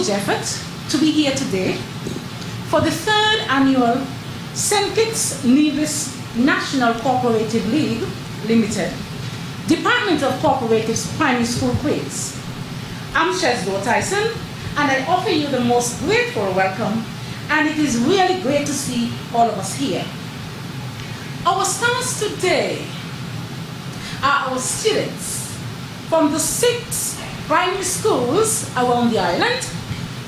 huge effort to be here today for the 3rd annual St-Kitts-and-Nevis National Cooperative League Limited, Department of Cooperative's Primary School Quiz. I'm Shesdo Tyson, and I offer you the most grateful welcome, and it is really great to see all of us here. Our stars today are our students from the 6 primary schools around the island.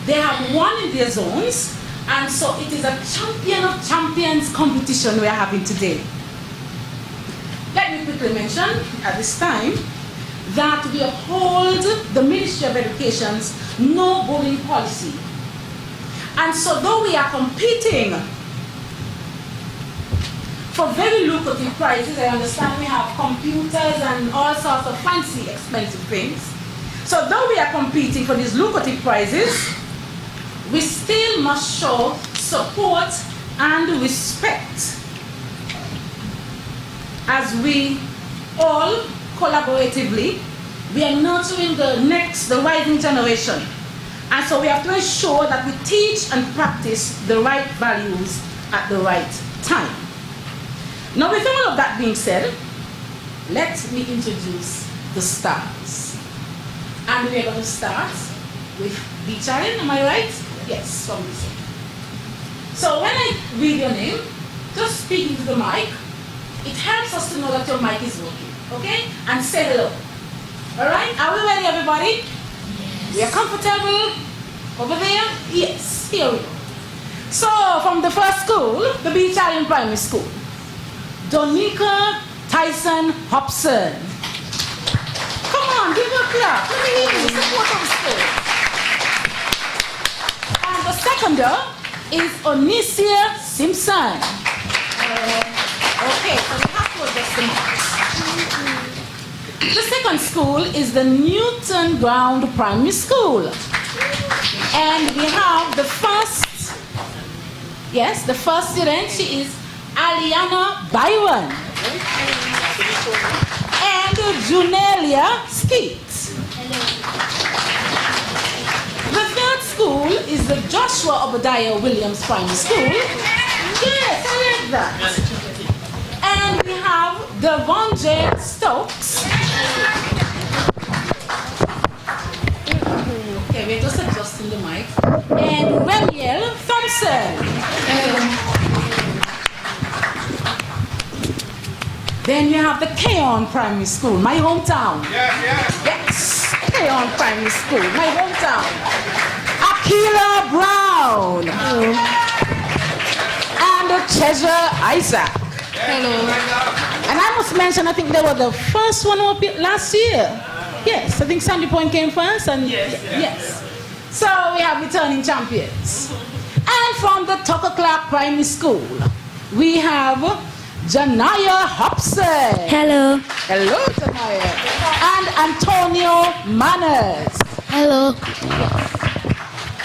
They have won in their zones, and so it is a champion of champions competition we are having today. Let me quickly mention at this time that we uphold the Ministry of Education's no bullying policy. And so though we are competing for very lucrative prizes, I understand we have computers and all sorts of fancy, expensive things. So though we are competing for these lucrative prizes, we still must show support and respect as we all collaboratively, we are nurturing the rising generation. And so we have to ensure that we teach and practice the right values at the right time. Now, with all of that being said, let me introduce the stars. And we're going to start with Bicharin, am I right? Yes, from this side. So when I read your name, just speak into the mic. It helps us to know that your mic is working, okay? And say hello. All right? Are we ready, everybody? Yes. We are comfortable? Over there? Yes. Here we go. So, from the first school, the Bicharin Primary School, Donika Tyson Hobson. Come on, give her a clap. Let me hear you. Support of school. And the seconder is Onisia Simpson. Okay, so we have to adjust the marks. The second school is the Newton Ground Primary School. And we have the first student, she is Aliana Byron. And Junelia Skeet. The third school is the Joshua Obadiah Williams Primary School. Yes, I like that. And we have the Von J. Stokes. Okay, we're just adjusting the mic. And Remiel Thompson. Then we have the Keon Primary School, my hometown. Yes, Keon Primary School, my hometown. Akira Brown. And Treasure Isaac. Hello. And I must mention, I think they were the first one up last year. Yes, I think Sandy Point came first. And yes. So we have returning champions. And from the Tucker Clark Primary School, we have Janaya Hobson. Hello. Hello, Janaya. And Antonio Manners. Hello.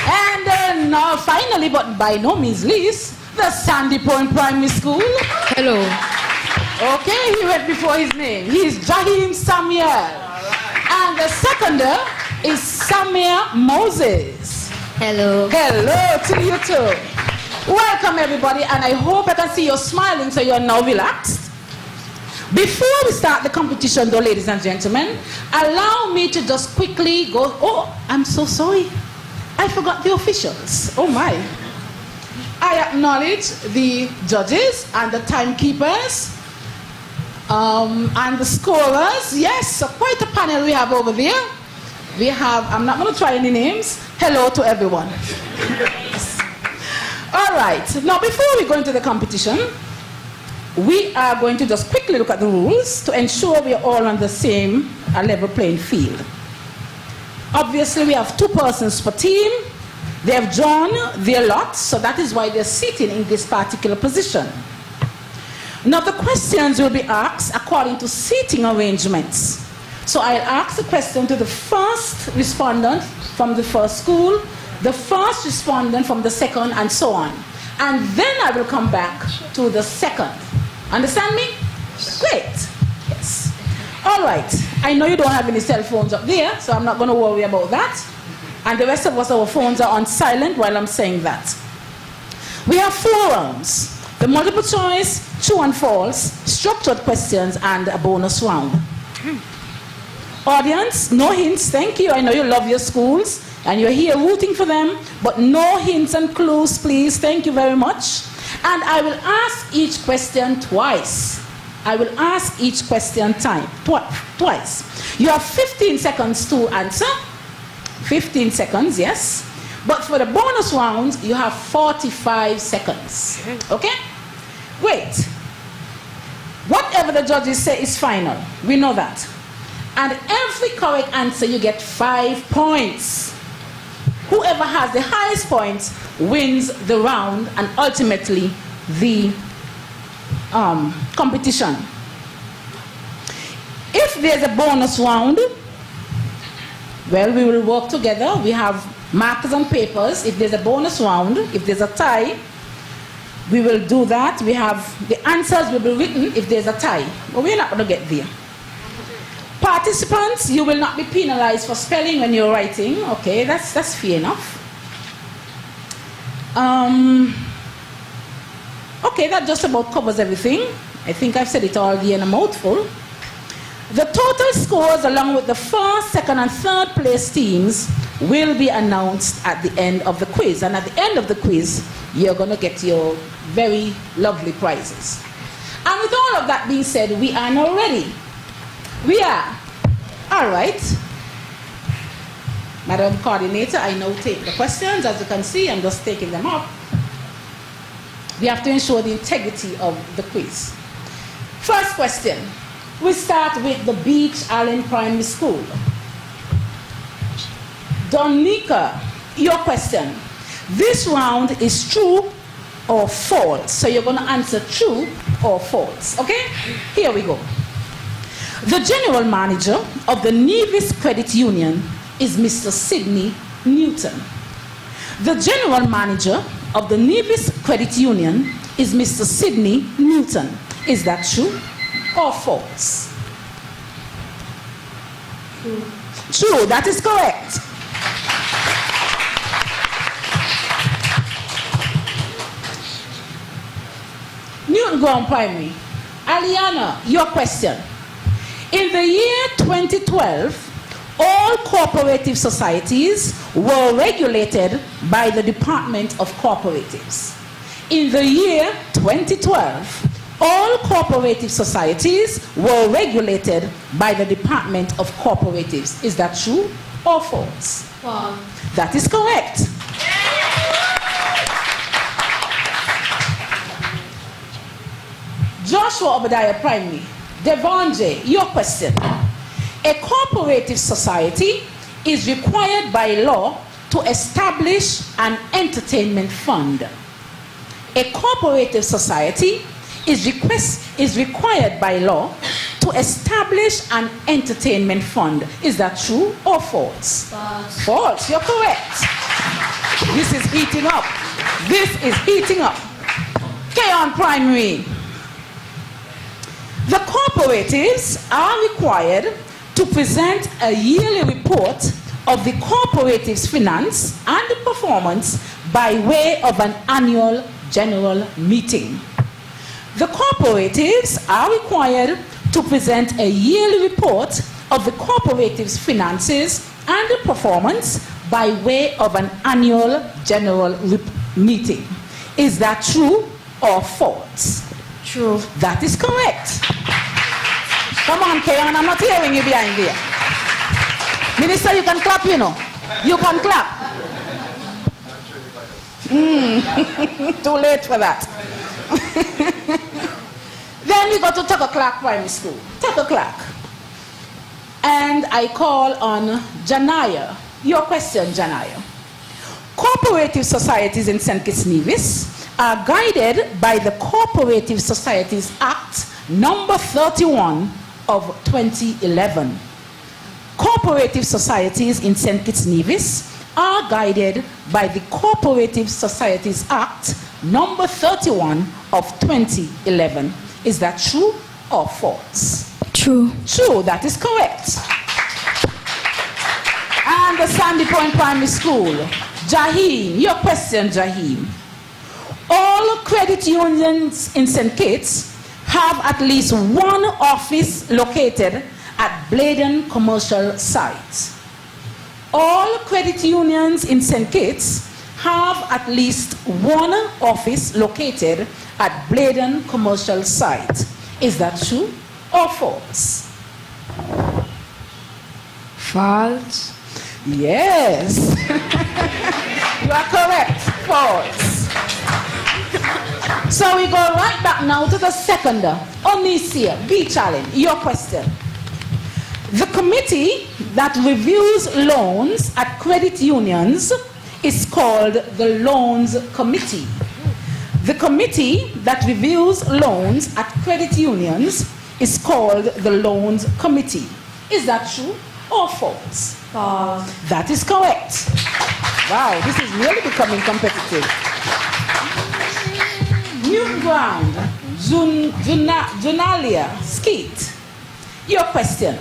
And now finally, but by no means least, the Sandy Point Primary School. Hello. Okay, he went before his name. He is Jahim Samuel. And the seconder is Samir Moses. Hello. Hello to you too. Welcome everybody, and I hope I can see you smiling so you're now relaxed. Before we start the competition though, ladies and gentlemen, allow me to just quickly go, oh, I'm so sorry. I forgot the officials. Oh my. I acknowledge the judges and the timekeepers and the scorers. Yes, so quite a panel we have over there. We have, I'm not going to try any names. Hello to everyone. All right, now before we go into the competition, we are going to just quickly look at the rules to ensure we are all on the same level playing field. Obviously, we have 2 persons per team. They have drawn their lots, so that is why they're sitting in this particular position. Now, the questions will be asked according to seating arrangements. So I'll ask the question to the first respondent from the first school, the first respondent from the second, and so on. And then I will come back to the second. Understand me? Great. Yes. All right. I know you don't have any cell phones up there, so I'm not going to worry about that. And the rest of us, our phones are on silent while I'm saying that. We have 4 rounds. The multiple choice, true and false, structured questions, and a bonus round. Audience, no hints, thank you. I know you love your schools and you're here rooting for them, but no hints and clues, please. Thank you very much. And I will ask each question twice. I will ask each question twice. You have 15 seconds to answer. 15 seconds, yes. But for the bonus round, you have 45 seconds. Okay? Wait. Whatever the judges say is final. We know that. And every correct answer, you get 5 points. Whoever has the highest points wins the round and ultimately the competition. If there's a bonus round, well, we will work together. We have markers and papers. If there's a bonus round, if there's a tie, we will do that. We have the answers will be written if there's a tie. But we're not going to get there. Participants, you will not be penalized for spelling when you're writing. Okay, that's fair enough. Okay, that just about covers everything. I think I've said it all here in a mouthful. The total scores along with the first, second, and third place teams will be announced at the end of the quiz. And at the end of the quiz, you're going to get your very lovely prizes. And with all of that being said, we are now ready. We are. All right. Madam Coordinator, I now take the questions. As you can see, I'm just taking them up. We have to ensure the integrity of the quiz. First question. We start with the Beach Allen Primary School. Donika, your question. This round is true or false. So you're going to answer true or false. Okay? Here we go. The general manager of the Nevis Credit Union is Mr. Sidney Newton. The general manager of the Nevis Credit Union is Mr. Sidney Newton. Is that true or false? True. True, that is correct. Newton Ground Primary. Aliana, your question. In the year 2012, all cooperative societies were regulated by the Department of Cooperatives. In the year 2012, all cooperative societies were regulated by the Department of Cooperatives. Is that true or false? False. That is correct. Joshua Obadiah Primary. Devonje, your question. A cooperative society is required by law to establish an entertainment fund. A cooperative society is required by law to establish an entertainment fund. Is that true or false? False. False, you're correct. This is heating up. This is heating up. Keon Primary. The cooperatives are required to present a yearly report of the cooperative's finance and performance by way of an annual general meeting. The cooperatives are required to present a yearly report of the cooperative's finances and performance by way of an annual general meeting. Is that true or false? True. That is correct. Come on, Keon, I'm not hearing you behind there. Minister, you can clap, you know. You can clap. Too late for that. Then we go to Tucker Clark Primary School. Tucker Clark. And I call on Janaya. Your question, Janaya. Cooperative societies in St-Kitts-and-Nevis are guided by the Cooperative Societies Act number 31 of 2011. Cooperative societies in St-Kitts-and-Nevis are guided by the Cooperative Societies Act number 31 of 2011. Is that true or false? True. True, that is correct. and the Sandy Point Primary School. Jahim, your question, Jahim. All credit unions in St. Kitts have at least one office located at Bladen commercial site. All credit unions in St. Kitts have at least one office located at Bladen commercial site. Is that true or false? False. Yes. You are correct. False. So we go right back now to the second. Onisia, B challenge, your question. The committee that reviews loans at credit unions is called the Loans Committee. The committee that reviews loans at credit unions is called the Loans Committee. Is that true or false? False. That is correct. Wow, this is really becoming competitive. New ground, Junalia, Skeet. Your question.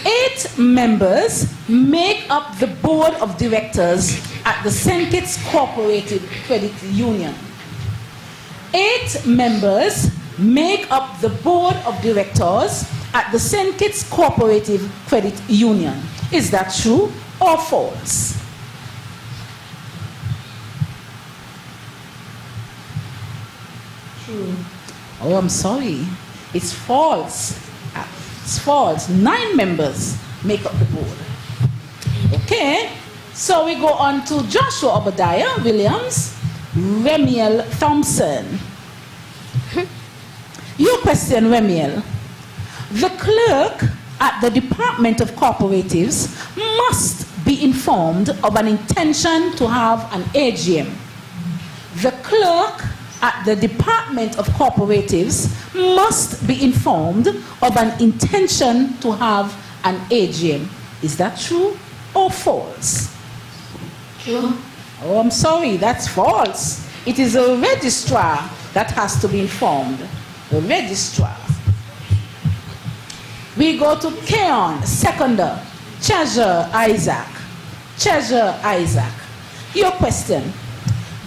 8 members make up the board of directors at the St-Kitts Cooperative Credit Union. 8 members make up the board of directors at the St-Kitts Cooperative Credit Union. Is that true or false? True. Oh, I'm sorry. It's false. It's false. 9 members make up the board. Okay. So we go on to Joshua Obadiah Williams, Remiel Thompson. Your question, Remiel. The clerk at the Department of Cooperatives must be informed of an intention to have an AGM. The clerk at the Department of Cooperatives must be informed of an intention to have an AGM. Is that true or false? True. Oh, I'm sorry, that's false. It is a registrar that has to be informed. The registrar. We go to Keon, seconder, Treasurer Isaac. Treasurer Isaac. Your question.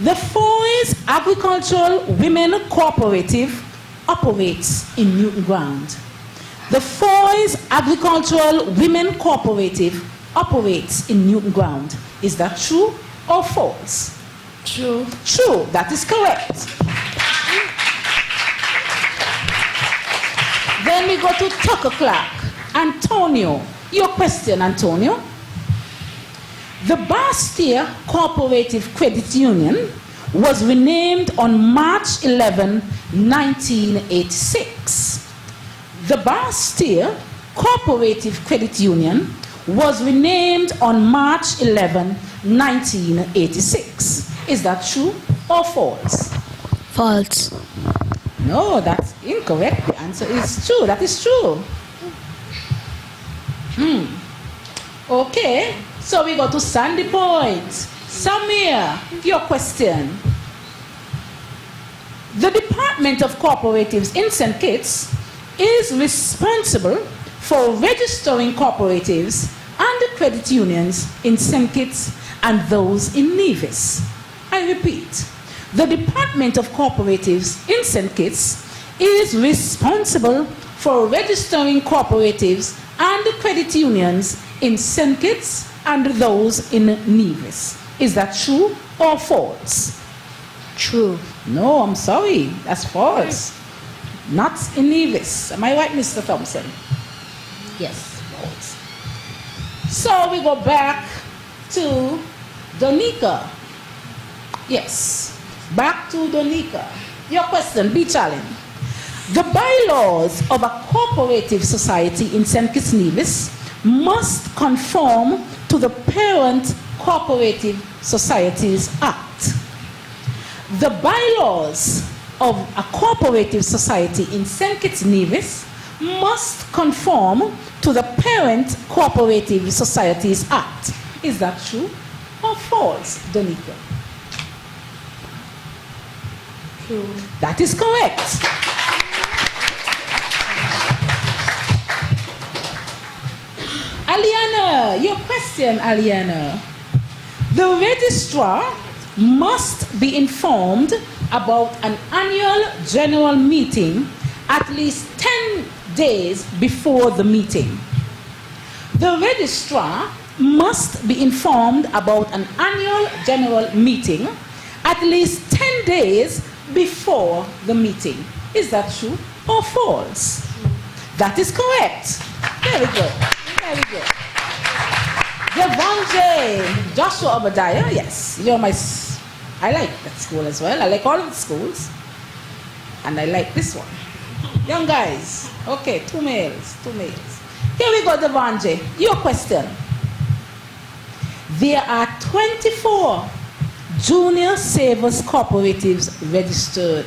The Foy's Agricultural Women Cooperative operates in Newton Ground. The Foy's Agricultural Women Cooperative operates in Newton Ground. Is that true or false? True. True, that is correct. Then we go to Tucker Clark. Antonio, your question, Antonio. The Bastia Cooperative Credit Union was renamed on March 11, 1986. The Bastia Cooperative Credit Union was renamed on March 11, 1986. Is that true or false? False. No, that's incorrect. The answer is true. That is true. Okay, so we go to Sandy Point. Samir, your question. The Department of Cooperatives in St. Kitts is responsible for registering cooperatives and credit unions in St. Kitts and those in Nevis. I repeat, the Department of Cooperatives in St. Kitts is responsible for registering cooperatives and credit unions in St. Kitts and those in Nevis. Is that true or false? True. No, I'm sorry. That's false. Not in Nevis. Am I right, Mr. Thompson? Yes, false. So we go back to Donika. Yes, back to Donika. Your question, B challenge. The bylaws of a cooperative society in St-Kitts-and-Nevis must conform to the Parent Cooperative Societies Act. The bylaws of a cooperative society in St-Kitts-and-Nevis must conform to the Parent Cooperative Societies Act. Is that true or false, Donika? True. That is correct. Aliana, your question, Aliana. The registrar must be informed about an annual general meeting at least 10 days before the meeting. The registrar must be informed about an annual general meeting at least 10 days before the meeting. Is that true or false? That is correct. Very good. Very good. Devonjay, Joshua Obadiah, yes, I like that school as well. I like all of the schools. And I like this one. Young guys, okay, two males. Here we go, Devonjay. Your question. There are 24 junior savers cooperatives registered.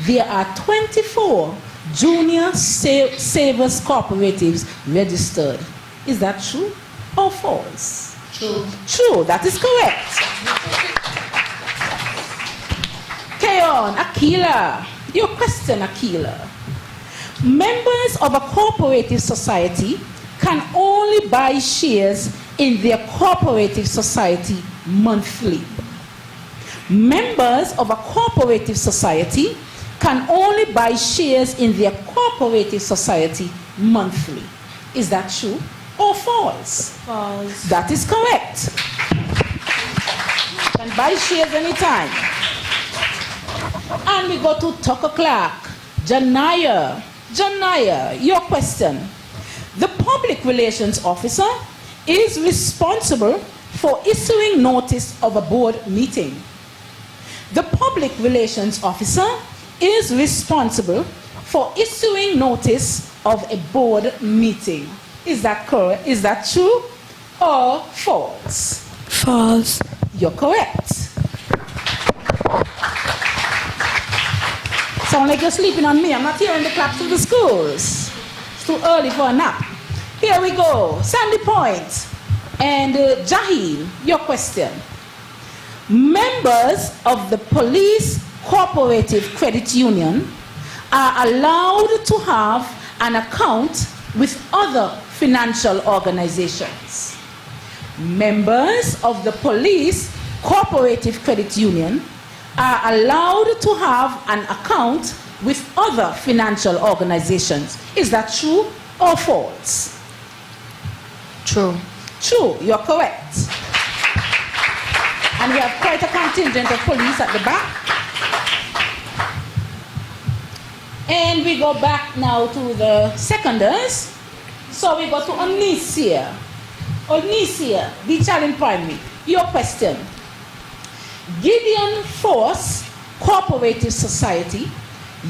There are 24 junior savers cooperatives registered. Is that true or false? True. True, that is correct. Keon, Akila. Your question, Akila. Members of a cooperative society can only buy shares in their cooperative society monthly. Members of a cooperative society can only buy shares in their cooperative society monthly. Is that true or false? False. That is correct. Can buy shares anytime. And we go to Tucker Clark. Janaya, your question. The public relations officer is responsible for issuing notice of a board meeting. The public relations officer is responsible for issuing notice of a board meeting. Is that correct? Is that true or false? False. You're correct. Sound like you're sleeping on me. I'm not hearing the claps of the schools. It's too early for a nap. Here we go. Sandy Point and Jahil, your question. Members of the Police Cooperative Credit Union are allowed to have an account with other financial organizations. Members of the Police Cooperative Credit Union are allowed to have an account with other financial organizations. Is that true or false? True. True, you're correct. And we have quite a contingent of police at the back. And we go back now to the seconders. So we go to Onisia. Onisia, the challenge primary. Your question. Gideon Force Cooperative Society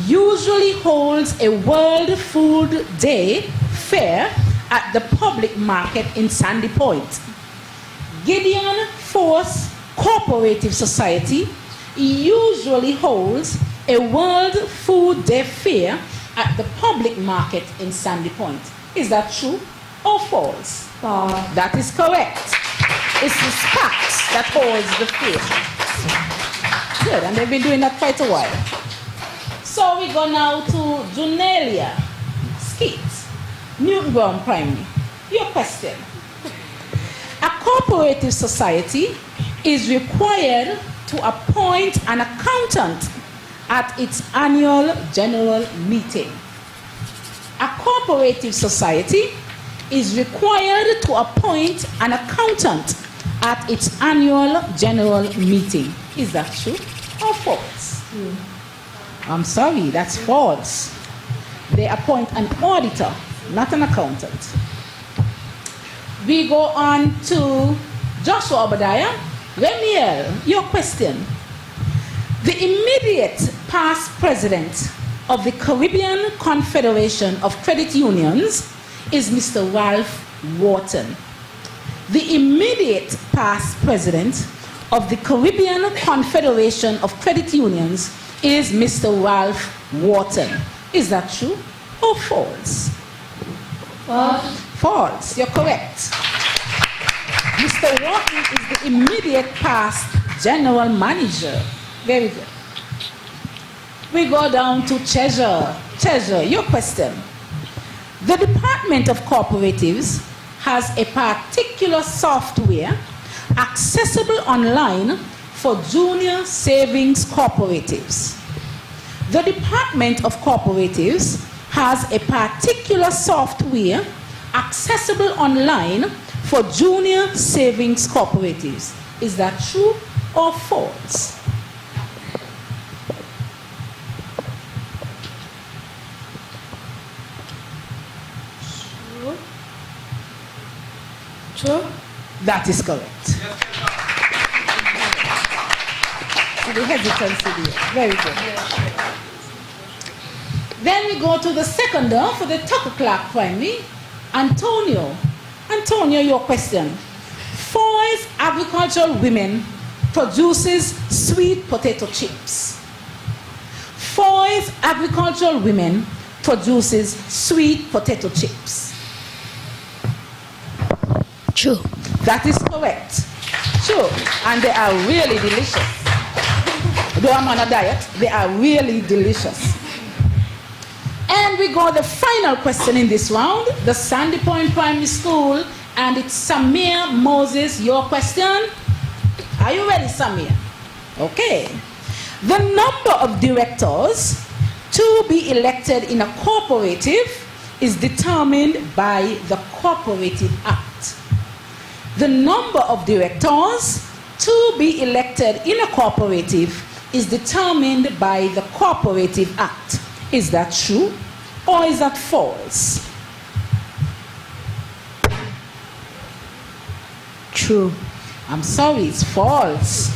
usually holds a World Food Day fair at the public market in Sandy Point. Gideon Force Cooperative Society usually holds a World Food Day fair at the public market in Sandy Point. Is that true or false? False. That is correct. It's the SPACs that holds the fair. Good, and they've been doing that quite a while. So we go now to Junelia Skeets, Newton Brown Primary. Your question. A cooperative society is required to appoint an accountant at its annual general meeting. A cooperative society is required to appoint an accountant at its annual general meeting. Is that true or false? I'm sorry, that's false. They appoint an auditor, not an accountant. We go on to Joshua Obadiah. Remiel, your question. The immediate past president of the Caribbean Confederation of Credit Unions is Mr. Ralph Wharton. The immediate past president of the Caribbean Confederation of Credit Unions is Mr. Ralph Wharton. Is that true or false? False. False. You're correct. Mr. Wharton is the immediate past general manager. Very good. We go down to Treasurer. Treasurer, your question. The Department of Cooperatives has a particular software accessible online for junior savings cooperatives. The Department of Cooperatives has a particular software accessible online for junior savings cooperatives. Is that true or false? True. That is correct. The hesitancy there. Very good. Then we go to the second for the Tucker Clark Primary. Antonio, your question. Foy's Agricultural Women produces sweet potato chips. Foy's Agricultural Women produces sweet potato chips. True. That is correct. True. And they are really delicious. Though I'm on a diet, they are really delicious. And we got the final question in this round, the Sandy Point Primary School, and it's Samir Moses, your question. Are you ready, Samir? Okay. The number of directors to be elected in a cooperative is determined by the Cooperative Act. The number of directors to be elected in a cooperative is determined by the Cooperative Act. Is that true or is that false? True. I'm sorry, it's false.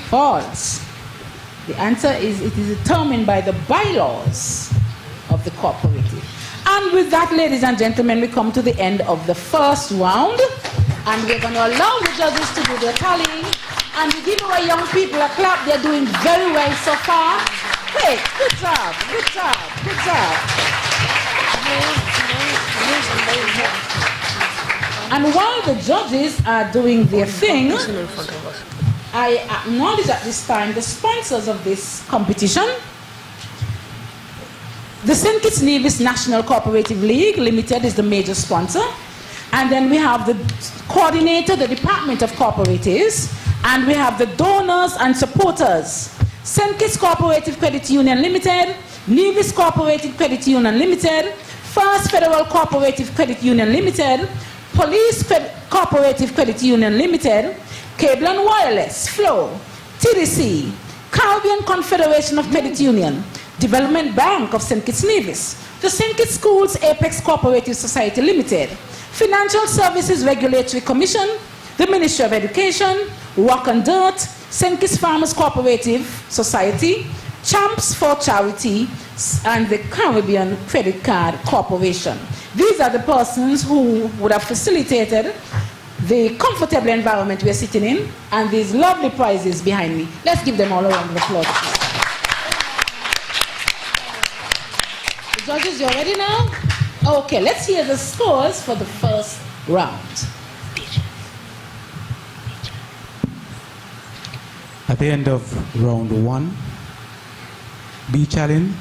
False. The answer is it is determined by the bylaws of the cooperative. And with that, ladies and gentlemen, we come to the end of the first round. And we're going to allow the judges to do their tallying. And we give our young people a clap. They're doing very well so far. Great. Good job. Good job. Good job. And while the judges are doing their thing, I acknowledge at this time the sponsors of this competition. The St-Kitts-and-Nevis National Cooperative League Limited is the major sponsor. And then we have the coordinator, the Department of Cooperatives, and we have the donors and supporters. St. Kitts Cooperative Credit Union Limited, Nevis Cooperative Credit Union Limited, First Federal Cooperative Credit Union Limited, Police Cooperative Credit Union Limited, Cable and Wireless, Flow, TDC, Caribbean Confederation of Credit Union, Development Bank of St. Kitts-and-Nevis, the St. Kitts Schools Apex Cooperative Society Limited, Financial Services Regulatory Commission, the Ministry of Education, Rock and Dirt, St. Kitts Farmers Cooperative Society, Champs for Charity, and the Caribbean Credit Card Corporation. These are the persons who would have facilitated the comfortable environment we're sitting in and these lovely prizes behind me. Let's give them all a round of applause. The judges, you ready now? Okay, let's hear the scores for the first round. At the end of round 1, B Challenge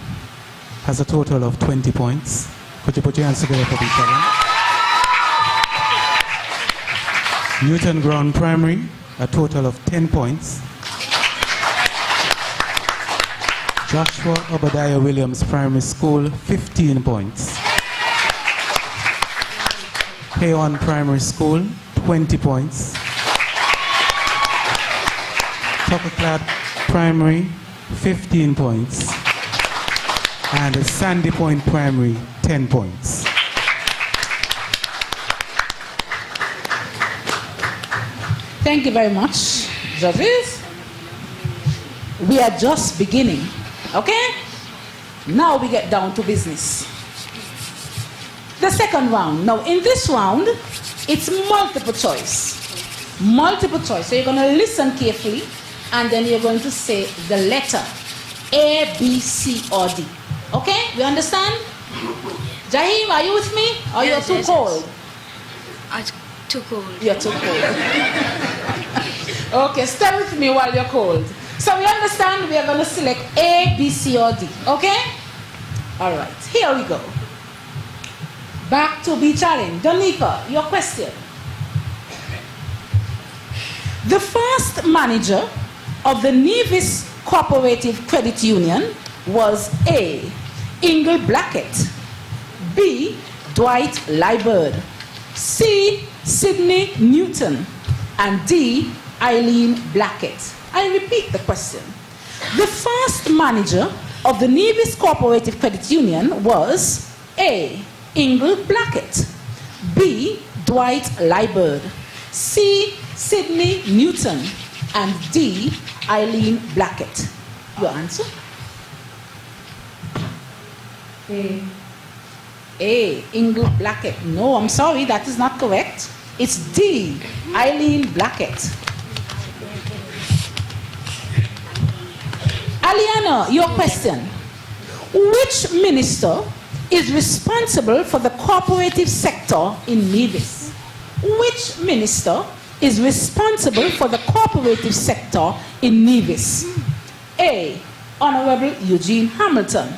has a total of 20 points. Could you put your hands together for B Challenge? Newton Ground Primary, a total of 10 points. Joshua Obadiah Williams Primary School, 15 points. K1 Primary School, 20 points. Tucker Primary, 15 points. And Sandy Point Primary, 10 points. Thank you very much, judges. We are just beginning, okay? Now we get down to business. The second round. Now in this round, it's multiple choice. Multiple choice. So you're going to listen carefully and then you're going to say the letter A, B, C, or D. Okay? We understand? Jahim, are you with me? Or Yes, you're too yes, cold? Yes. Too cold. You're too cold. Okay, stay with me while you're cold. So we understand we are going to select A, B, C, or D. Okay? All right, here we go. Back to B challenge. Donika, your question. The first manager of the Nevis Cooperative Credit Union was A. Ingle Blackett, B. Dwight Liburd, C. Sidney Newton, and D. Eileen Blackett. I repeat the question. The first manager of the Nevis Cooperative Credit Union was A. Ingle Blackett, B. Dwight Liburd, C. Sidney Newton, and D. Eileen Blackett. Your answer? A. Ingle Blackett. No, I'm sorry, that is not correct. It's D. Eileen Blackett. Aliana, your question. Which minister is responsible for the cooperative sector in Nevis? Which minister is responsible for the cooperative sector in Nevis? A. Honorable Eugene Hamilton,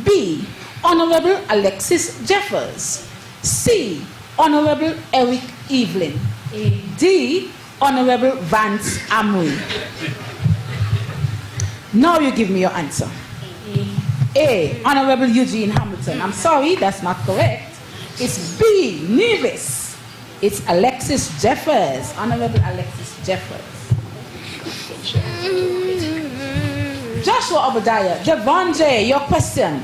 B. Honorable Alexis Jeffers, C. Honorable Eric Evelyn, D. Honorable Vance Amory. Now you give me your answer. A. Honorable Eugene Hamilton. I'm sorry, that's not correct. It's B. Nevis. It's Alexis Jeffers. Honorable Alexis Jeffers. Joshua Obadiah. Devon J., your question.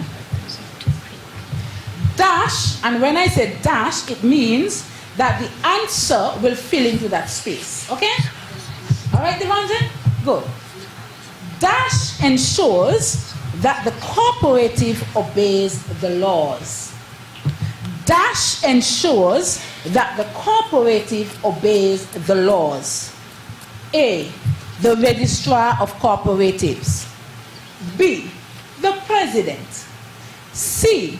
Dash, and when I say dash, it means that the answer will fill into that space. Okay? All right, Devon J.? Good. Dash ensures that the cooperative obeys the laws. Dash ensures that the cooperative obeys the laws. A. The Registrar of Cooperatives. B. The President. C.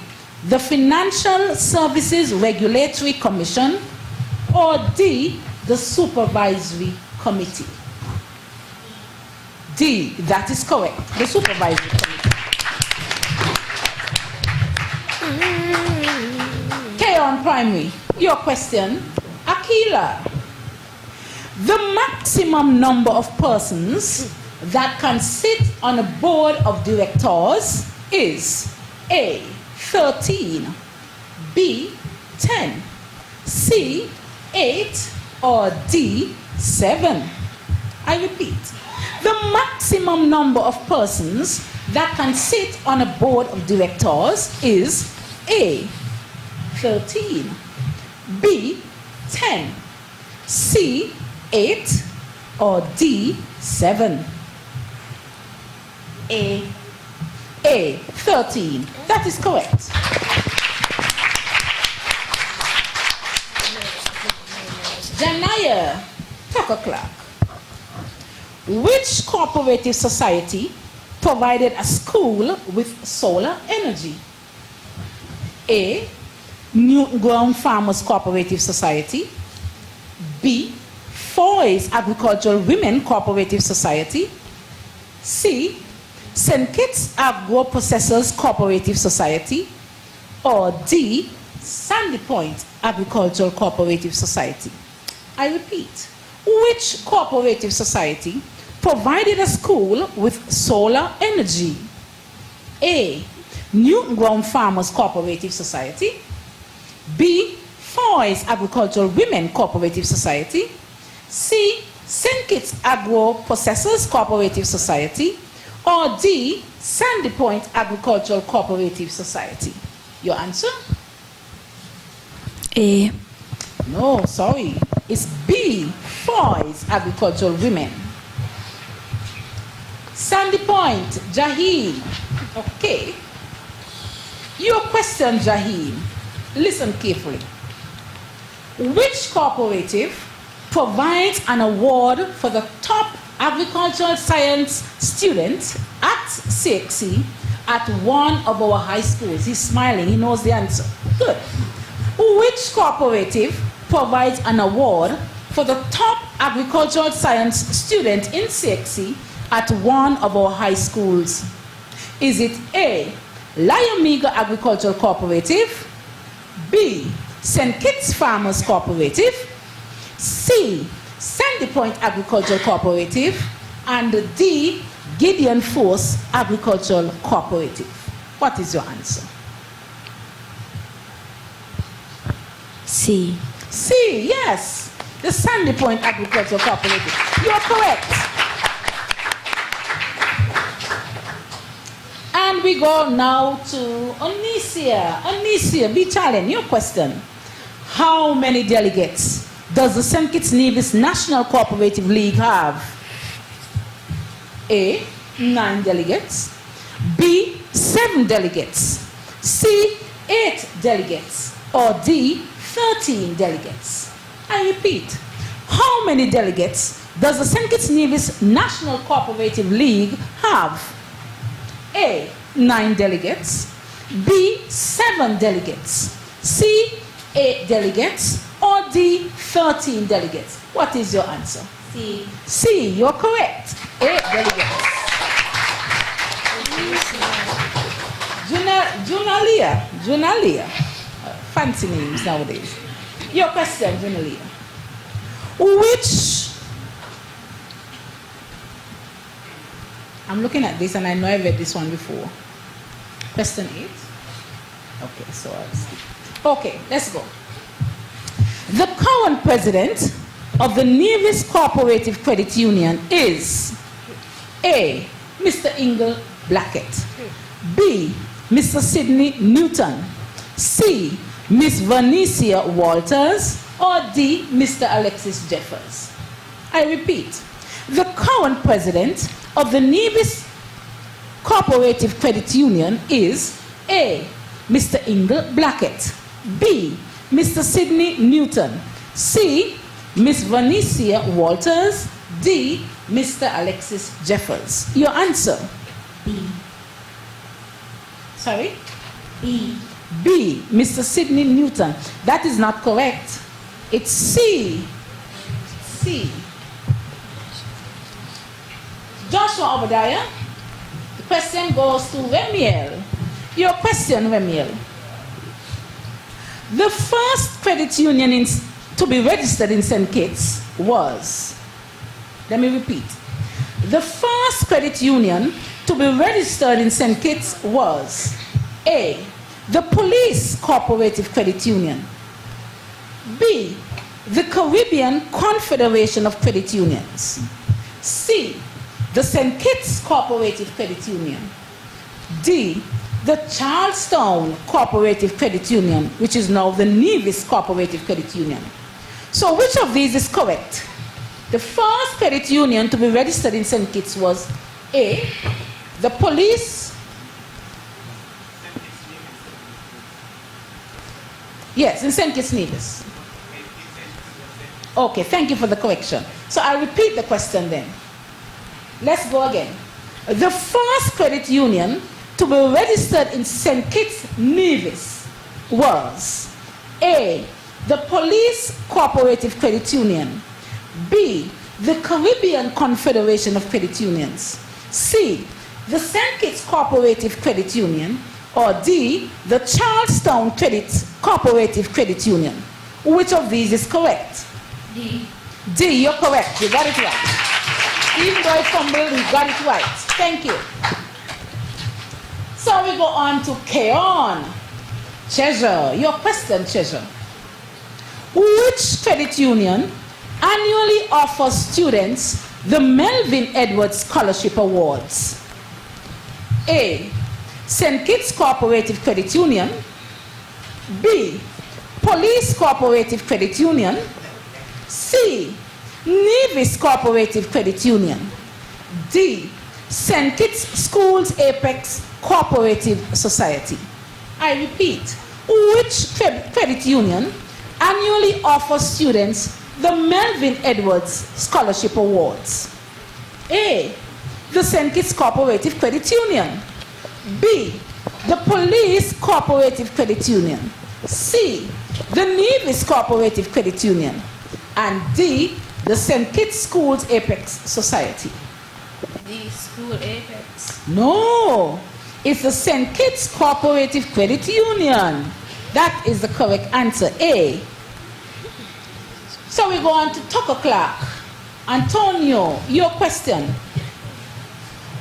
The Financial Services Regulatory Commission. Or D. The Supervisory Committee. D. That is correct. The Supervisory Committee. K-on Primary. Your question. Akila. The maximum number of persons that can sit on a board of directors is A. 13, B. 10, C. 8, or D. 7. I repeat. The maximum number of persons that can sit on a board of directors is A. 13, B. 10, C. 8, or D. 7. A. 13. That is correct. Janaya Tucker-Clark. Which cooperative society provided a school with solar energy? A. Newton Ground Farmers Cooperative Society. B. Foy's Agricultural Women Cooperative Society. C. St-Kitts Agro Processors Cooperative Society. Or D. Sandy Point Agricultural Cooperative Society. I repeat. Which cooperative society provided a school with solar energy? A. Newton Ground Farmers Cooperative Society. B. Foy's Agricultural Women Cooperative Society. C. St-Kitts Agro Processors Cooperative Society. Or D. Sandy Point Agricultural Cooperative Society. Your answer? A. No, sorry. It's B. Foy's Agricultural Women. Sandy Point, Jaheen. Okay. Your question, Jaheen. Listen carefully. Which cooperative provides an award for the top agricultural science student at CXC at one of our high schools? He's smiling. He knows the answer. Good. Which cooperative provides an award for the top agricultural science student in CXC at one of our high schools? Is it A. Lyomega Agricultural Cooperative, B. St. Kitts Farmers Cooperative. C. Sandy Point Agricultural Cooperative. And D. Gideon Force Agricultural Cooperative. What is your answer? C. C, yes. The Sandy Point Agricultural Cooperative. You're correct. And we go now to Onisia. Onisia, be challenged. Your question. How many delegates does the St-Kitts-and-Nevis National Cooperative League have? A, 9 delegates. B, 7 delegates. C, 8 delegates. Or D, 13 delegates. I repeat, how many delegates does the St-Kitts-and-Nevis National Cooperative League have? A, 9 delegates. B, 7 delegates. C, 8 delegates. Or D, 13 delegates. What is your answer? C. C, you're correct. 8 delegates. Junalia. Fancy names nowadays. Your question, Junalia. I'm looking at this and I know I read this one before. Question 8. Okay, so I'll skip. Okay, let's go. The current president of the Nevis Cooperative Credit Union is A. Mr. Ingle Blackett. B. Mr. Sidney Newton. C. Miss Vanicia Walters. Or D. Mr. Alexis Jeffers. I repeat, the current president of the Nevis Cooperative Credit Union is A. Mr. Ingle Blackett. B. Mr. Sidney Newton. C. Miss Vanicia Walters. D. Mr. Alexis Jeffers. Your answer? B. Sorry? B. B. Mr. Sidney Newton. That is not correct. It's C. C. Joshua Obadiah. The question goes to Remiel. Your question, Remiel. The first credit union to be registered in St. Kitts was, let me repeat. The first credit union to be registered in St. Kitts was A. The Police Cooperative Credit Union. B. The Caribbean Confederation of Credit Unions. C. The St. Kitts Cooperative Credit Union. D. The Charlestown Cooperative Credit Union, which is now the Nevis Cooperative Credit Union. So which of these is correct? The first credit union to be registered in St. Kitts was A. The Police. Yes, in St. Kitts-and-Nevis. Okay, thank you for the correction. So I'll repeat the question then. Let's go again. The first credit union to be registered in St. Kitts-and-Nevis was A. The Police Cooperative Credit Union. B. The Caribbean Confederation of Credit Unions. C. The St. Kitts Cooperative Credit Union. Or D. The Charlestown Cooperative Credit Union. Which of these is correct? D. D, you're correct. You got it right. Even though it's fumbled, you got it right. Thank you. So we go on to Keon. Treasure. Your question, Treasure. Which credit union annually offers students the Melvin Edwards Scholarship Awards? A. St. Kitts Cooperative Credit Union. B. Police Cooperative Credit Union. C. Nevis Cooperative Credit Union. D. St. Kitts Schools Apex Cooperative Society. I repeat, which credit union annually offers students the Melvin Edwards Scholarship Awards? A. The St. Kitts Cooperative Credit Union. B. The Police Cooperative Credit Union. C. The Nevis Cooperative Credit Union. And D. The St. Kitts Schools Apex Society. The School Apex. No, it's the St. Kitts Cooperative Credit Union. That is the correct answer, A. So we go on to Tucker Clark. Antonio, your question.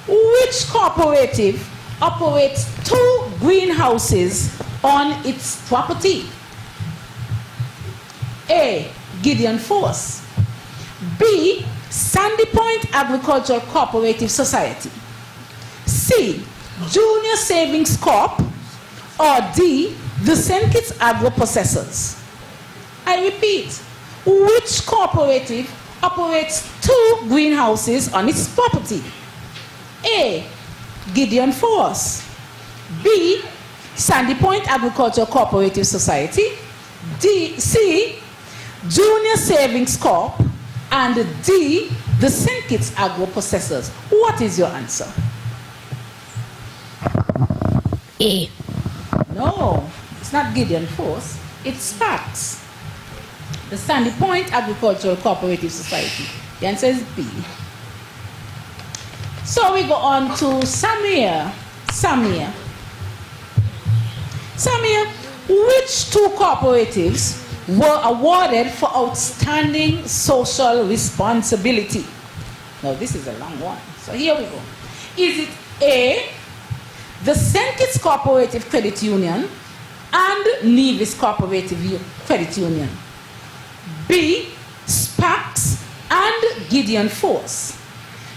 Which cooperative operates 2 greenhouses on its property? A. Gideon Force. B. Sandy Point Agricultural Cooperative Society. C. Junior Savings Corp. Or D. The St-Kitts Agro Processors. I repeat, which cooperative operates 2 greenhouses on its property? A. Gideon Force. B. Sandy Point Agricultural Cooperative Society. C. Junior Savings Corp. And D. The St-Kitts Agro Processors. What is your answer? A. No, it's not Gideon Force. It's SPACS. The Sandy Point Agricultural Cooperative Society. The answer is B. So we go on to Samir. Samir, which 2 cooperatives were awarded for outstanding social responsibility? Now this is a long one. So here we go. Is it A, the St-Kitts Cooperative Credit Union and Nevis Cooperative Credit Union? B, SPACS and Gideon Force.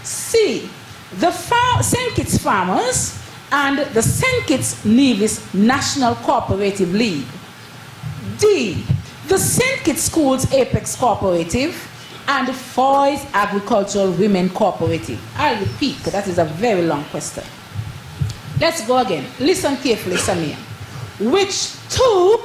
C, the St-Kitts Farmers and the St-Kitts-Nevis National Cooperative League. D, the St-Kitts Schools Apex Cooperative and Foy's Agricultural Women Cooperative. I'll repeat, because that is a very long question. Let's go again. Listen carefully, Samir. Which 2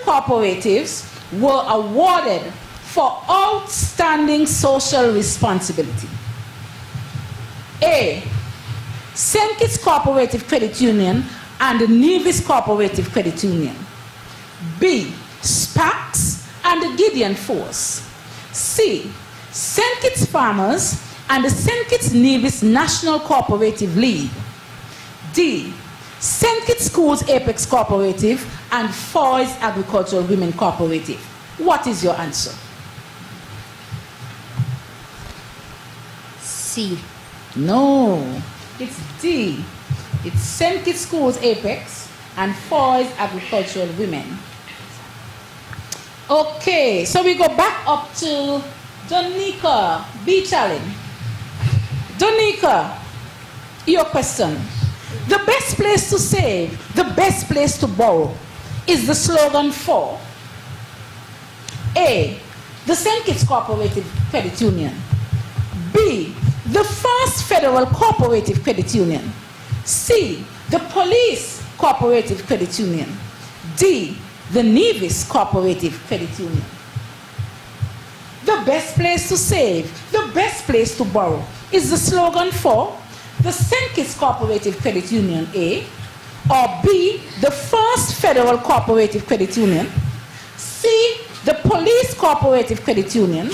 cooperatives were awarded for outstanding social responsibility? A, St-Kitts Cooperative Credit Union and Nevis Cooperative Credit Union. B, SPACS and Gideon Force. C, St-Kitts Farmers and the St-Kitts-Nevis National Cooperative League. D, St-Kitts Schools Apex Cooperative and Foy's Agricultural Women Cooperative. What is your answer? C. No, it's D. It's St-Kitts Schools Apex and Foy's Agricultural Women. Okay, so we go back up to Donika B. Challenge. Donika, your question. The best place to save, the best place to borrow is the slogan for A, the St-Kitts Cooperative Credit Union. B, the First Federal Cooperative Credit Union. C, the Police Cooperative Credit Union. D, the Nevis Cooperative Credit Union. The best place to save, the best place to borrow is the slogan for the St-Kitts Cooperative Credit Union, A, or B, the First Federal Cooperative Credit Union, C, the Police Cooperative Credit Union,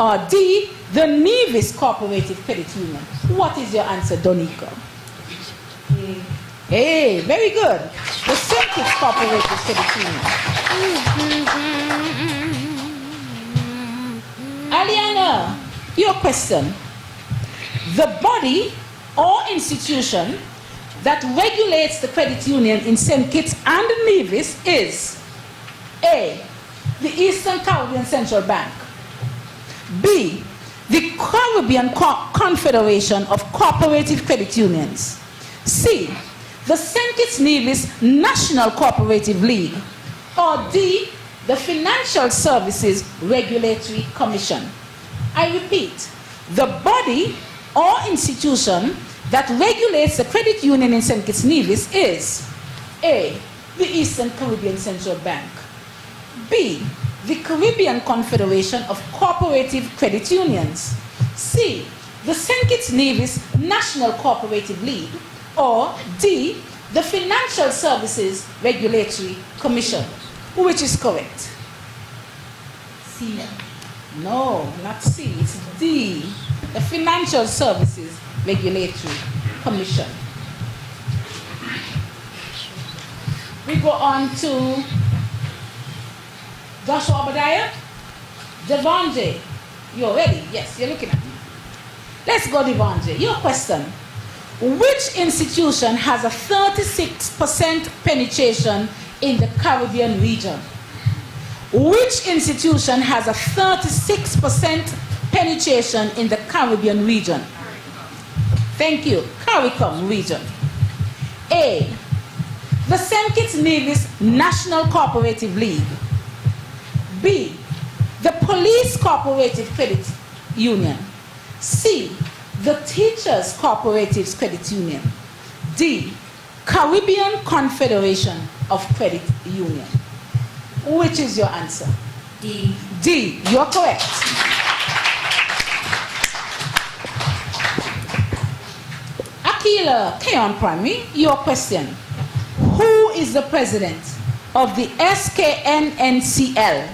or D, the Nevis Cooperative Credit Union. What is your answer, Donika? Hey, very good. The St-Kitts Cooperative Credit Union. Aliana, your question. The body or institution that regulates the credit union in St. Kitts and Nevis is A, the Eastern Caribbean Central Bank. B, the Caribbean Confederation of Cooperative Credit Unions. C, the St-Kitts-Nevis National Cooperative League. Or D, the Financial Services Regulatory Commission. I repeat, the body or institution that regulates the credit union in St. Kitts-Nevis is A, the Eastern Caribbean Central Bank. B, the Caribbean Confederation of Cooperative Credit Unions. C, the St. Kitts-Nevis National Cooperative League. Or D, the Financial Services Regulatory Commission. Which is correct? C. No, not C. It's D, the Financial Services Regulatory Commission. We go on to Joshua Obadiah. Devonje, you're ready? Yes, you're looking at me. Let's go, Devonje. Your question. Which institution has a 36% penetration in the Caribbean region? Which institution has a 36% penetration in the Caribbean region? Thank you. CARICOM region. A. The St-Kitts-and-Nevis National Cooperative League. B. The Police Cooperative Credit Union. C. The Teachers Cooperative Credit Union. D. Caribbean Confederation of Credit Union. Which is your answer? D. D. You're correct. Akila Keon Primary, your question. Who is the president of the SKNNCL?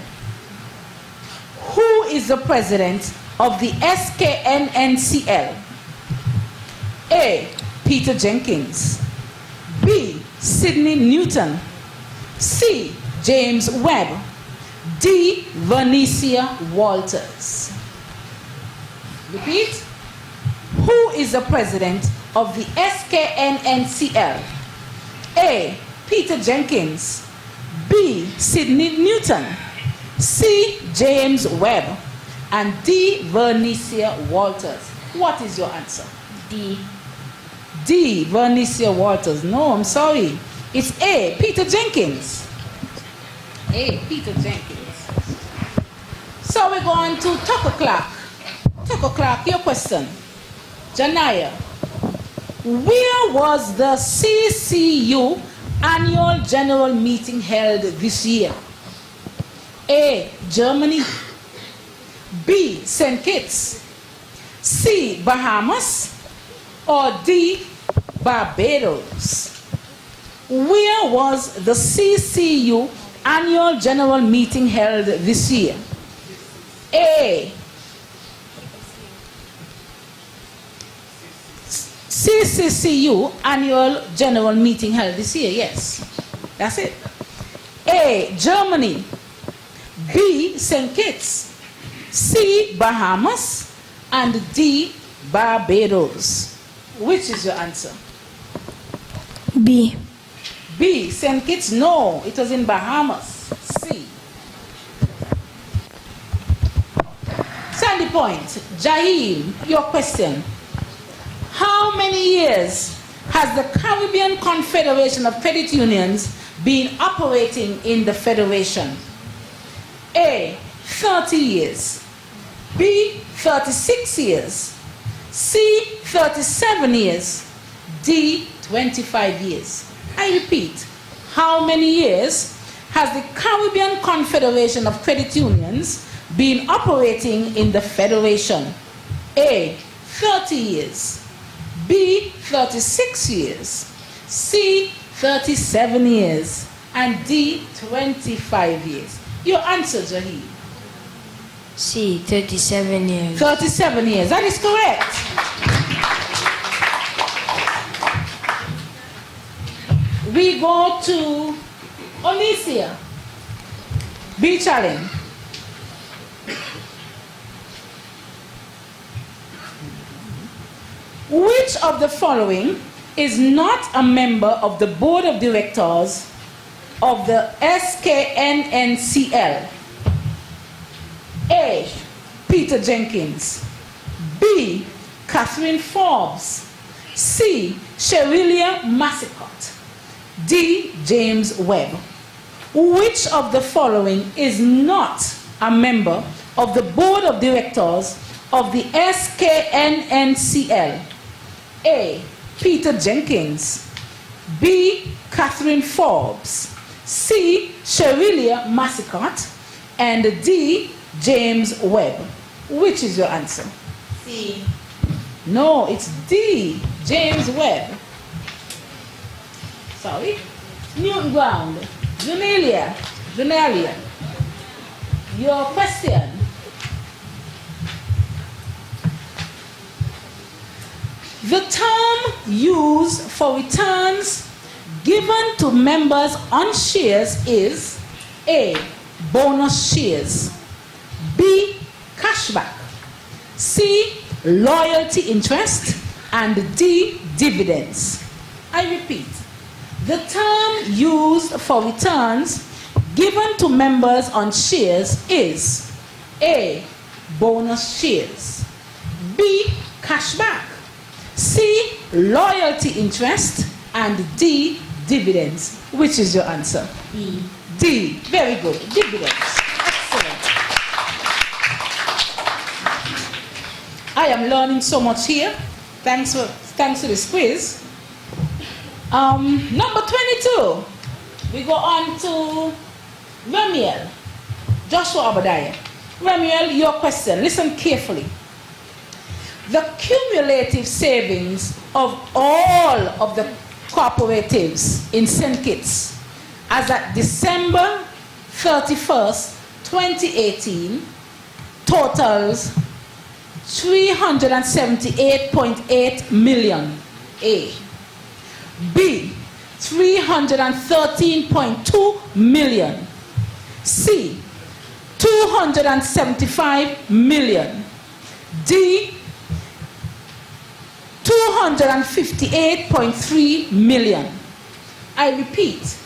Who is the president of the SKNNCL? A. Peter Jenkins. B. Sidney Newton. C. James Webb. D. Vernicia Walters. Repeat. Who is the president of the SKNNCL? A. Peter Jenkins. B. Sidney Newton. C. James Webb. And D. Vernicia Walters. What is your answer? D. D. Vernicia Walters. No, I'm sorry. It's A. Peter Jenkins. A. Peter Jenkins. So we're going to Tucker Clark. Tucker Clark, your question. Janaya, where was the CCU annual general meeting held this year? A. Germany. B. St. Kitts. C. Bahamas. Or D. Barbados. Where was the CCU annual general meeting held this year? A. CCCU annual general meeting held this year, yes. That's it. A. Germany. B. St. Kitts. C. Bahamas. And D. Barbados. Which is your answer? B. B. St. Kitts, no. It was in Bahamas. C. Sandy Point. Jahim, your question. How many years has the Caribbean Confederation of Credit Unions been operating in the Federation? A. 30 years. B. 36 years. C. 37 years. D. 25 years. I repeat, how many years has the Caribbean Confederation of Credit Unions been operating in the Federation? A. 30 years. B. 36 years. C. 37 years. And D. 25 years. Your answer, Jahid. C. 37 years. 37 years. That is correct. We go to Onisia. B. Challenge. Which of the following is not a member of the board of directors of the SKNNCL? A. Peter Jenkins. B. Catherine Forbes. C. Sherillia Massicott. D. James Webb. Which of the following is not a member of the board of directors of the SKNNCL? A. Peter Jenkins. B. Catherine Forbes. C. Sherillia Massicott. And D. James Webb. Which is your answer? C. No, it's D. James Webb. Sorry. Newton Ground. Junelia. Your question. The term used for returns given to members on shares is A, bonus shares, B, cashback, C, loyalty interest, and D, dividends. I repeat, the term used for returns given to members on shares is A, bonus shares, B, cashback, C, loyalty interest, and D, dividends. Which is your answer? D. D. Very good. Dividends. Excellent. I am learning so much here. Thanks to this quiz. Number 22. We go on to Remiel. Joshua Obadiah. Remiel, your question. Listen carefully. The cumulative savings of all of the cooperatives in St. Kitts as at December 31st, 2018 totals 378.8 million. A. B. 313.2 million. C. 275 million. D. 258.3 million. I repeat,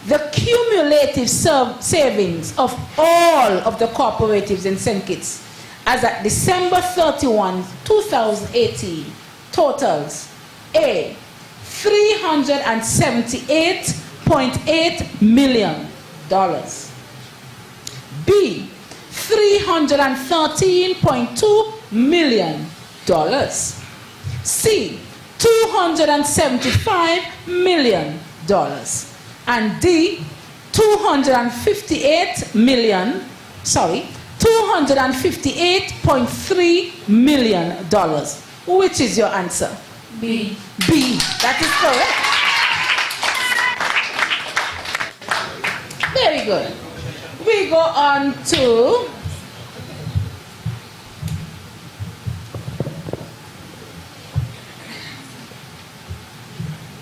the cumulative savings of all of the cooperatives in St. Kitts as at December 31, 2018 totals A, $378.8 million. B, $313.2 million. C, $275 million. And D, $258.3 million. Which is your answer? B. B. That is correct. Very good. We go on to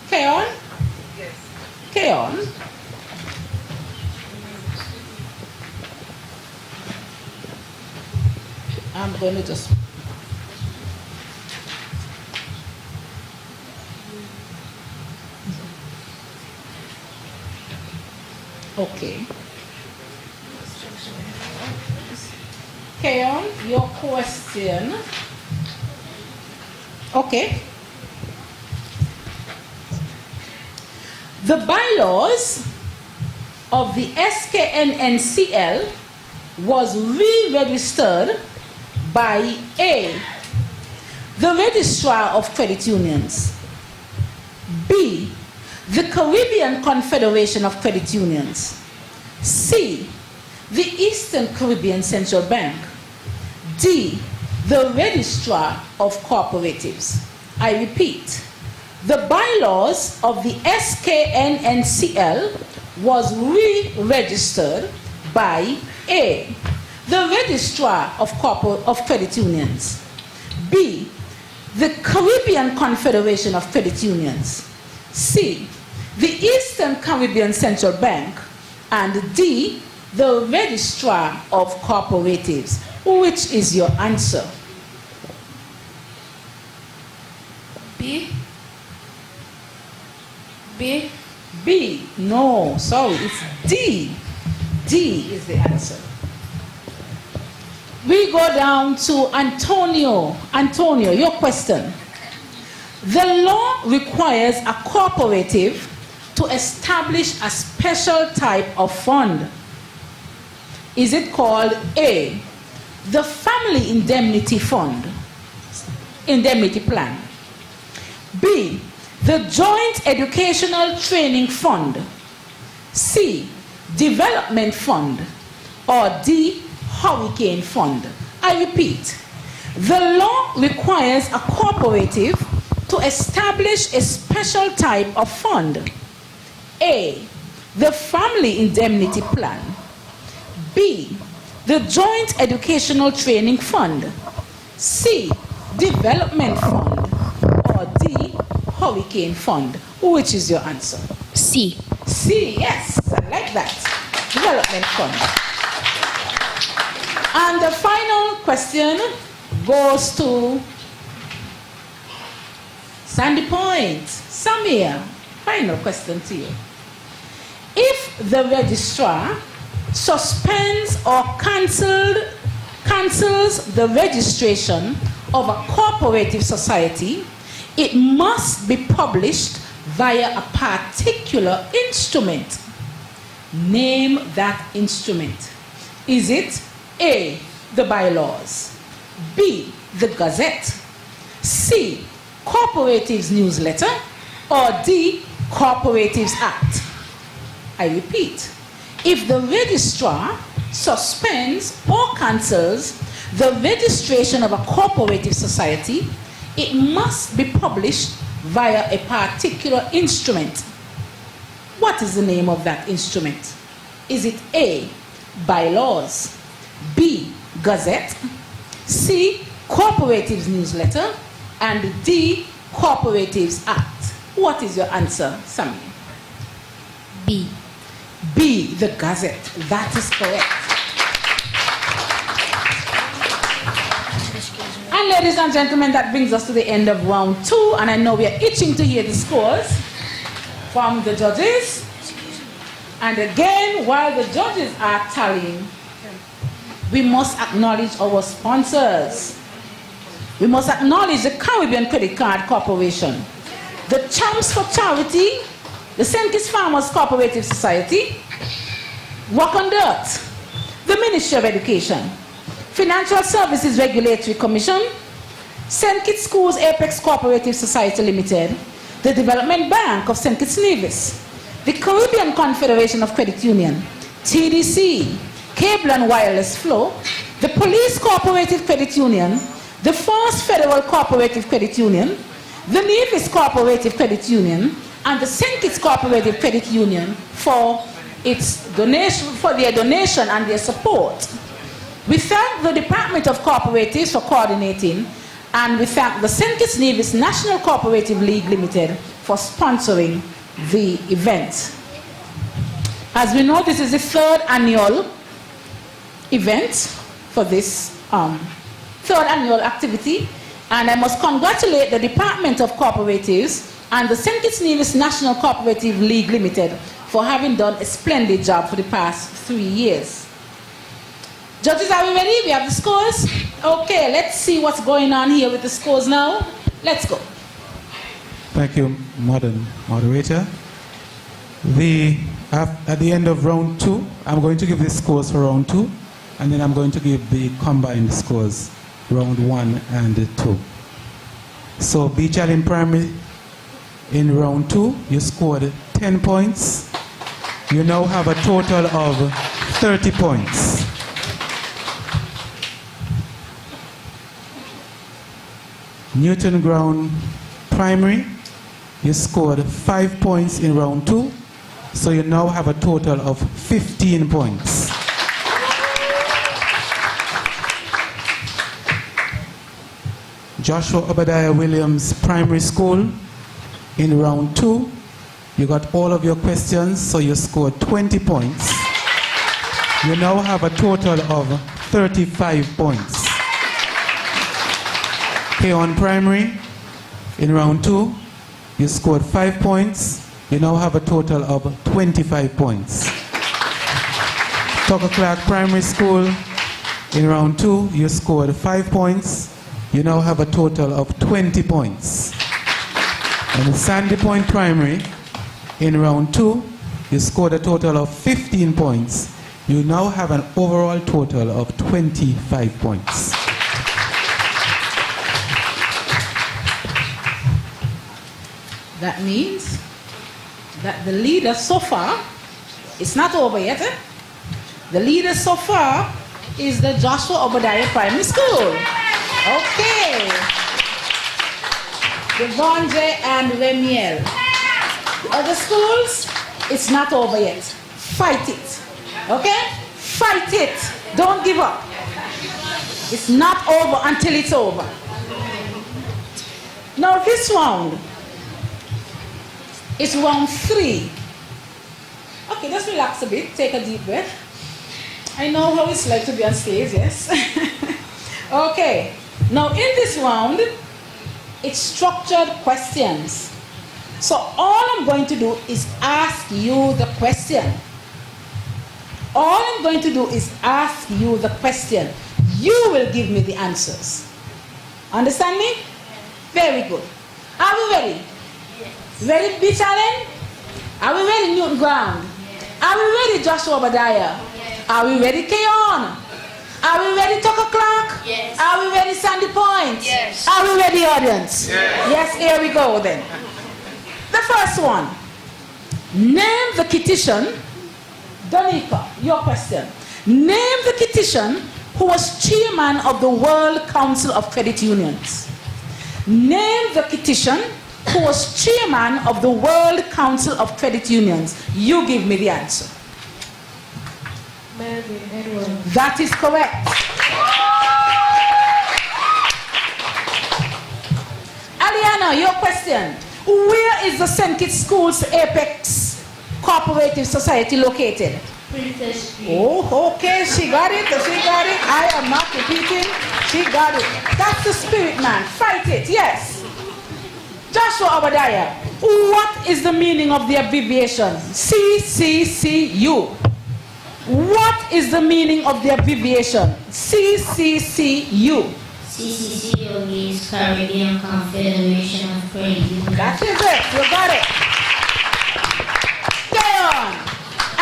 Keon? Yes. Keon? I'm going to just... Okay. Keon, your question. Okay. The bylaws of the SKNNCL was re-registered by A, the Registrar of Credit Unions, B, the Caribbean Confederation of Credit Unions, C, the Eastern Caribbean Central Bank, D, the Registrar of Cooperatives. I repeat, the bylaws of the SKNNCL was re-registered by A, the Registrar of Credit Unions, B, the Caribbean Confederation of Credit Unions, C, the Eastern Caribbean Central Bank, and D, the Registrar of Cooperatives. Which is your answer? B. B. B. No, sorry, it's D. D is the answer. We go down to Antonio. Antonio, your question. The law requires a cooperative to establish a special type of fund. Is it called A, the Family Indemnity Fund, Indemnity Plan, B, the Joint Educational Training Fund, C, Development Fund, or D, Hurricane Fund? I repeat, the law requires a cooperative to establish a special type of fund. A, the Family Indemnity Plan, B, the Joint Educational Training Fund, C, Development Fund, or D, Hurricane Fund. Which is your answer? C. C, yes, I like that. Development fund. And the final question goes to Sandy Point. Samir, final question to you. If the registrar suspends or cancels the registration of a cooperative society, it must be published via a particular instrument. Name that instrument. Is it A, the bylaws, B, the Gazette, C, Cooperatives newsletter, or D, Cooperatives Act? I repeat, if the registrar suspends or cancels the registration of a cooperative society, it must be published via a particular instrument. What is the name of that instrument? Is it A, bylaws, B, Gazette, C, Cooperatives newsletter, and D, Cooperatives Act? What is your answer, Sammy? B. B, the Gazette. That is correct. And ladies and gentlemen, that brings us to the end of round 2, and I know we are itching to hear the scores from the judges. And again, while the judges are tallying, we must acknowledge our sponsors. We must acknowledge the Caribbean Credit Card Corporation, the Champs for Charity, the St-Kitts Farmers Cooperative Society, Rock on Dirt, the Ministry of Education, Financial Services Regulatory Commission, St. Kitts Schools Apex Cooperative Society Limited, the Development Bank of St-Kitts-and-Nevis, the Caribbean Confederation of Credit Union, TDC, Cable and Wireless Flow, the Police Cooperative Credit Union, the First Federal Cooperative Credit Union, the Nevis Cooperative Credit Union, and the St. Kitts Cooperative Credit Union for their donation and their support. We thank the Department of Cooperatives for coordinating, and we thank the St-Kitts-and-Nevis National Cooperative League Limited for sponsoring the event. As we know, this is the 3rd annual event for this third annual activity, and I must congratulate the Department of Cooperatives and the St-Kitts-and-Nevis National Cooperative League Limited for having done a splendid job for the past 3 years. Judges, are we ready? We have the scores? Okay, let's see what's going on here with the scores now. Let's go. Thank you, Madam Moderator. At the end of round 2, I'm going to give the scores for round 2, and then I'm going to give the combined scores, round 1 and 2. So, B Challenge Primary, in round 2, you scored 10 points. You now have a total of 30 points. Newton Ground Primary, you scored 5 points in round 2, so you now have a total of 15 points. Joshua Obadiah Williams Primary School, in round 2, you got all of your questions, so you scored 20 points. You now have a total of 35 points. K1 Primary, in round 2, you scored 5 points. You now have a total of 25 points. Tucker Clark Primary School, in round 2, you scored 5 points. You now have a total of 20 points. And Sandy Point Primary, in round 2, you scored a total of 15 points. You now have an overall total of 25 points. That means that the leader so far, it's not over yet, eh? The leader so far is the Joshua Obadiah Primary School. Okay. Devonje and Remiel. The other schools, it's not over yet. Fight it. Okay? Fight it. Don't give up. It's not over until it's over. Now this round is round 3. Okay, just relax a bit. Take a deep breath. I know how it's like to be on stage, yes? Okay. Now, in this round, it's structured questions. So all I'm going to do is ask you the question. All I'm going to do is ask you the question. You will give me the answers. Understand me? Very good. Are we ready? Yes. Ready, B challenge? Are we ready, Newton Ground? Are we ready, Joshua Obadiah? Yes. Are we ready, Keon? Are we ready, Tucker Clark? Yes. Are we ready, Sandy Point? Yes. Are we ready, audience? Yes. Yes, here we go then. The first one. Name the Kittitian. Donika, your question. Name the Kittitian who was chairman of the World Council of Credit Unions. Name the Kittitian who was chairman of the World Council of Credit Unions. You give me the answer. Melvin Edward. That is correct. Aliana, your question. Where is the St. Kitts Schools Apex Cooperative Society located? Princess Street. Oh, okay, she got it, she got it. I am not repeating, she got it. That's the spirit, man. Fight it, yes. Joshua Obadiah, what is the meaning of the abbreviation CCCU? What is the meaning of the abbreviation CCCU? CCCU means Caribbean Confederation of Credit Unions. That is it, you got it. Stay on.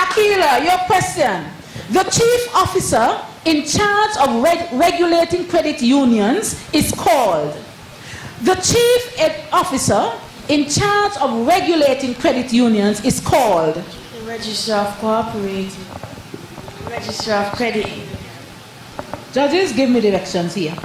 Akila, your question. The chief officer in charge of regulating credit unions is called. The chief officer in charge of regulating credit unions is called. The Registrar of Cooperative. Registrar of Credit. Judges, give me directions here.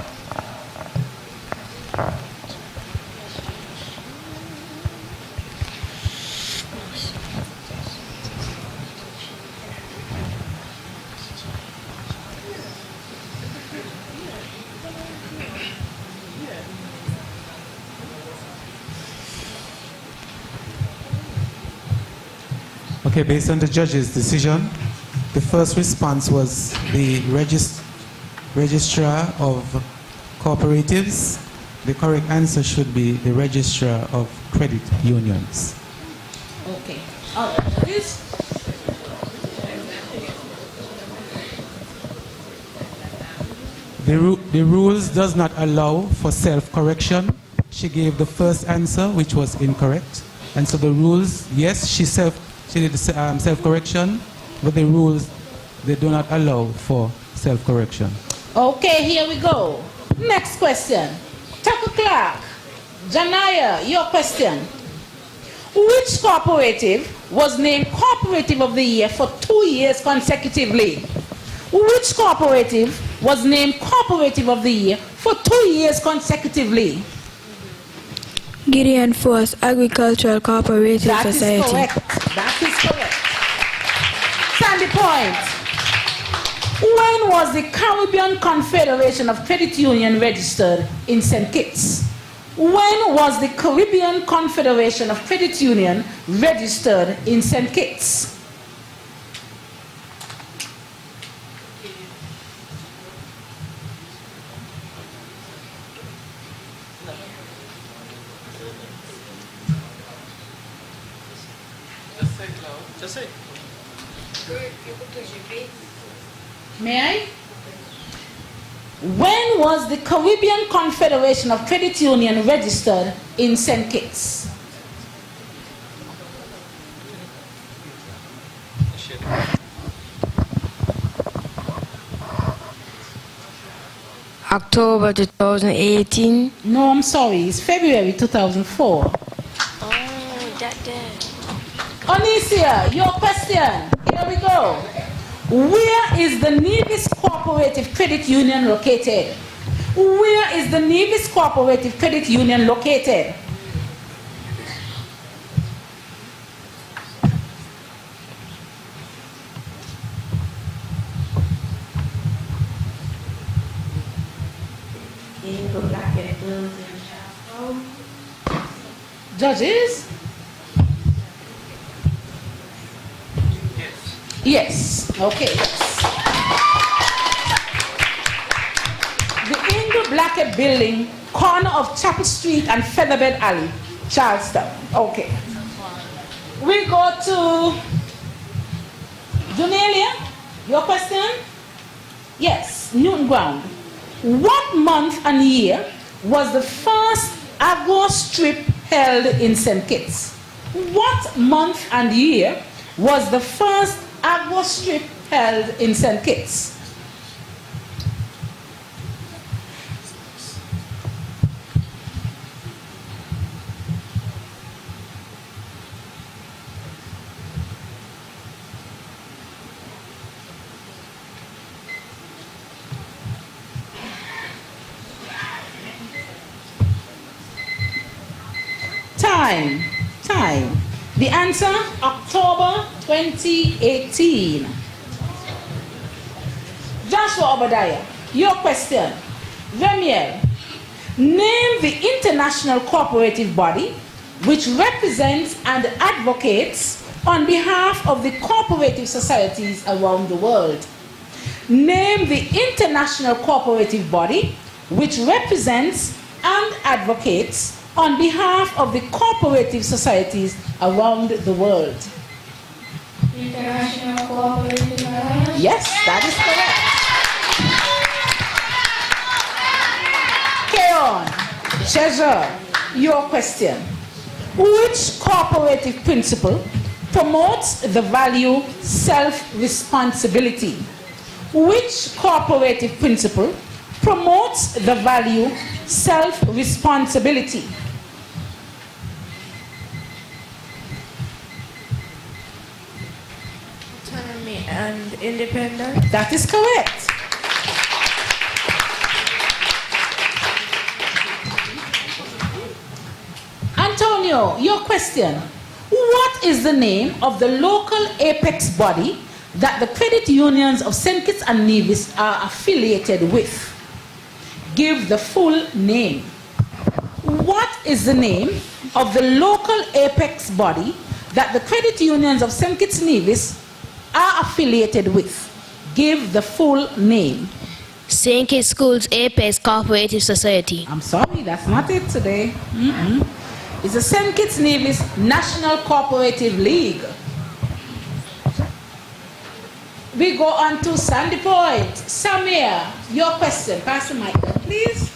Okay, based on the judge's decision, the first response was the registrar of cooperatives. The correct answer should be the registrar of credit unions. Okay. All right, judges. The rules does not allow for self-correction. She gave the first answer, which was incorrect. And so the rules, yes, she did the self-correction, but the rules, they do not allow for self-correction. Okay, here we go. Next question. Tucker Clark. Janaya, your question. Which cooperative was named Cooperative of the Year for 2 years consecutively? Which cooperative was named Cooperative of the Year for 2 years consecutively? Gideon Force Agricultural Cooperative That is Society. correct. That is correct. Sandy Point. When was the Caribbean Confederation of Credit Union registered in St. Kitts? When was the Caribbean Confederation of Credit Union registered in St. Kitts? Just say. May I? When was the Caribbean Confederation of Credit Union registered in St. Kitts? October 2018. No, I'm sorry. It's February 2004. Oh, that day. Onisia, your question. Here we go. Where is the Nevis Cooperative Credit Union located? Where is the Nevis Cooperative Credit Union located? Yes. Yes. Okay. Yes. The Ingle Blackett Building, corner of Chapel Street and Featherbed Alley, Charlestown. Okay. We go to Junelia. Your question? Yes. Newton Ground. What month and year was the first agro strip held in St. Kitts? What month and year was the first agro strip held in St. Kitts? Time. The answer, October 2018. Joshua Obadiah, your question. Remiel, name the international cooperative body which represents and advocates on behalf of the cooperative societies around the world. Name the international cooperative body which represents and advocates on behalf of the cooperative societies around the world. International Cooperative Alliance? Yes, that is correct. Keon, Treasure, your question. Which cooperative principle promotes the value self-responsibility? Which cooperative principle promotes the value self-responsibility? Autonomy and independence. That is correct. Antonio, your question. What is the name of the local apex body that the credit unions of St-Kitts-and-Nevis are affiliated with? Give the full name. What is the name of the local apex body that the credit unions of St-Kitts-and-Nevis are affiliated with? Give the full name. St. Kitts Schools Apex Cooperative Society. I'm sorry, that's not it today. It's the St. Kitts-Nevis National Cooperative League. We go on to Sandy Point. Samir, your question. Pass the mic, please.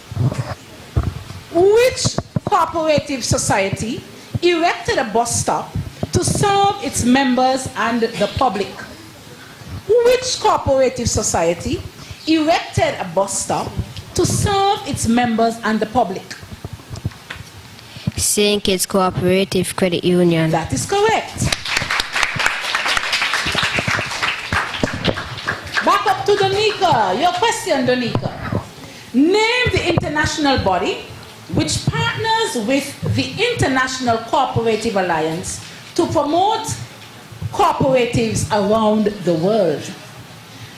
Which cooperative society erected a bus stop to serve its members and the public? Which cooperative society erected a bus stop to serve its members and the public? St. Kitts Cooperative Credit Union. That is correct. Back up to Donika. Your question, Donika. Name the international body which partners with the International Cooperative Alliance to promote cooperatives around the world.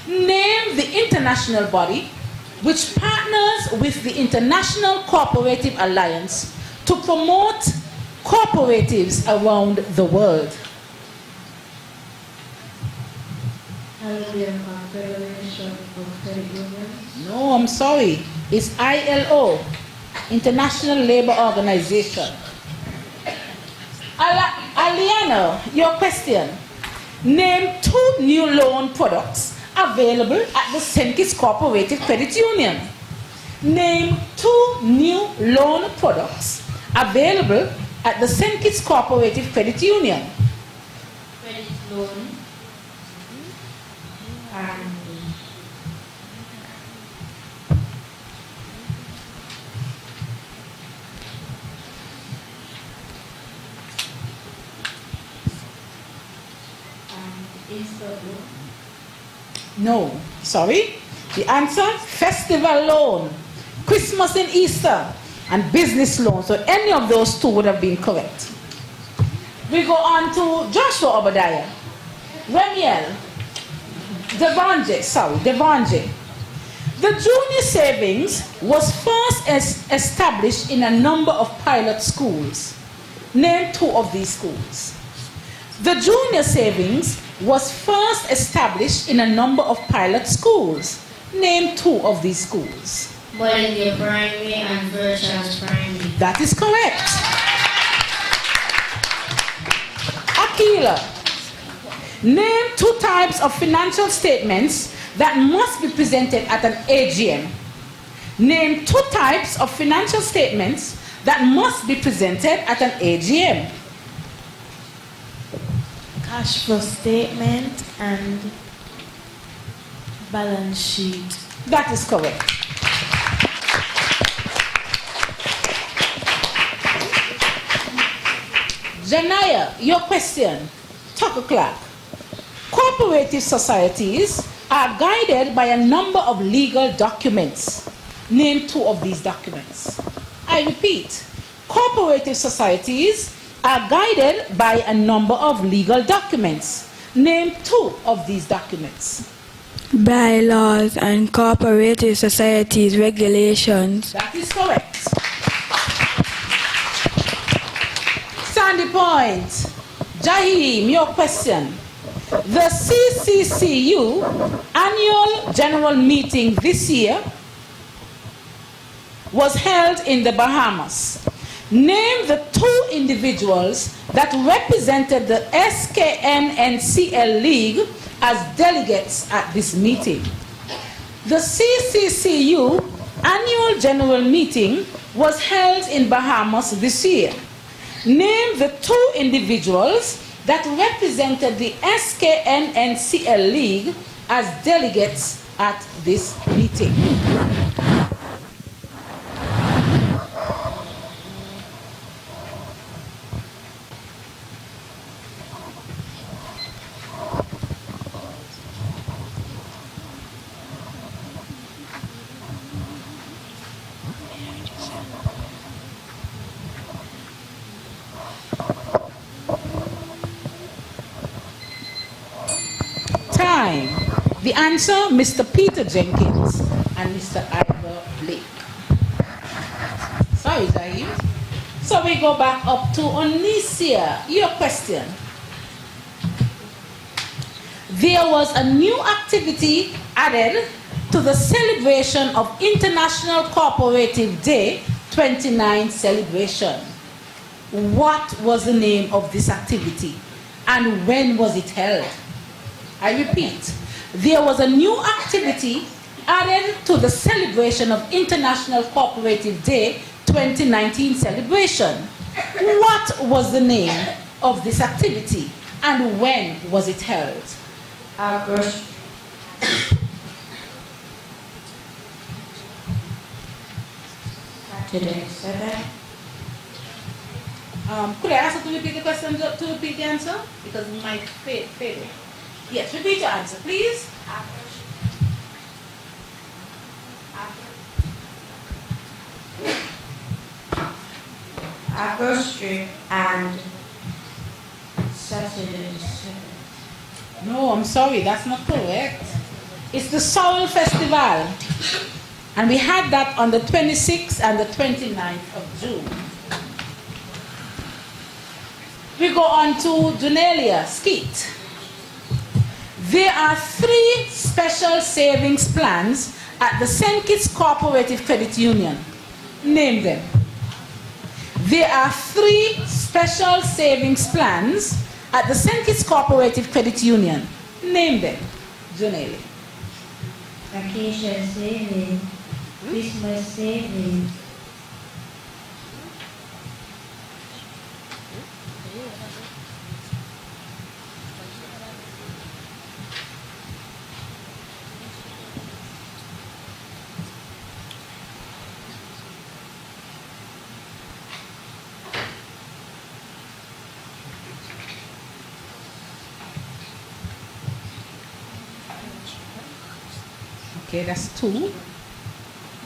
Name the international body which partners with the International Cooperative Alliance to promote cooperatives around the world. No, I'm sorry. It's ILO, International Labour Organization. Aliana, your question. Name 2 new loan products available at the St. Kitts Cooperative Credit Union. Name 2 new loan products available at the St. Kitts Cooperative Credit Union. Credit loan. No, sorry. The answer, festival loan, Christmas and Easter, and business loan. So any of those 2 would have been correct. We go on to Joshua Obadiah. Remiel, Devanje. The junior savings was first established in a number of pilot schools. Name 2 of these schools. The junior savings was first established in a number of pilot schools? Name 2 of these schools. Bolivia Primary and Virtuals Primary. That is correct. Akila, name 2 types of financial statements that must be presented at an AGM. Name 2 types of financial statements that must be presented at an AGM. Cash flow statement and balance sheet. That is correct. Janaya, your question. Tucker Clark. Cooperative societies are guided by a number of legal documents. Name 2 of these documents. I repeat, cooperative societies are guided by a number of legal documents. Name 2 of these documents. Bylaws and cooperative societies regulations. That is correct. Sandy Point. Jahim, your question. The CCCU annual general meeting this year was held in the Bahamas. Name the 2 individuals that represented the SKNNCL League as delegates at this meeting. The CCCU annual general meeting was held in Bahamas this year. Name the 2 individuals that represented the SKNNCL League as delegates at this meeting. Time. The answer, Mr. Peter Jenkins and Mr. Ivor Blake. Sorry, Zahid. So we go back up to Onisia. Your question. There was a new activity added to the celebration of International Cooperative Day 29 celebration. What was the name of this activity and when was it held? I repeat, there was a new activity added to the celebration of International Cooperative Day 2019 celebration. What was the name of this activity and when was it held? August. Saturday, 7. Could I ask you to repeat the question, to repeat the answer? Because it might fail. Yes, repeat your answer, please. August Street and Saturday, 7. No, I'm sorry, that's not correct. It's the Soul Festival. And we had that on the 26th and the 29th of June. We go on to Junelia Skeet. There are 3 special savings plans at the St-Kitts Cooperative Credit Union. Name them. There are 3 special savings plans at the St-Kitts Cooperative Credit Union. Name them. Junelia. Vacation savings. Christmas savings. Okay, that's 2.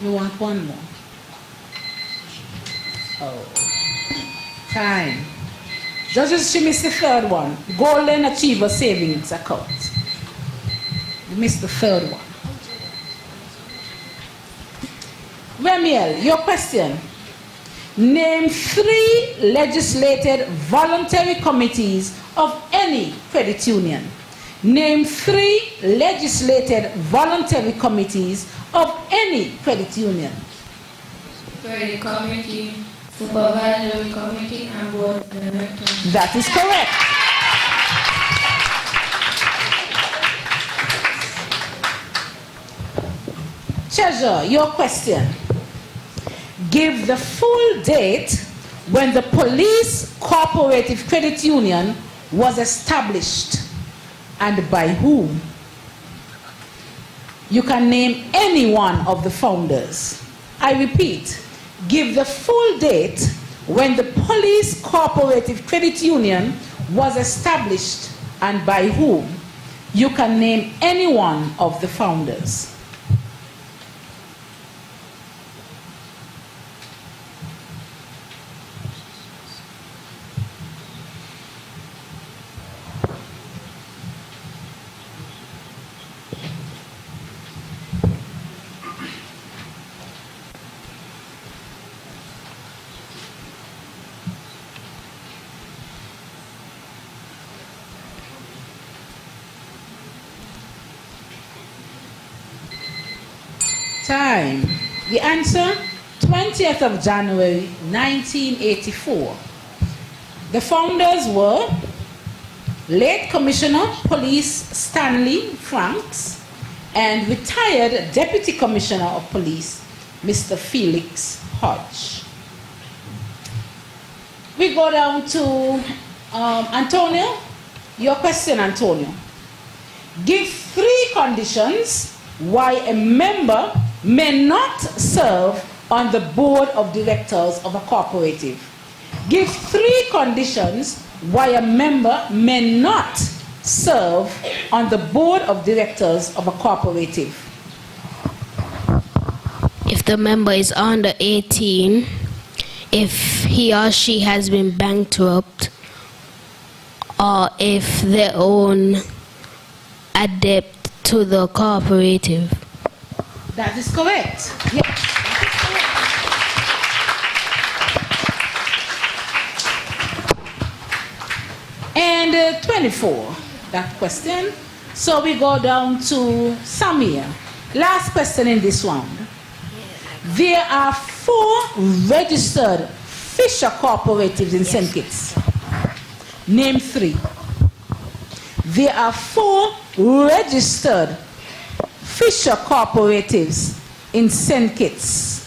You want 1 more? Oh. Time. Judges, she missed the 3rd one. Golden Achiever Savings Account. You missed the 3rd one. Remiel, your question. Name 3 legislated voluntary committees of any credit union. Name 3 legislated voluntary committees of any credit union. Credit Committee, Supervisory Committee, and Board of Directors. That is correct. Treasurer, your question. Give the full date when the Police Cooperative Credit Union was established and by whom. You can name any one of the founders. I repeat, give the full date when the Police Cooperative Credit Union was established and by whom. You can name any one of the founders. Time. The answer, 20th of January, 1984. The founders were late Commissioner Police Stanley Franks and retired Deputy Commissioner of Police, Mr. Felix Hodge. We go down to Antonio. Your question, Antonio. Give 3 conditions why a member may not serve on the board of directors of a cooperative. Give 3 conditions why a member may not serve on the board of directors of a cooperative. If the member is under 18, if he or she has been bankrupt, or if they own a debt to the cooperative. That is correct. Yes. And 24, that question. So we go down to Samir. Last question in this round. There are 4 registered Fisher cooperatives in St. Kitts. Name 3. There are 4 registered Fisher cooperatives in St. Kitts.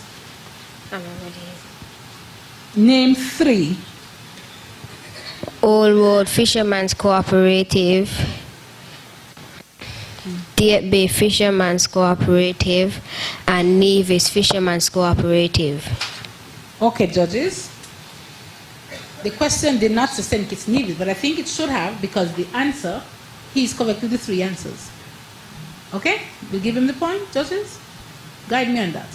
Name 3. Old Road Fisherman's Cooperative, Deep Bay Fisherman's Cooperative, and Nevis Fisherman's Cooperative. Okay, judges. The question did not say St. Kitts-and-Nevis, but I think it should have, because the answer, he's correct with the 3 answers. Okay? We'll give him the point, judges. Guide me on that.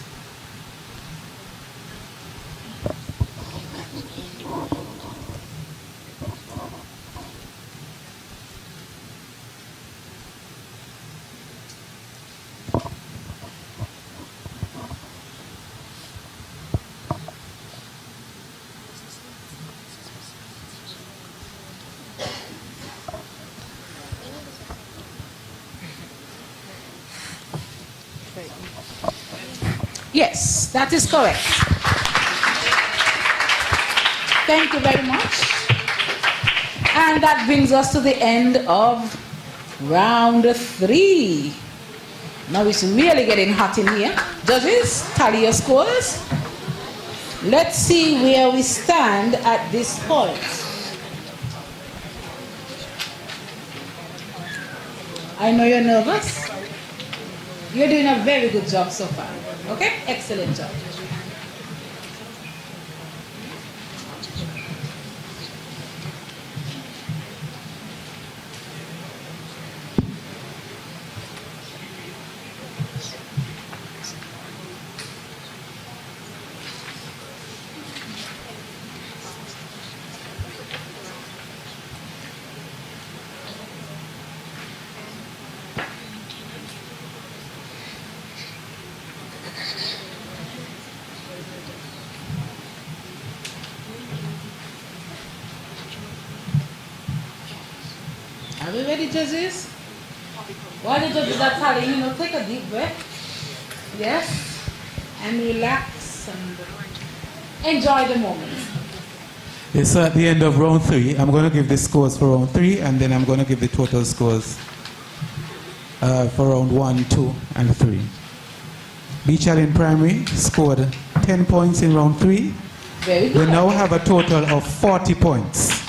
Yes, that is correct. Thank you very much. And that brings us to the end of round 3. Now it's really getting hot in here. Judges, tally your scores. Let's see where we stand at this point. I know you're nervous. You're doing a very good job so far. Okay? Excellent job. Are we ready, judges? While the judges are telling you, take a deep breath. Yes. And relax and enjoy the moment. Yes, so at the end of round 3, I'm going to give the scores for round 3, and then I'm going to give the total scores for round 1, 2, and 3. Beach Allen Primary scored 10 points in round 3. Very good. They now have a total of 40 points.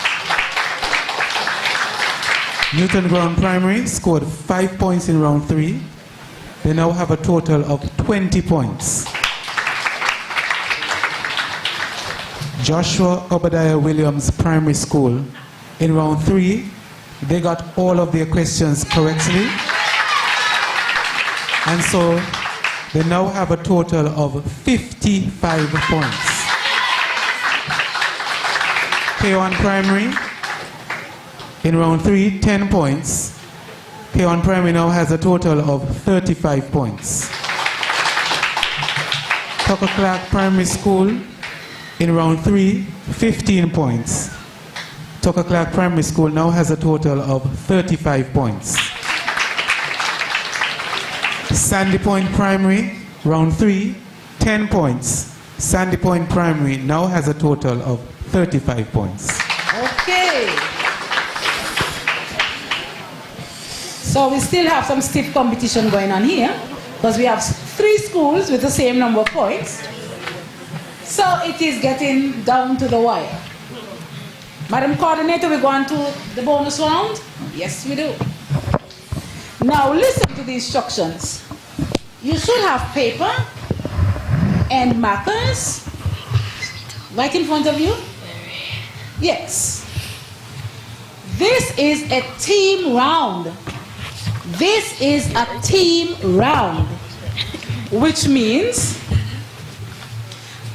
Newton Ground Primary scored 5 points in round 3. They now have a total of 20 points. Joshua Obadiah Williams Primary School, in round 3, they got all of their questions correctly. And so they now have a total of 55 points. K1 Primary, in round 3, 10 points. K1 Primary now has a total of 35 points. Tucker Clark Primary School, in round 3, 15 points. Tucker Clark Primary School now has a total of 35 points. Sandy Point Primary, round 3, 10 points. Sandy Point Primary now has a total of 35 points. Okay. So we still have some stiff competition going on here, because we have 3 schools with the same number of points. So it is getting down to the wire. Madam Coordinator, we go on to the bonus round? Yes, we do. Now listen to the instructions. You should have paper and markers right in front of you. Yes. This is a team round. This is a team round, which means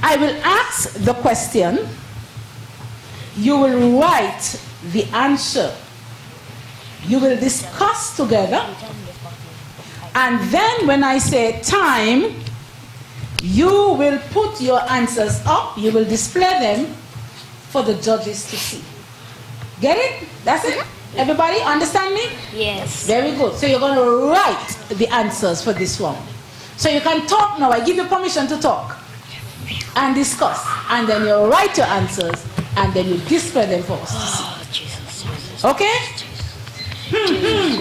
I will ask the question, you will write the answer, you will discuss together, and then when I say time, you will put your answers up, you will display them for the judges to see. Get it? That's it? Everybody understand me? Yes. Very good. So you're going to write the answers for this one. So you can talk now. I give you permission to talk and discuss, and then you write your answers, and then you display them for us to see. Okay?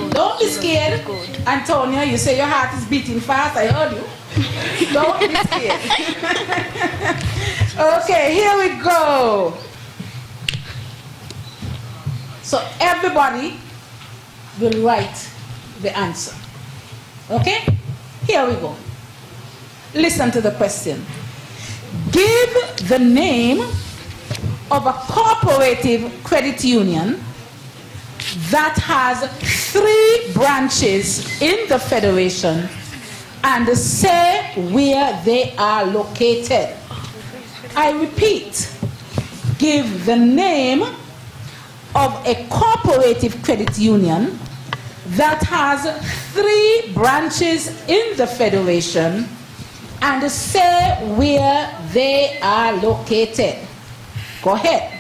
Don't be scared. Antonio, you say your heart is beating fast. I heard you. Don't be scared. Okay, here we go. So everybody will write the answer. Okay? Here we go. Listen to the question. Give the name of a cooperative credit union that has 3 branches in the Federation and say where they are located. I repeat, give the name of a cooperative credit union that has 3 branches in the Federation and say where they are located. Go ahead.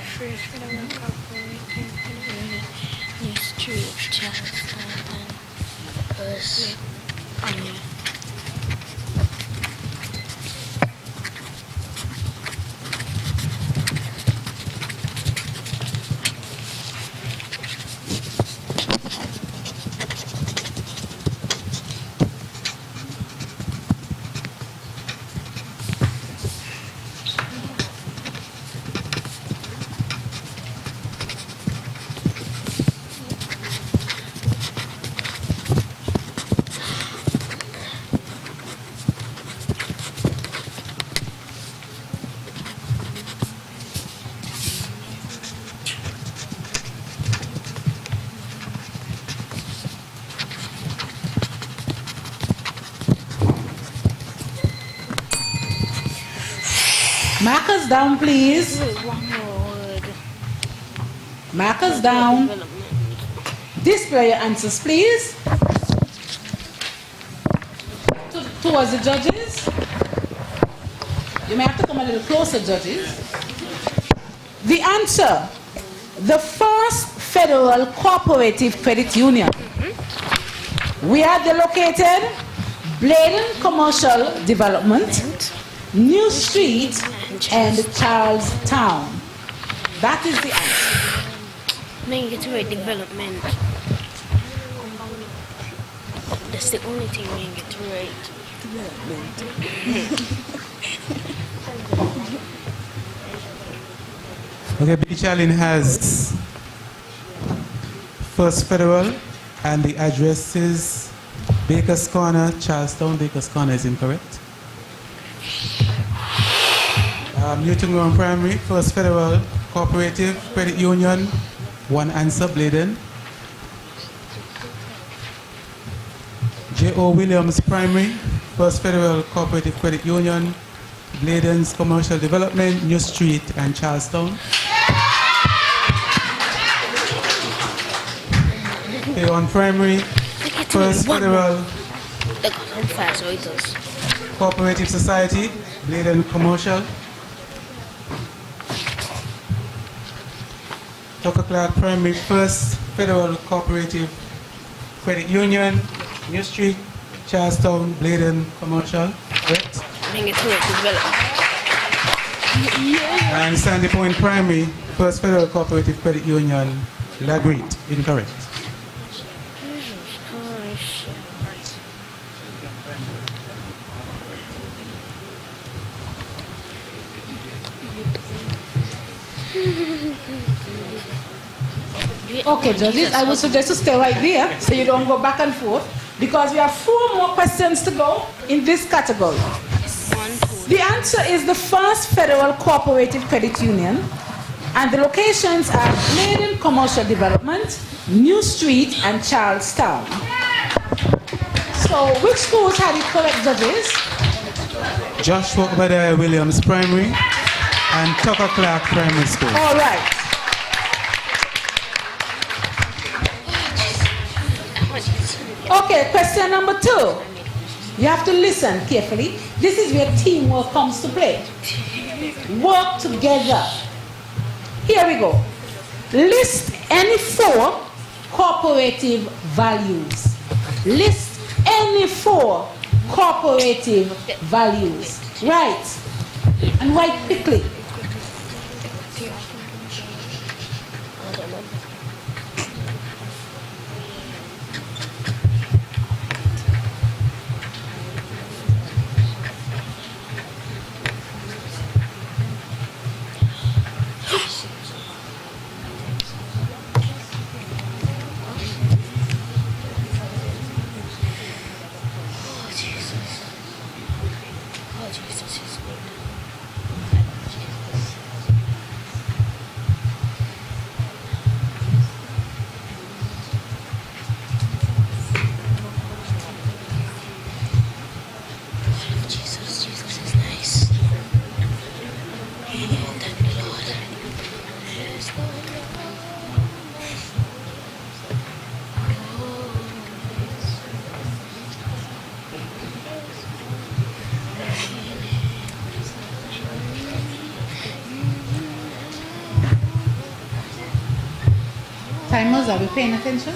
Markers down, please. Markers down. Display your answers, please. Towards the judges. You may have to come a little closer, judges. The answer. The First Federal Cooperative Credit Union We are located Bladen Commercial Development, New Street, and Charlestown. That is the answer. Mandatory development. That's the only thing we get to write. Okay, Beach Island has First Federal, and the address is Baker's Corner, Charlestown. Baker's Corner is incorrect. Newton Grove Primary, First Federal, Cooperative, Credit Union, one answer, Bladen. J.O. Williams Primary, First Federal, Cooperative Credit Union, Bladen's Commercial Development, New Street, and Charlestown. K1 Primary, First Federal, Cooperative Society, Bladen Commercial. Tucker Clark Primary, First Federal Cooperative Credit Union, New Street, Charlestown, Bladen Commercial. Correct. And Sandy Point Primary, First Federal Cooperative Credit Union, Lagreet. Incorrect. Okay, judges, I would suggest to stay right there so you don't go back and forth, because we have 4 more questions to go in this category. The answer is the First Federal Cooperative Credit Union, and the locations are Bladen Commercial Development, New Street, and Charlestown. So, which schools had it correct, judges? Joshua Obadiah Williams Primary and Tucker Clark Primary School. All right. Okay, question number 2. You have to listen carefully. This is where teamwork comes to play. Work together. Here we go. List any 4 cooperative values. List any 4 cooperative values. Right. And write quickly. Timers, are we paying attention?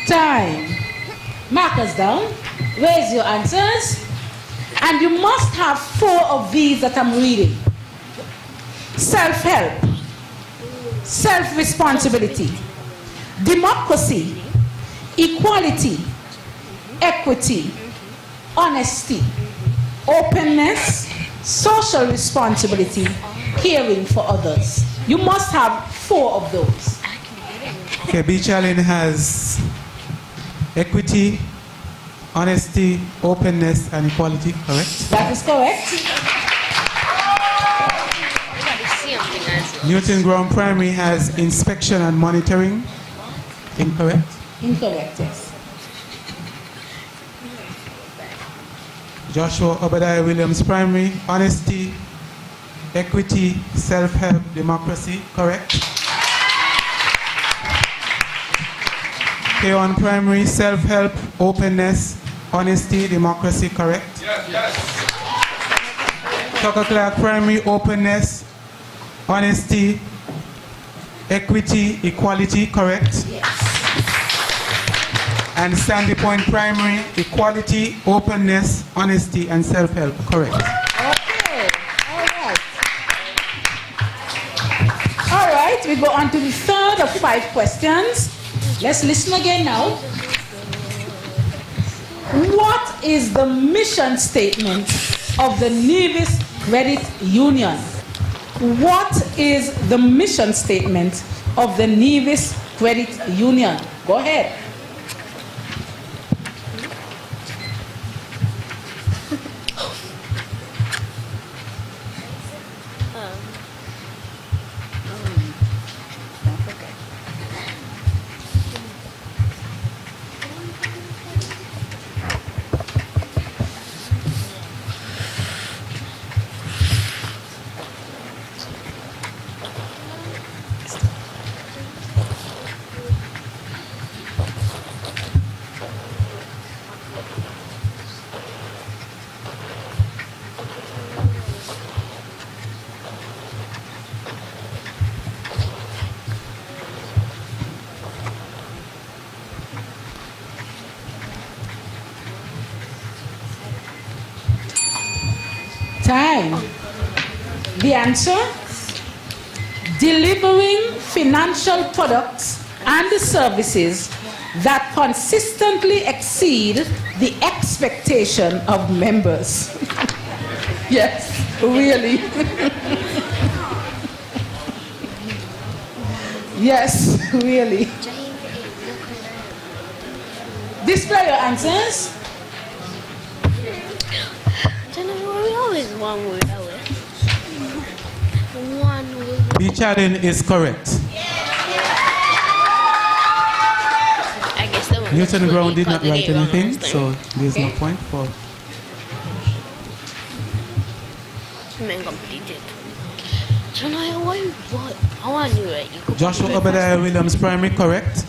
Time. Markers down. Raise your answers. And you must have 4 of these that I'm reading. Self-help. Self-responsibility. Democracy. Equality. Equity. Honesty. Openness. Social responsibility, caring for others. You must have 4 of those. Okay, Beach Island has equity, honesty, openness, and equality, correct? That is correct. Newton Grove Primary has inspection and monitoring, incorrect? Incorrect, yes. Joshua Obadiah Williams Primary, honesty, equity, self-help, democracy, correct? K1 Primary, self-help, openness, honesty, democracy, correct? Yes, yes. Tucker Clark Primary, openness, honesty, Equity, equality, correct? Yes. And Sandy Point Primary, equality, openness, honesty, and self-help, correct? Okay. All right. All right, we go on to the third of 5 questions. Let's listen again now. What is the mission statement of the Nevis Credit Union? What is the mission statement of the Nevis Credit Union? Go ahead. Time. The answer? Delivering financial products and services that consistently exceed the expectation of members. Yes, really. Yes, really. Display your answers. Always one word away. One word. Bicharin is correct. I guess that one. Newton Ground did not write anything, so there's no point for. Man completed. So now I want you right. You could Joshua Obadiah Williams Primary, correct?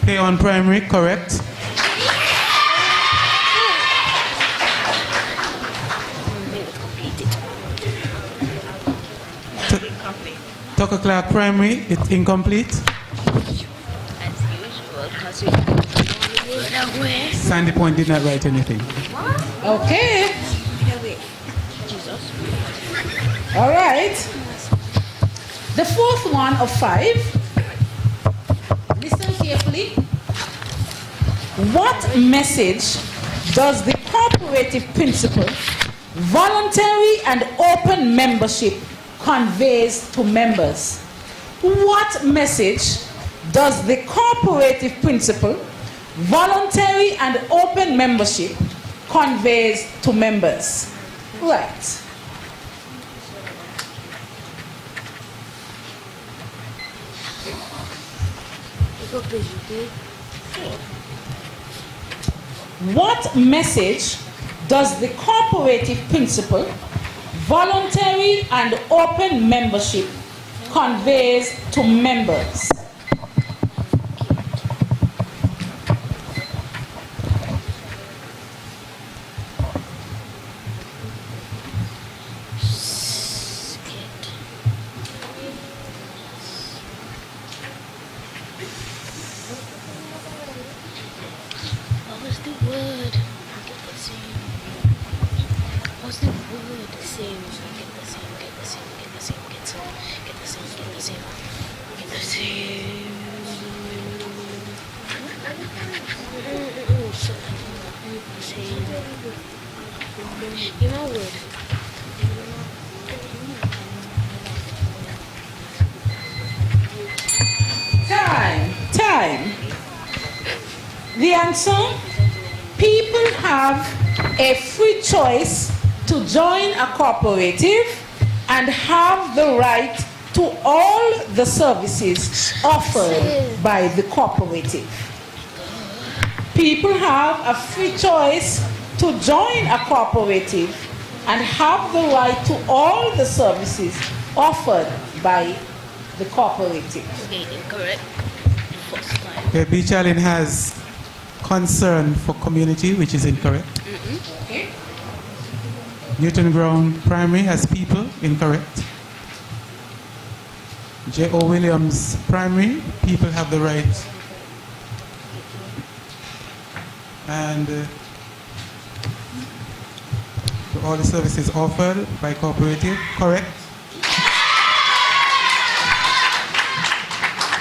Payon Primary, correct? Tucker Clark Primary, it's incomplete. As usual, because we that way. Sandy Point did not write anything. Okay. All right. The fourth one of 5. Listen carefully. What message does the cooperative principle, voluntary and open membership, conveys to members? What message does the cooperative principle, voluntary and open membership, conveys to members? Right. What message does the cooperative principle, voluntary and open membership, conveys to members? What was the word? Get the same. What was the word? The same. Get the same. Get the same. Get the same. Get some. Get the same. Get the same. Get the same. Same. You know word. Time. The answer? People have a free choice to join a cooperative and have the right to all the services offered by the cooperative. People have a free choice to join a cooperative and have the right to all the services offered by the cooperative. Okay, incorrect. First time. Okay, Bicharin has concern for community, which is incorrect. Okay. Newton Ground Primary has people, incorrect. J.O. Williams Primary, people have the right. And to all the services offered by Cooperative, correct.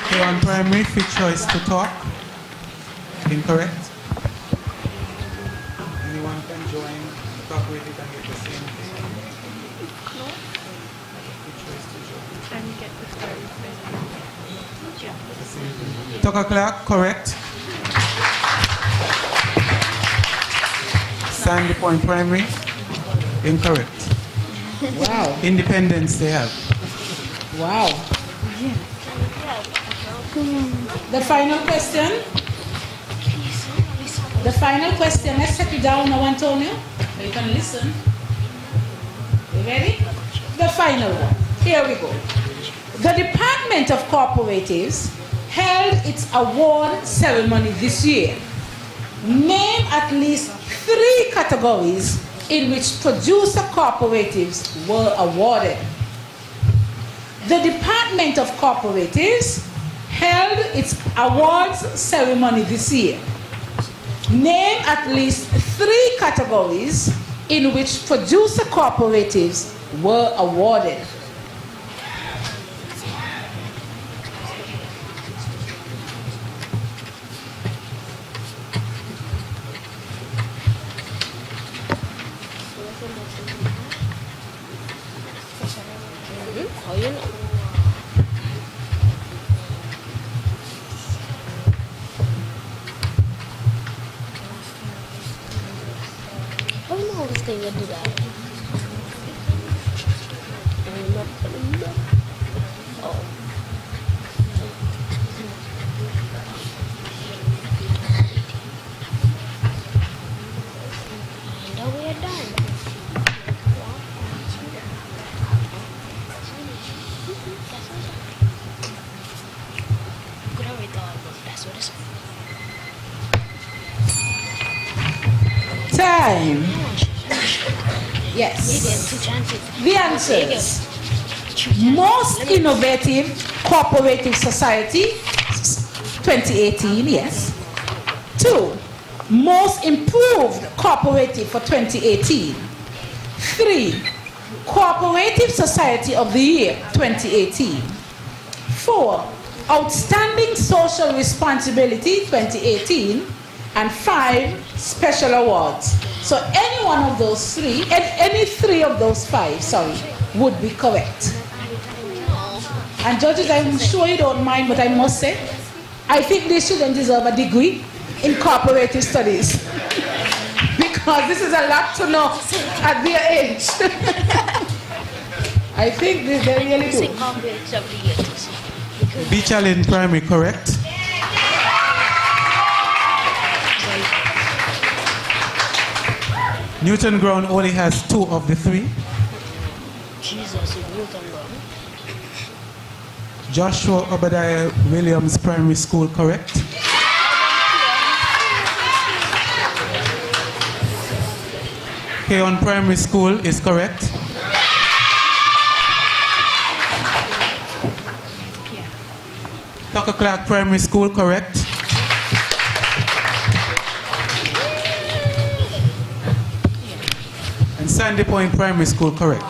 K1 Primary, free choice to talk, incorrect. Anyone can join Cooperative and get the same thing. Free choice to join. And get the third. Tucker Clark, correct. Sandy Point Primary, incorrect. Wow. Independence they have. Wow. The final question. The final question. Let's set it down now, Antonio. You can listen. You ready? The final one. Here we go. The Department of Cooperatives held its award ceremony this year. Name at least 3 categories in which producer cooperatives were awarded. The Department of Cooperatives held its awards ceremony this year. Name at least 3 categories in which producer cooperatives were awarded. Time. Yes. The answers. Most innovative cooperative society, 2018, yes. 2. Most improved cooperative for 2018. 3. Cooperative Society of the Year, 2018. 4. Outstanding Social Responsibility, 2018. And 5 special awards. So any one of those 3, any 3 of those 5, would be correct. And judges, I'm sure you don't mind, but I must say, I think they shouldn't deserve a degree in cooperative studies. Because this is a lot to know at their age. I think they really do. Beach Island Primary, correct. Newton Ground only has 2 of the 3. Joshua Obadiah Williams Primary School, correct. K1 Primary School is correct. Tucker Clark Primary School, correct. And Sandy Point Primary School, correct.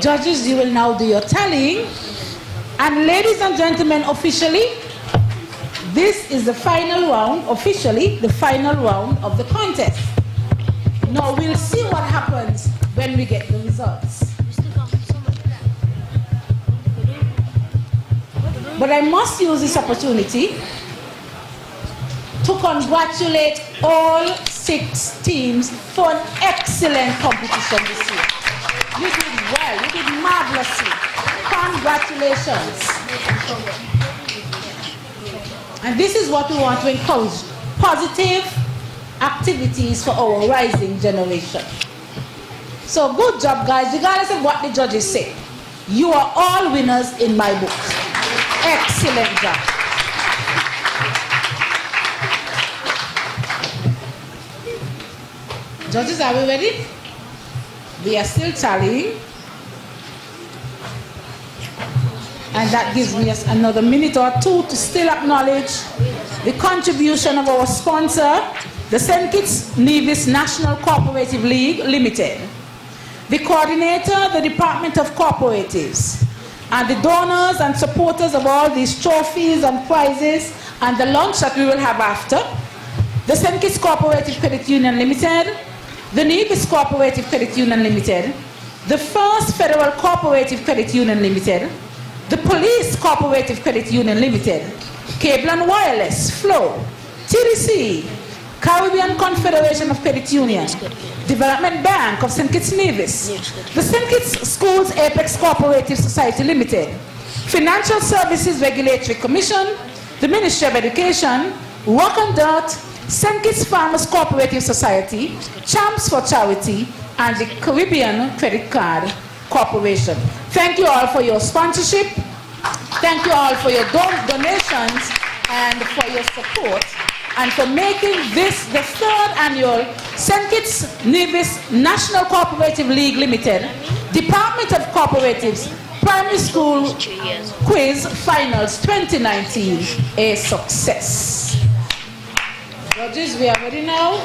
Judges, you will now do your tallying. And ladies and gentlemen, officially, this is the final round, officially, the final round of the contest. Now we'll see what happens when we get the results. But I must use this opportunity to congratulate all 6 teams for an excellent competition this year. You did well, you did marvelously. Congratulations. And this is what we want to encourage, positive activities for our rising generation. So good job, guys, regardless of what the judges say. You are all winners in my book. Excellent job. Judges, are we ready? We are still tallying. And that gives me another minute or two to still acknowledge the contribution of our sponsor, the St-Kitts-and-Nevis National Cooperative League Limited, the coordinator, the Department of Cooperatives, and the donors and supporters of all these trophies and prizes and the lunch that we will have after, the St. Kitts Cooperative Credit Union Limited, the Nevis Cooperative Credit Union Limited, the First Federal Cooperative Credit Union Limited, the Police Cooperative Credit Union Limited, Cable and Wireless, Flow, TDC, Caribbean Confederation of Credit Union, Development Bank of St. Kitts-and-Nevis, the St. Kitts Schools Apex Cooperative Society Limited, Financial Services Regulatory Commission, the Ministry of Education, Rock and Dirt, St. Kitts Farmers Cooperative Society, Champs for Charity, and the Caribbean Credit Card Corporation. Thank you all for your sponsorship. Thank you all for your donations and for your support, and for making this the third annual St. Kitts-and-Nevis National Cooperative League Limited Department of Cooperatives Primary School Quiz Finals 2019 a success. Judges, we are ready now.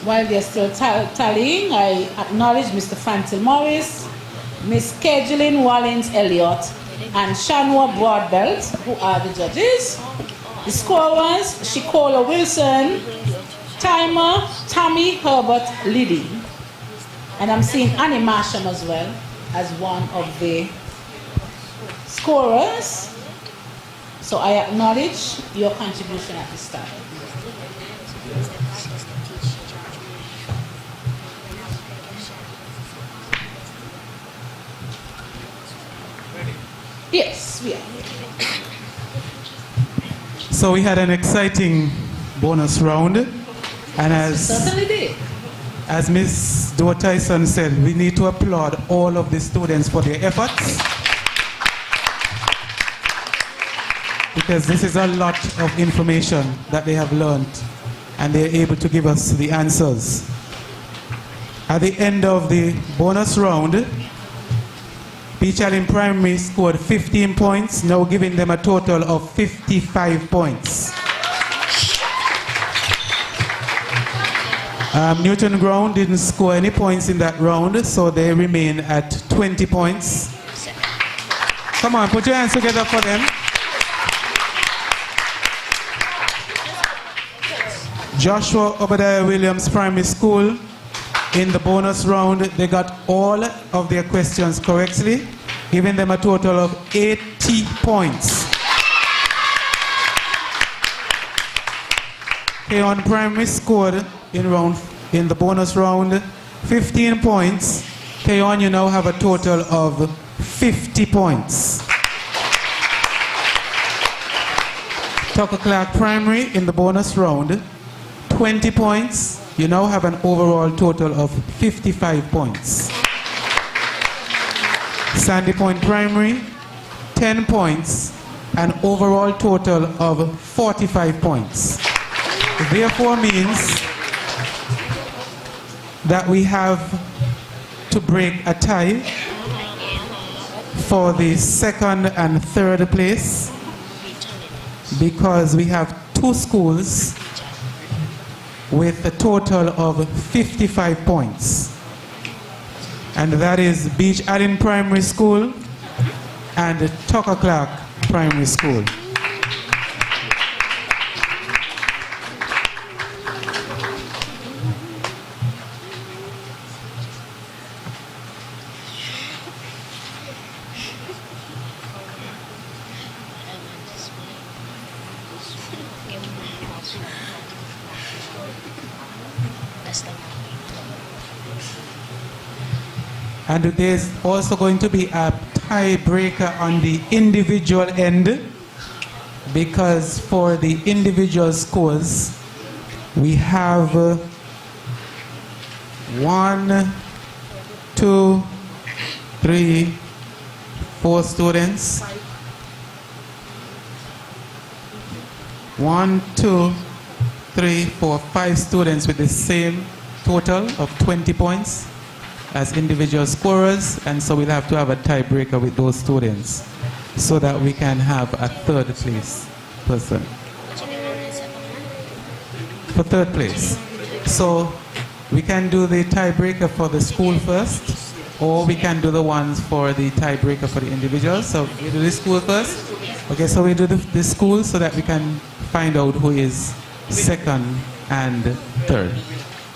While they're still tallying, I acknowledge Mr. Fantil Morris, Miss Kejelyn Wallins Elliott, and Shanwa Broadbelt, who are the judges. The scorers, Shikola Wilson, Timer, Tammy Herbert Liddy. And I'm seeing Annie Marsham as well as one of the scorers. So I acknowledge your contribution at this time. Yes, we are. So we had an exciting bonus round, and Certainly did. as Ms. Doe Tyson said, we need to applaud all of the students for their efforts, because this is a lot of information that they have learned, and they're able to give us the answers. At the end of the bonus round, Beach Island Primary scored 15 points, now giving them a total of 55 points. Newton Ground didn't score any points in that round, so they remain at 20 points. Come on, put your hands together for them. Joshua Obadiah Williams Primary School, in the bonus round, they got all of their questions correctly, giving them a total of 80 points. Keon Primary scored in the bonus round 15 points. Keon, you now have a total of 50 points. Tucker Clark Primary in the bonus round 20 points. You now have an overall total of 55 points. Sandy Point Primary, 10 points, an overall total of 45 points. Therefore means that we have to break a tie for the second and third place, because we have two schools with a total of 55 points. And that is Beach Allen Primary School and Tucker Clark Primary School. And there's also going to be a tiebreaker on the individual end, because for the individual scores, we have 1, 2, 3, 4 students. 1, 2, 3, 4, 5 students with the same total of 20 points as individual scorers, and so we'll have to have a tiebreaker with those students so that we can have a third place person for third place. So we can do the tiebreaker for the school first, or we can do the ones for the tiebreaker for the individuals. So we do the school first. Okay, so we do the school so that we can find out who is second and third.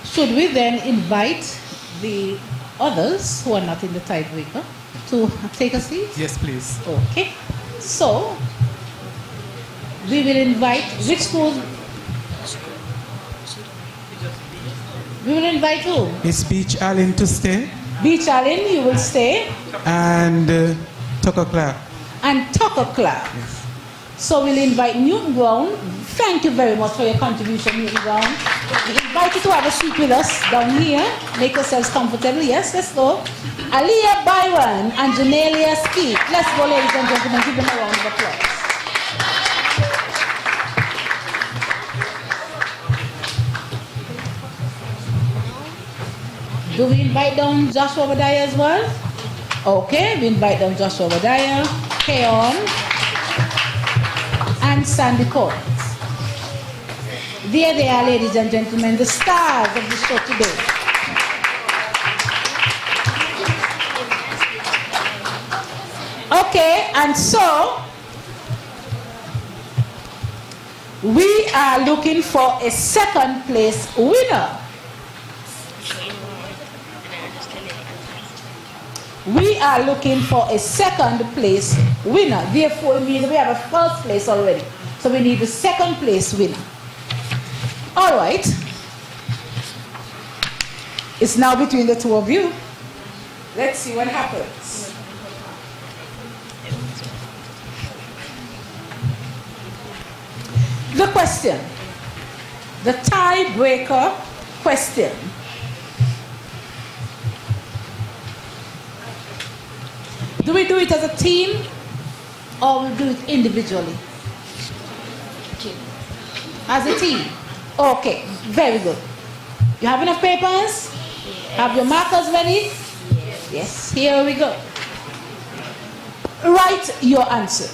Should we then invite the others who are not in the tiebreaker to take a seat? Yes, please. Okay. So, we will invite which schools? We will invite who? Is Beach Allen to stay? Beach Allen, you will stay. And Tucker Clark. And Tucker Clark. Yes. So we'll invite Newton Brown. Thank you very much for your contribution, Newton Brown. We invite you to have a seat with us down here. Make yourselves comfortable. Yes, let's go. Aliyah Byron and Janelia Skeet. Let's go, ladies and gentlemen. Give them a round of applause. Do we invite down Joshua Obadiah as well? Okay, we invite down Joshua Obadiah, Keon, and Sandy Court. There they are, ladies and gentlemen, the stars of the show today. Okay, and so we are looking for a second place winner. We are looking for a second place winner. Therefore, it means we have a first place already. So we need a second place winner. All right. It's now between the two of you. Let's see what happens. The question. The tiebreaker question. Do we do it as a team or we do it individually? As a team. Okay, very good. You have enough papers? Have your markers ready? Yes, here we go. Write your answer.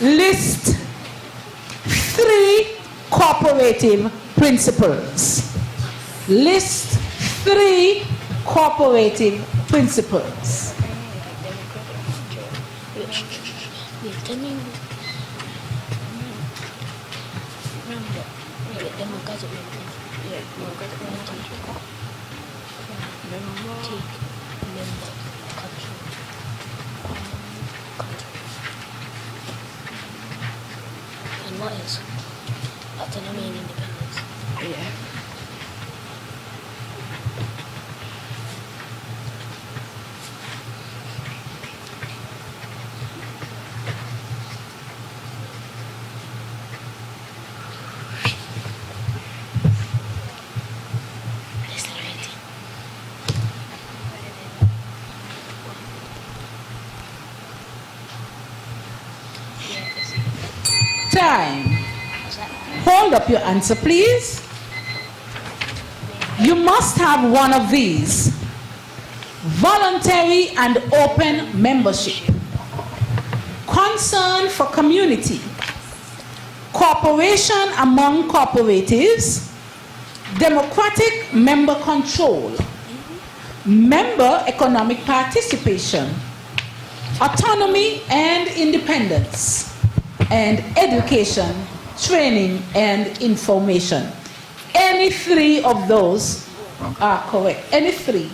List 3 cooperative principles. List 3 cooperative principles. And what is autonomy and independence? Yeah. Time. Hold up your answer, please. You must have one of these: voluntary and open membership, concern for community, cooperation among cooperatives, democratic member control, member economic participation, autonomy and independence, and education, training, and information. Any three of those are correct. Any three.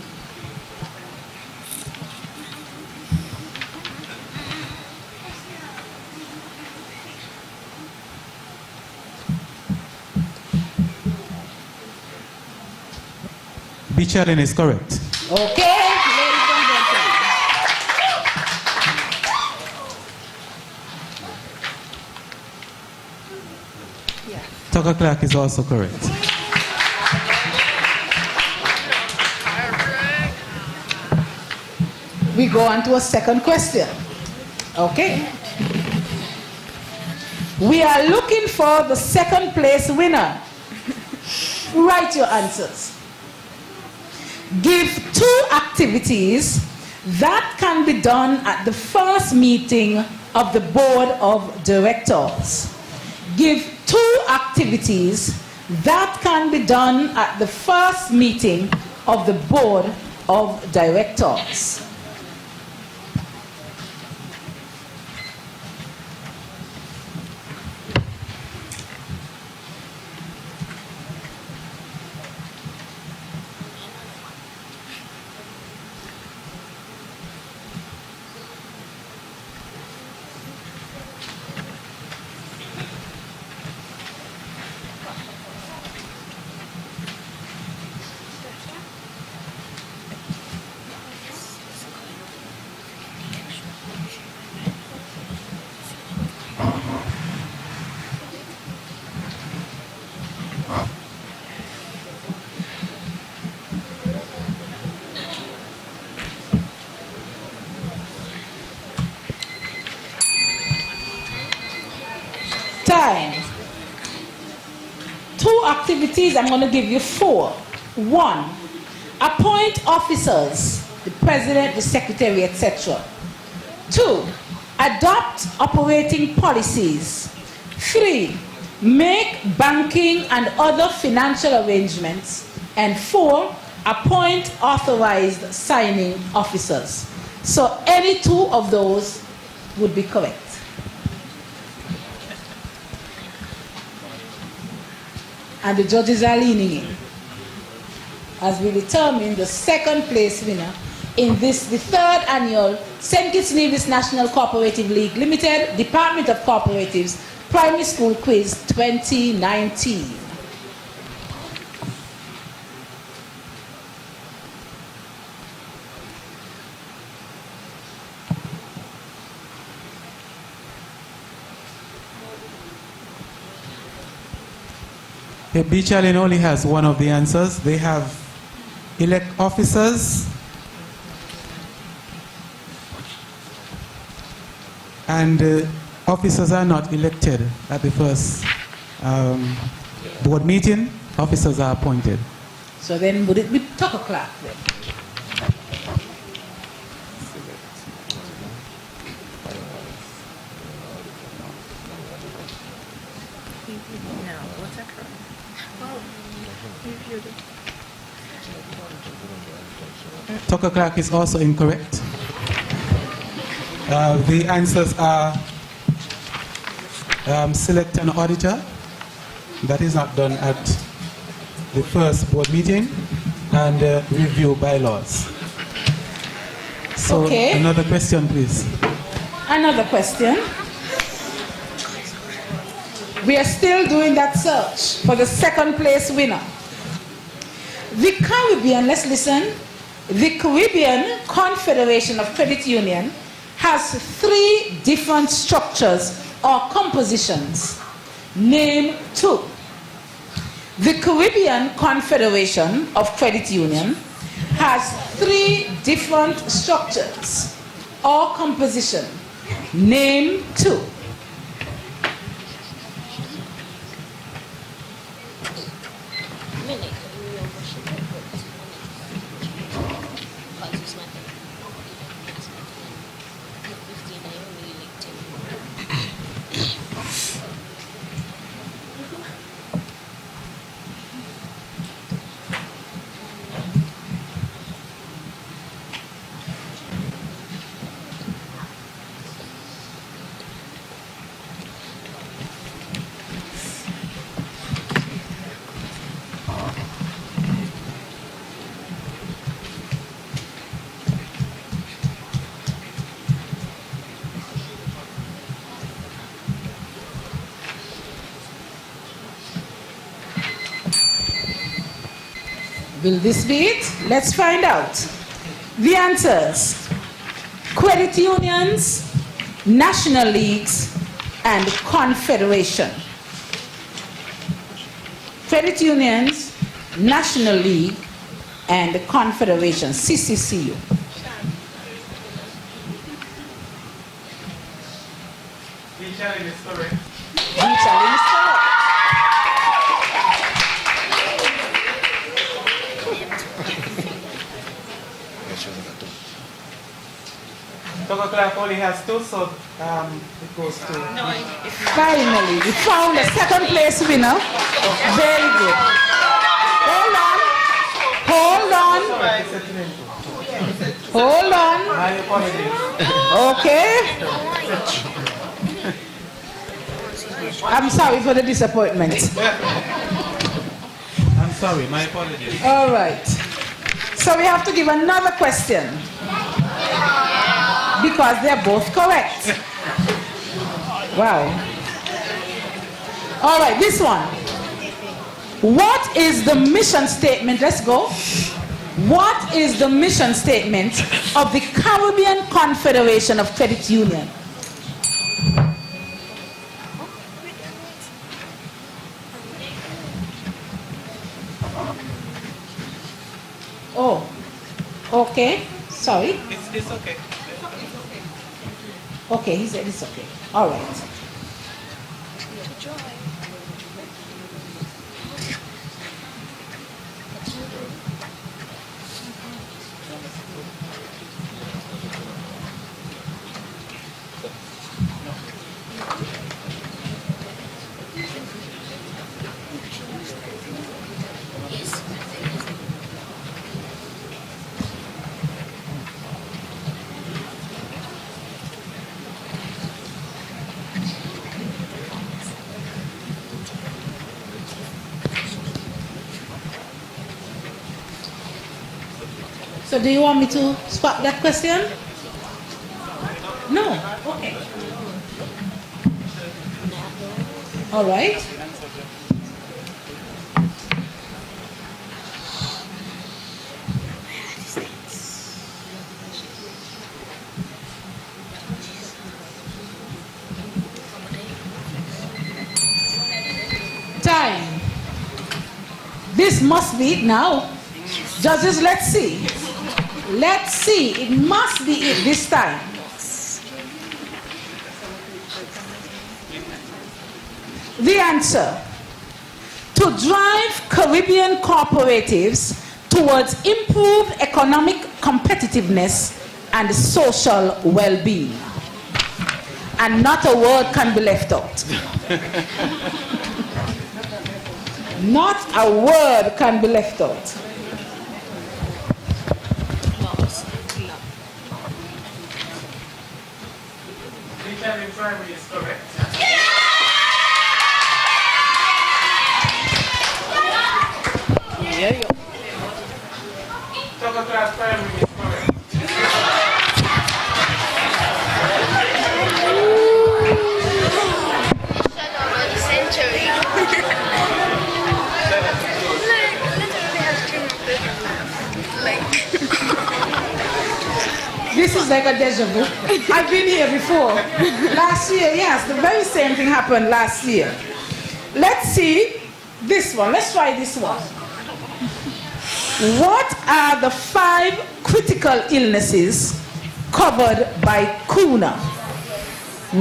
Bichalin is correct. Okay, ladies and gentlemen. Tucker Clark is also correct. We go on to a second question. Okay. We are looking for the second place winner. Write your answers. Give 2 activities that can be done at the first meeting of the board of directors. Give 2 activities that can be done at the first meeting of the board of directors. Time. 2 activities, I'm going to give you 4. 1, appoint officers, the president, the secretary, etc. 2, adopt operating policies. 3, make banking and other financial arrangements. And 4, appoint authorized signing officers. So any 2 of those would be correct. And the judges are leaning in as we determine the second place winner in this, the 3rd annual St-Kitts-and-Nevis National Cooperative League Limited Department of Cooperatives Primary School Quiz 2019. Bichalin only has one of the answers. They have elect officers and officers are not elected at the first board meeting. Officers are appointed. So then would it be Tucker Clark then? Tucker Clark is also incorrect. The answers are select an auditor. That is not done at the first board meeting, and review bylaws. So Okay. Another question, please. Another question. We are still doing that search for the second place winner. The Caribbean, let's listen. The Caribbean Confederation of Credit Union has 3 different structures or compositions. Name 2. The Caribbean Confederation of Credit Union has 3 different structures or composition. Name 2. Will this be it? Let's find out. The answers: credit unions, national leagues, and confederation. Credit unions, national league, and confederation, CCCU. Challenge is correct. The challenge is correct. Togo Clark only has 2, so it goes to... Finally, we found a second place winner. Very good. Hold on. Hold on. Hold on. My apologies. Okay. I'm sorry for the disappointment. I'm sorry, my apologies. All right. So we have to give another question because they're both correct. Wow. All right, this one. What is the mission statement? Let's go. What is the mission statement of the Caribbean Confederation of Credit Union? Oh, okay. Sorry. It's okay. Okay, he said it's okay. All right. So do you want me to spot that question? No. Okay. All right. Time. This must be it now. Judges, let's see. Let's see. It must be it this time. The answer: to drive Caribbean cooperatives towards improved economic competitiveness and social well-being. And not a word can be left out. Not a word can be left out. Determined primary is correct. Togo Clark primary is correct. This is like a deja vu. I've been here before. Last year, yes, the very same thing happened last year. Let's see this one. Let's try this one. What are the 5 critical illnesses covered by CUNA?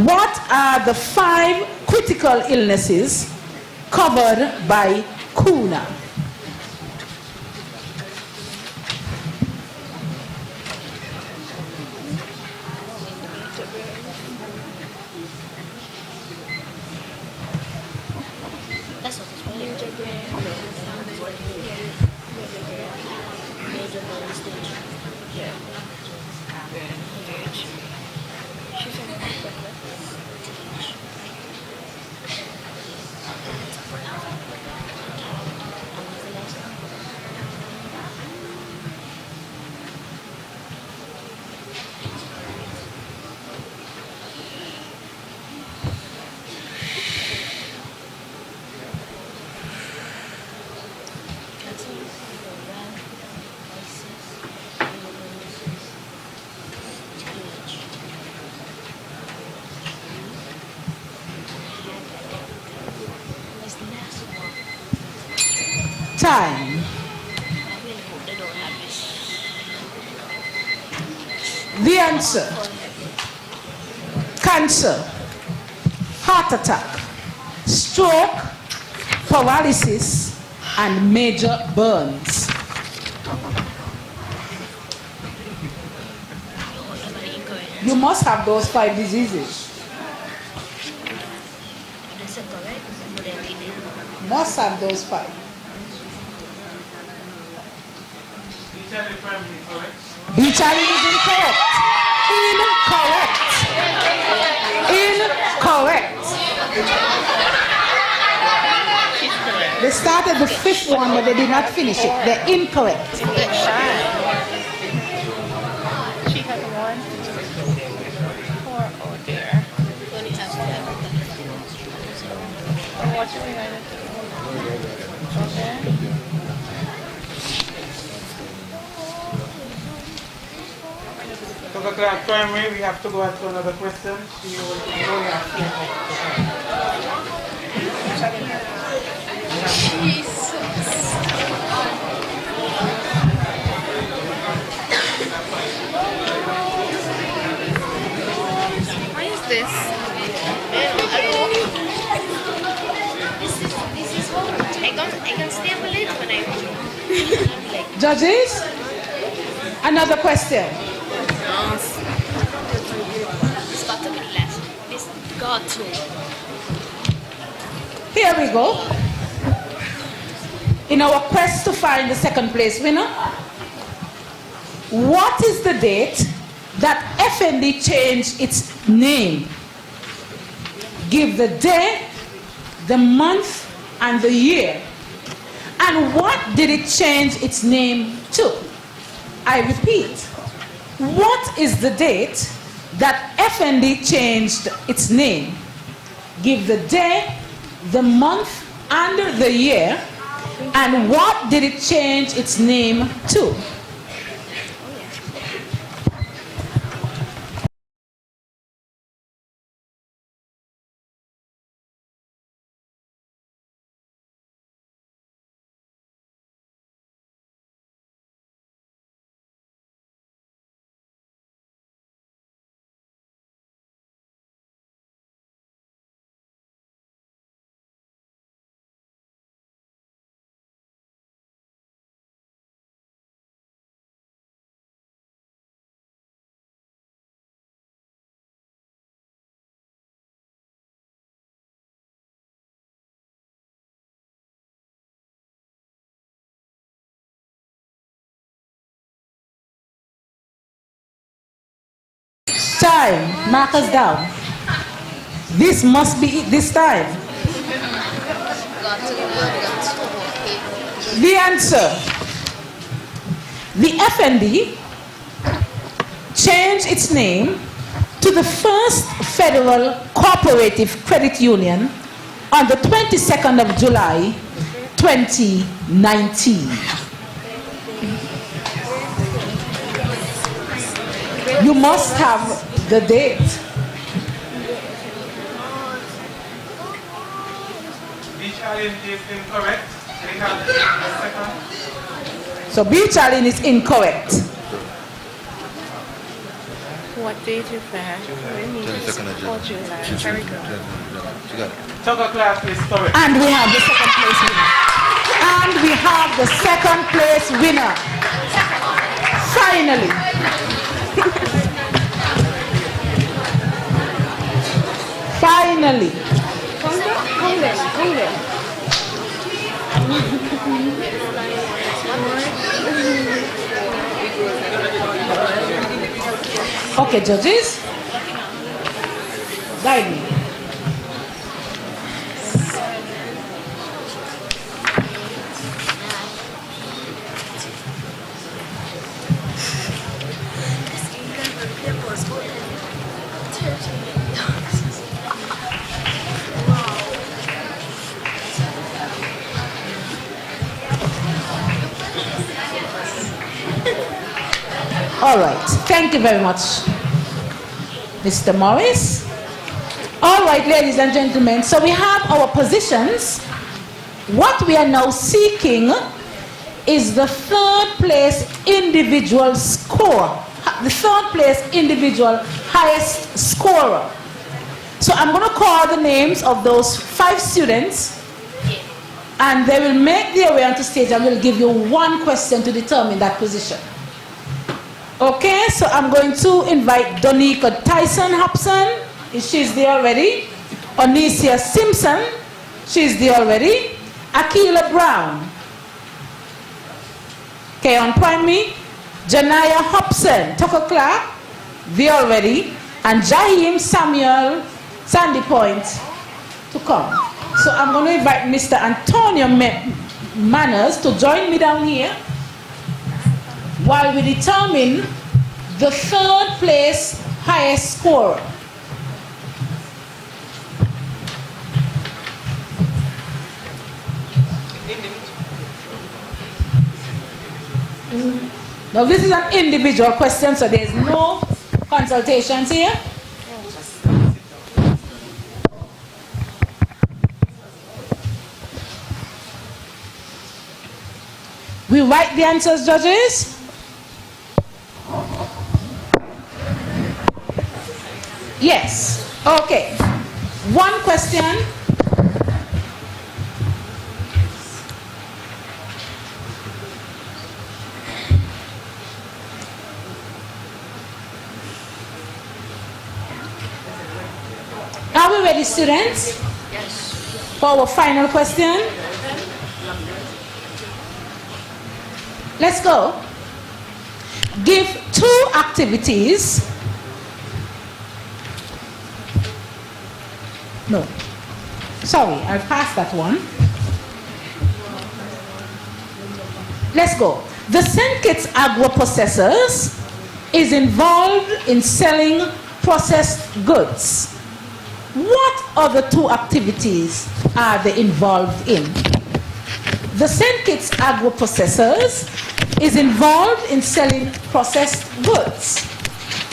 What are the 5 critical illnesses covered by CUNA? Time. The answer: cancer, heart attack, stroke, paralysis, and major burns. You must have those 5 diseases. Must have those 5. Beachali is incorrect. Incorrect. Incorrect. They started the 5th one, but they did not finish it. They're incorrect. She has 1, 4. Oh dear. And what's your United? Okay. Dr. Clark Primary, we have to go on to another question. She will only have 4 What is this? This is home. I can stay up late when I Judges, another question. It's got to be less. This got to. Here we go. In our quest to find the second place winner, what is the date that FND changed its name? Give the day, the month, and the year. And what did it change its name to? I repeat, what is the date that FND changed its name? Give the day, the month, and the year. And what did it change its name to? Time, mark us down. This must be it this time. The answer: the FND changed its name to the First Federal Cooperative Credit Union on the 22nd of July, 2019. You must have the date. Beach Island is incorrect. We have the second. So Beach Island is incorrect. What date is that? Oh, July. Very good. Dr. Clark is correct. And we have the second place winner. And we have the second place winner. Finally. Finally. Okay, judges. Guide me. All right. Thank you very much, Mr. Morris. All right, ladies and gentlemen. So we have our positions. What we are now seeking is the third place individual score. The third place individual highest scorer. So I'm going to call the names of those 5 students, and they will make their way onto stage and will give you one question to determine that position. Okay, so I'm going to invite Donika Tyson Hobson. She's there already. Onicia Simpson. She's there already. Akila Brown. Okay, on point me. Janaya Hobson. Tucker Clark. There already. And Jahim Samuel Sandy Point to come. So I'm going to invite Mr. Antonio Manners to join me down here while we determine the third place highest scorer. Now this is an individual question, so there's no consultations here. We write the answers, judges. Yes. Okay. One question. Are we ready, students? Yes. For our final question? Let's go. Give 2 activities. No. Sorry, I passed that one. Let's go. The St. Kitts Agro Processors is involved in selling processed goods. What other 2 activities are they involved in? The St. Kitts Agro Processors is involved in selling processed goods.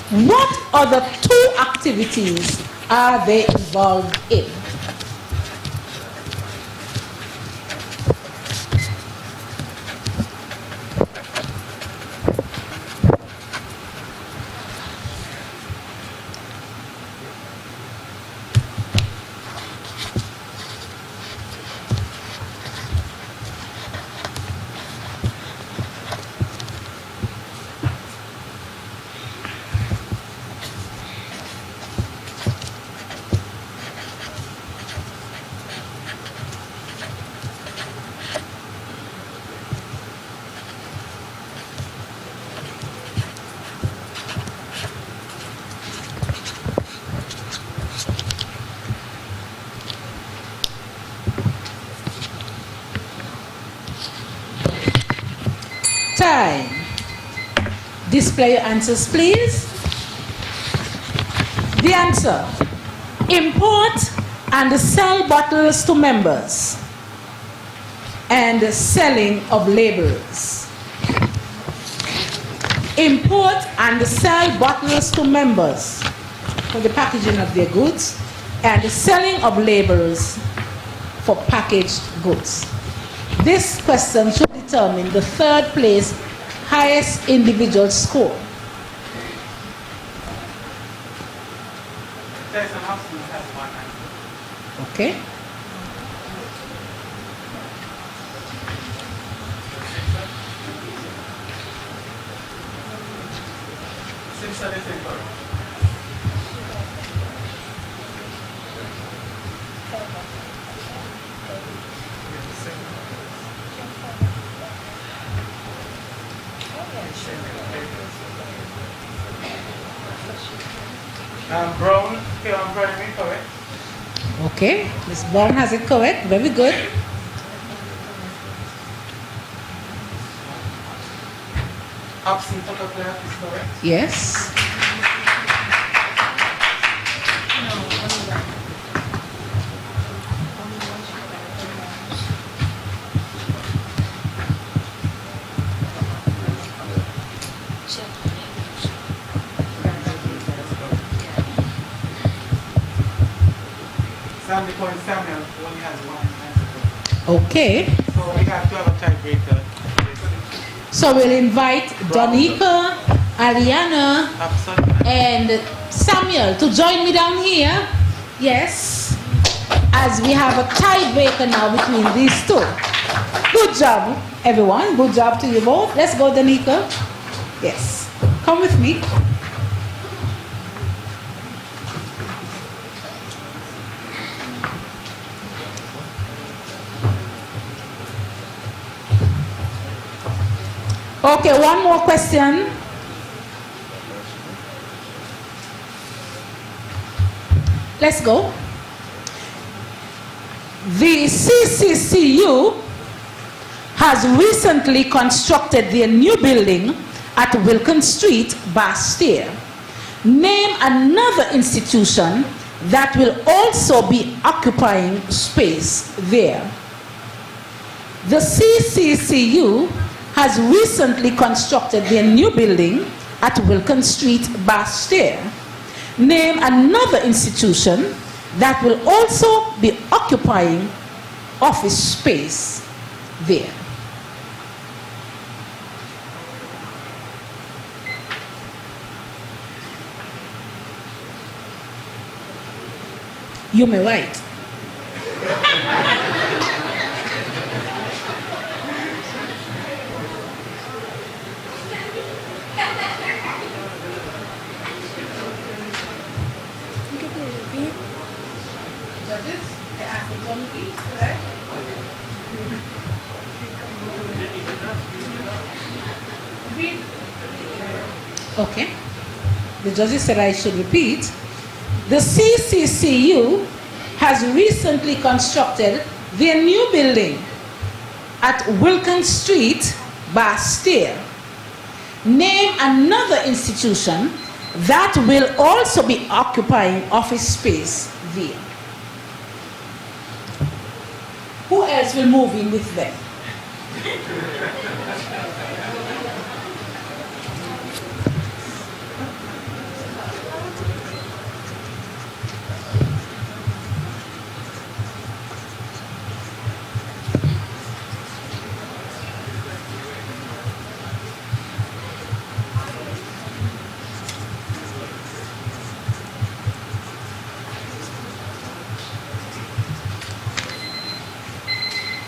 What other 2 activities are they involved in? Time. Display your answers, please. The answer: import and sell bottles to members and selling of labels. Import and sell bottles to members for the packaging of their goods and the selling of labels for packaged goods. This question should determine the third place highest individual score. Okay. Brown, correct? Okay, Ms. Brown has it correct. Very good. Absent photograph is correct? Yes. Sandy Point Samuel only has 1 answer. Okay. So we have to have a tiebreaker. So we'll invite Donika, Aliana, and Samuel to join me down here. Yes. As we have a tiebreaker now between these two. Good job, everyone. Good job to you both. Let's go, Donika. Yes. Come with me. Okay, one more question. Let's go. The CCCU has recently constructed their new building at Wilkins Street, Bastille. Name another institution that will also be occupying space there. The CCCU has recently constructed their new building at Wilkins Street, Bastille. Name another institution that will also be occupying office space there. You may write. Okay. The judges said I should repeat. The CCCU has recently constructed their new building at Wilkins Street, Bastille. Name another institution that will also be occupying office space there. Who else will move in with them?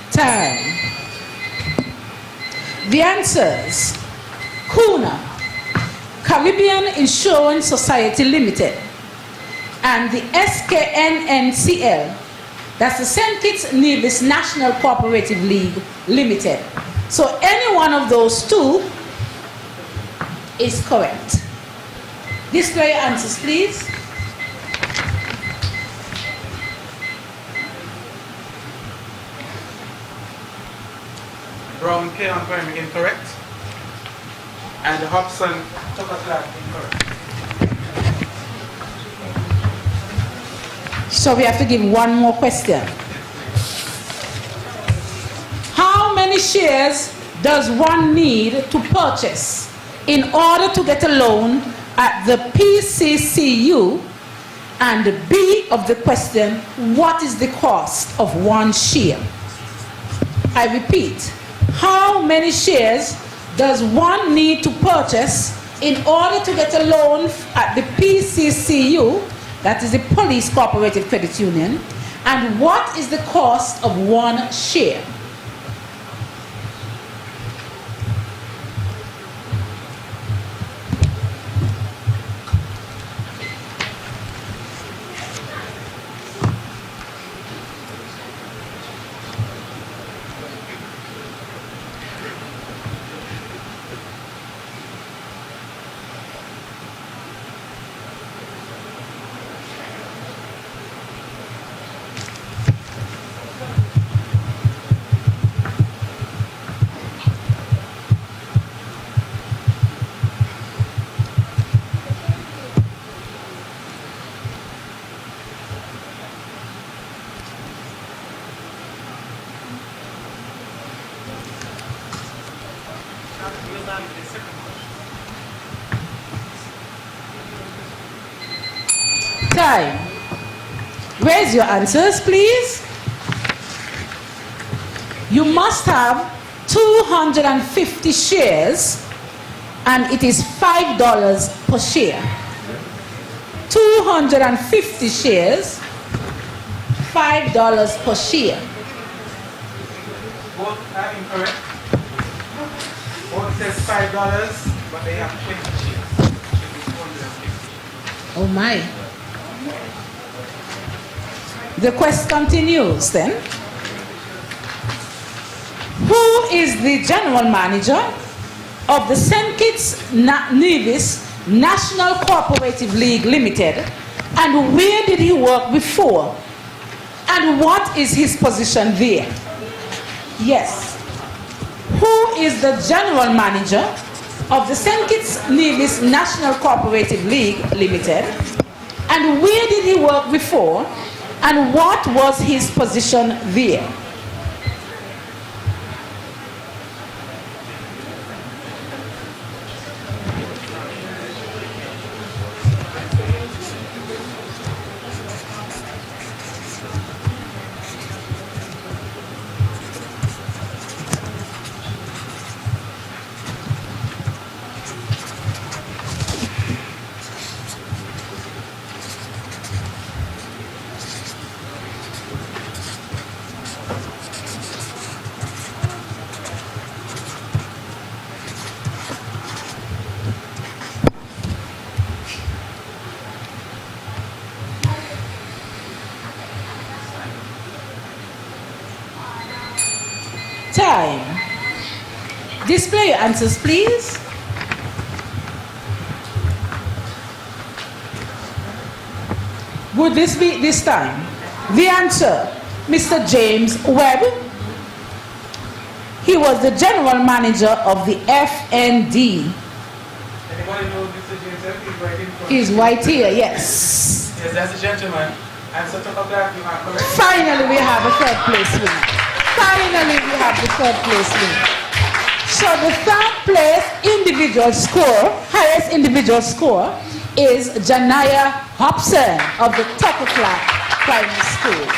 Time. The answers: Kuna, Caribbean Insurance Society Limited, and the SKNNCL, that's the St-Kitts-and-Nevis National Cooperative League Limited. So any one of those two is correct. Display your answers, please. Brown, K and Primary incorrect. And Hobson, Tucker Clark incorrect. So we have to give one more question. How many shares does one need to purchase in order to get a loan at the PCCU? And B of the question, what is the cost of one share? I repeat, how many shares does one need to purchase in order to get a loan at the PCCU, that is the Police Cooperative Credit Union, and what is the cost of one share? Time. Raise your answers, please. You must have 250 shares, and it is $5 per share. 250 shares, $5 per share. Both are incorrect. Both says $5, but they have 20 shares. Oh my. The quest continues then. Who is the general manager of the St-Kitts-and-Nevis National Cooperative League Limited, and where did he work before? And what is his position there? Yes. Who is the general manager of the St-Kitts-and-Nevis National Cooperative League Limited, and where did he work before? And what was his position there? Time. Display your answers, please. Would this be this time? The answer, Mr. James Webb. He was the general manager of the FND. Anybody know Mr. James Webb? He's right in front. He's right here, yes. Yes, that's the gentleman. And so top of that, you are correct. Finally, we have a third place winner. Finally, we have the third place winner. So the third place individual score, highest individual score, is Janaya Hobson of the Tucker Clark Primary School.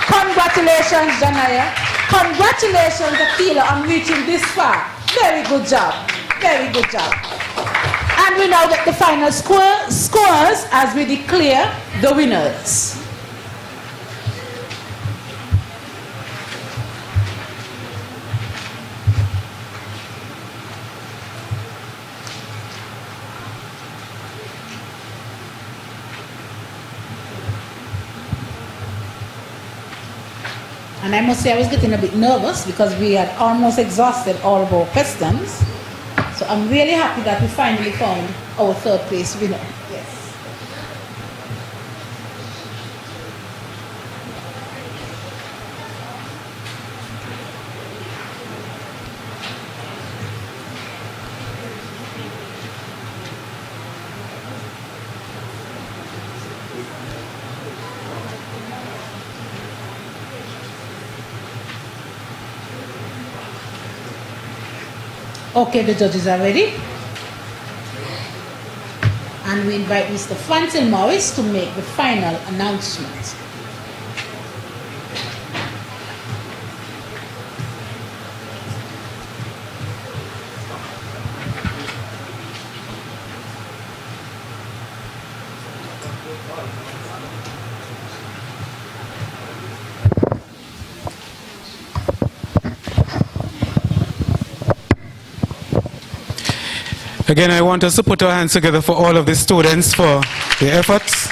Congratulations, Janaya. Congratulations, Akila, on reaching this far. Very good job. Very good job. And we now get the final scores as we declare the winners. And I must say I was getting a bit nervous because we had almost exhausted all of our questions. So I'm really happy that we finally found our third place winner. Yes. Okay, the judges are ready. And we invite Mr. Francis Morris to make the final announcement. Again, I want us to put our hands together for all of the students for their efforts.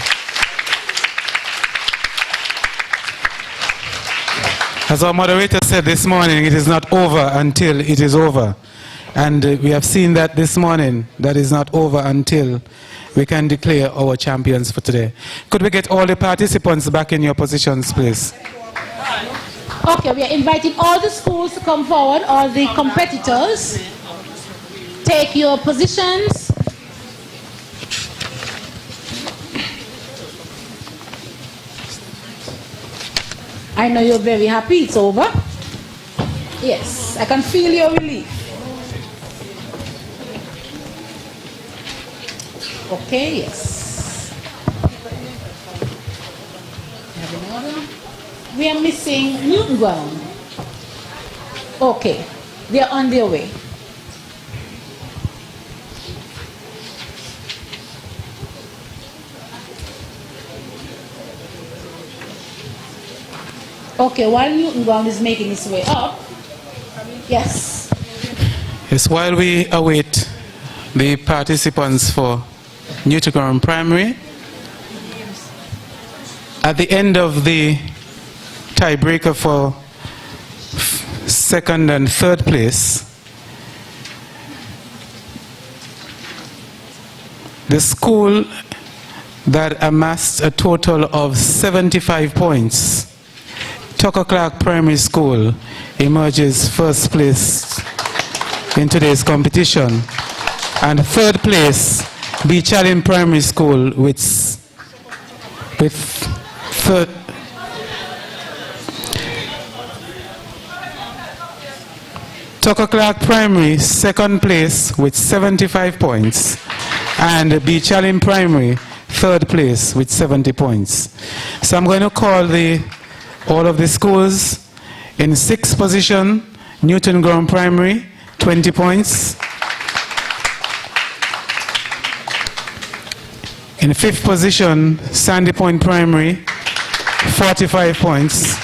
As our moderator said this morning, it is not over until it is over. And we have seen that this morning, that is not over until we can declare our champions for today. Could we get all the participants back in your positions, please? Okay, we are inviting all the schools to come forward, all the competitors. Take your positions. I know you're very happy it's over. Yes, I can feel your relief. Okay, yes. Have another. We are missing Newton Ground. Okay. They're on their way. Okay, while Newton Ground is making his way up, yes. Yes, while we await the participants for Newton Ground Primary, at the end of the tiebreaker for second and third place, the school that amassed a total of 75 points, Tucker Clark Primary School, emerges first place in today's competition. And third place, Beach Allen Primary School with third. Tucker Clark Primary, second place with 75 points. And Beach Allen Primary, third place with 70 points. So I'm going to call all of the schools. In sixth position, Newton Ground Primary, 20 points. In fifth position, Sandy Point Primary, 45 points.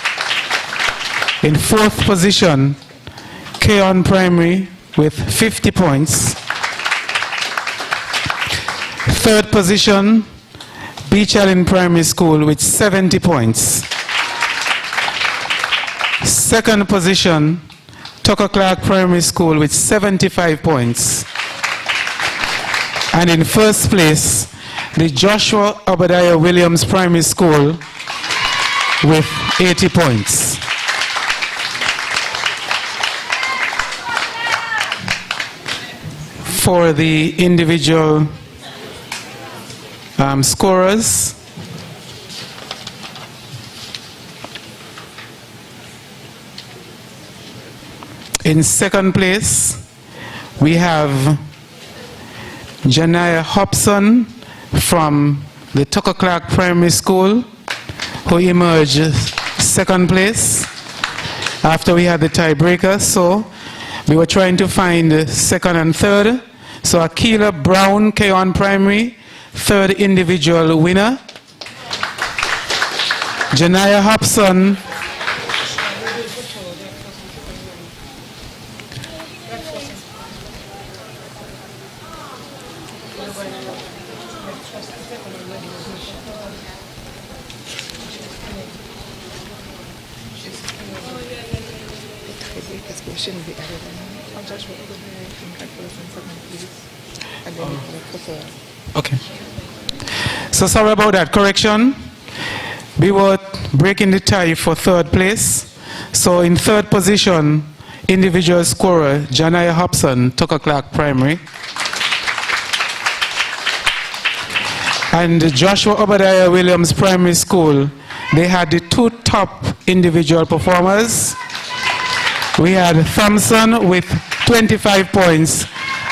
In fourth position, Keon Primary with 50 points. Third position, Beach Allen Primary School with 70 points. Second position, Tucker Clark Primary School with 75 points. And in first place, the Joshua Obadiah Williams Primary School with 80 points. For the individual scorers, in second place, we have Janaya Hobson from the Tucker Clark Primary School, who emerged second place after we had the tiebreaker. So we were trying to find second and third. So Akila Brown, Keon Primary, third individual winner. Janaya Hobson, okay. So sorry about that. Correction. We were breaking the tie for third place. So in third position, individual scorer, Janaya Hobson, Tucker Clark Primary. And Joshua Obadiah Williams Primary School, they had the two top individual performers. We had Thompson with 25 points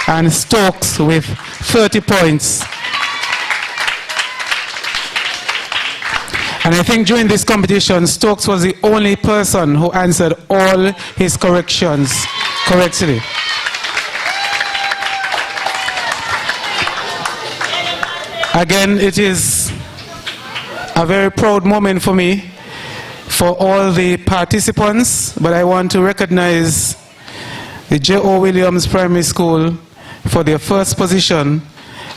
and Stokes with 30 points. And I think during this competition, Stokes was the only person who answered all his corrections correctly. Again, it is a very proud moment for me, for all the participants, but I want to recognize the J.O. Williams Primary School for their first position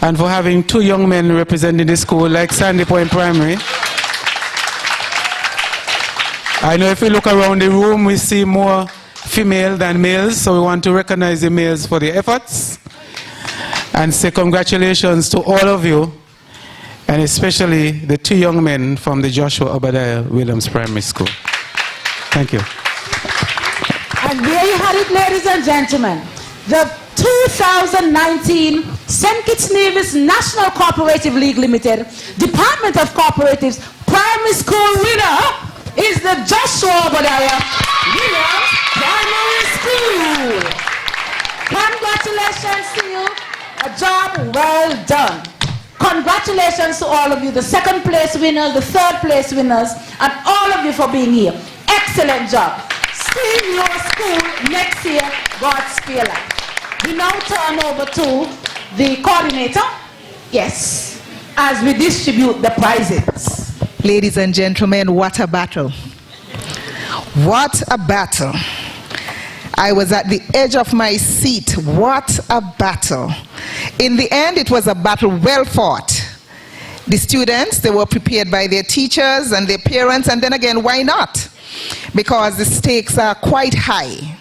and for having two young men representing the school like Sandy Point Primary. I know if we look around the room, we see more female than males, so we want to recognize the males for their efforts and say congratulations to all of you, and especially the two young men from the Joshua Obadiah Williams Primary School. Thank you. And there you had it, ladies and gentlemen. The 2019 St-Kitts-and-Nevis National Cooperative League Limited Department of Cooperatives Primary School winner is the Joshua Obadiah Williams Primary School. Congratulations to you. A job well done. Congratulations to all of you, the second place winners, the third place winners, and all of you for being here. Excellent job. 16 your school next year, God spare life. We now turn over to the coordinator. Yes, as we distribute the prizes. Ladies and gentlemen, what a battle. What a battle. I was at the edge of my seat. What a battle. In the end, it was a battle well fought. The students, they were prepared by their teachers and their parents, and then again, why not? Because the stakes are quite high.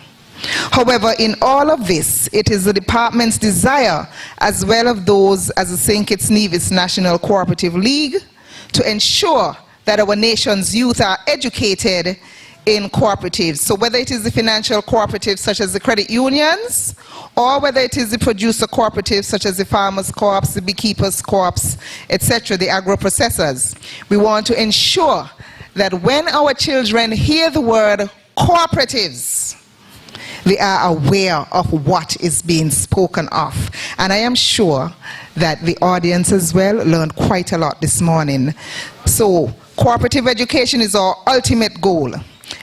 However, in all of this, it is the department's desire, as well as those as the St-Kitts-and-Nevis National Cooperative League, to ensure that our nation's youth are educated in cooperatives. So whether it is the financial cooperatives such as the credit unions, or whether it is the producer cooperatives such as the farmers co-ops, the beekeepers co-ops, etc., the agro-processors, we want to ensure that when our children hear the word cooperatives, they are aware of what is being spoken of. And I am sure that the audience as well learned quite a lot this morning. So cooperative education is our ultimate goal.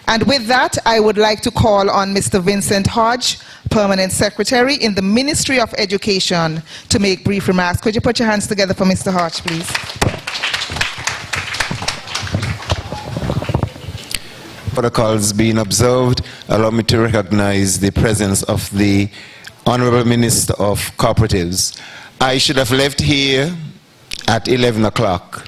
And with that, I would like to call on Mr. Vincent Hodge, Permanent Secretary in the Ministry of Education, to make brief remarks. Could you put your hands together for Mr. Hodge, please? Protocols being observed, allow me to recognize the presence of the Honorable Minister of Cooperatives. I should have left here at 11 o'clock.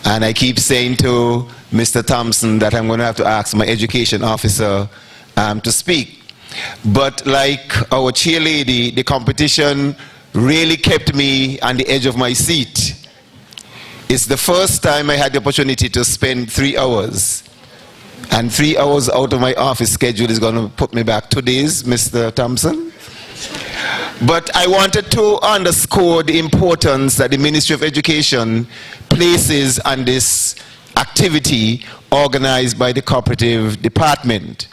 And I keep saying to Mr. Thompson that I'm going to have to ask my education officer to speak. But like our cheerleader, the competition really kept me on the edge of my seat. It's the first time I had the opportunity to spend 3 hours. And 3 hours out of my office schedule is going to put me back 2 days, Mr. Thompson. But I wanted to underscore the importance that the Ministry of Education places on this activity organized by the Cooperative Department.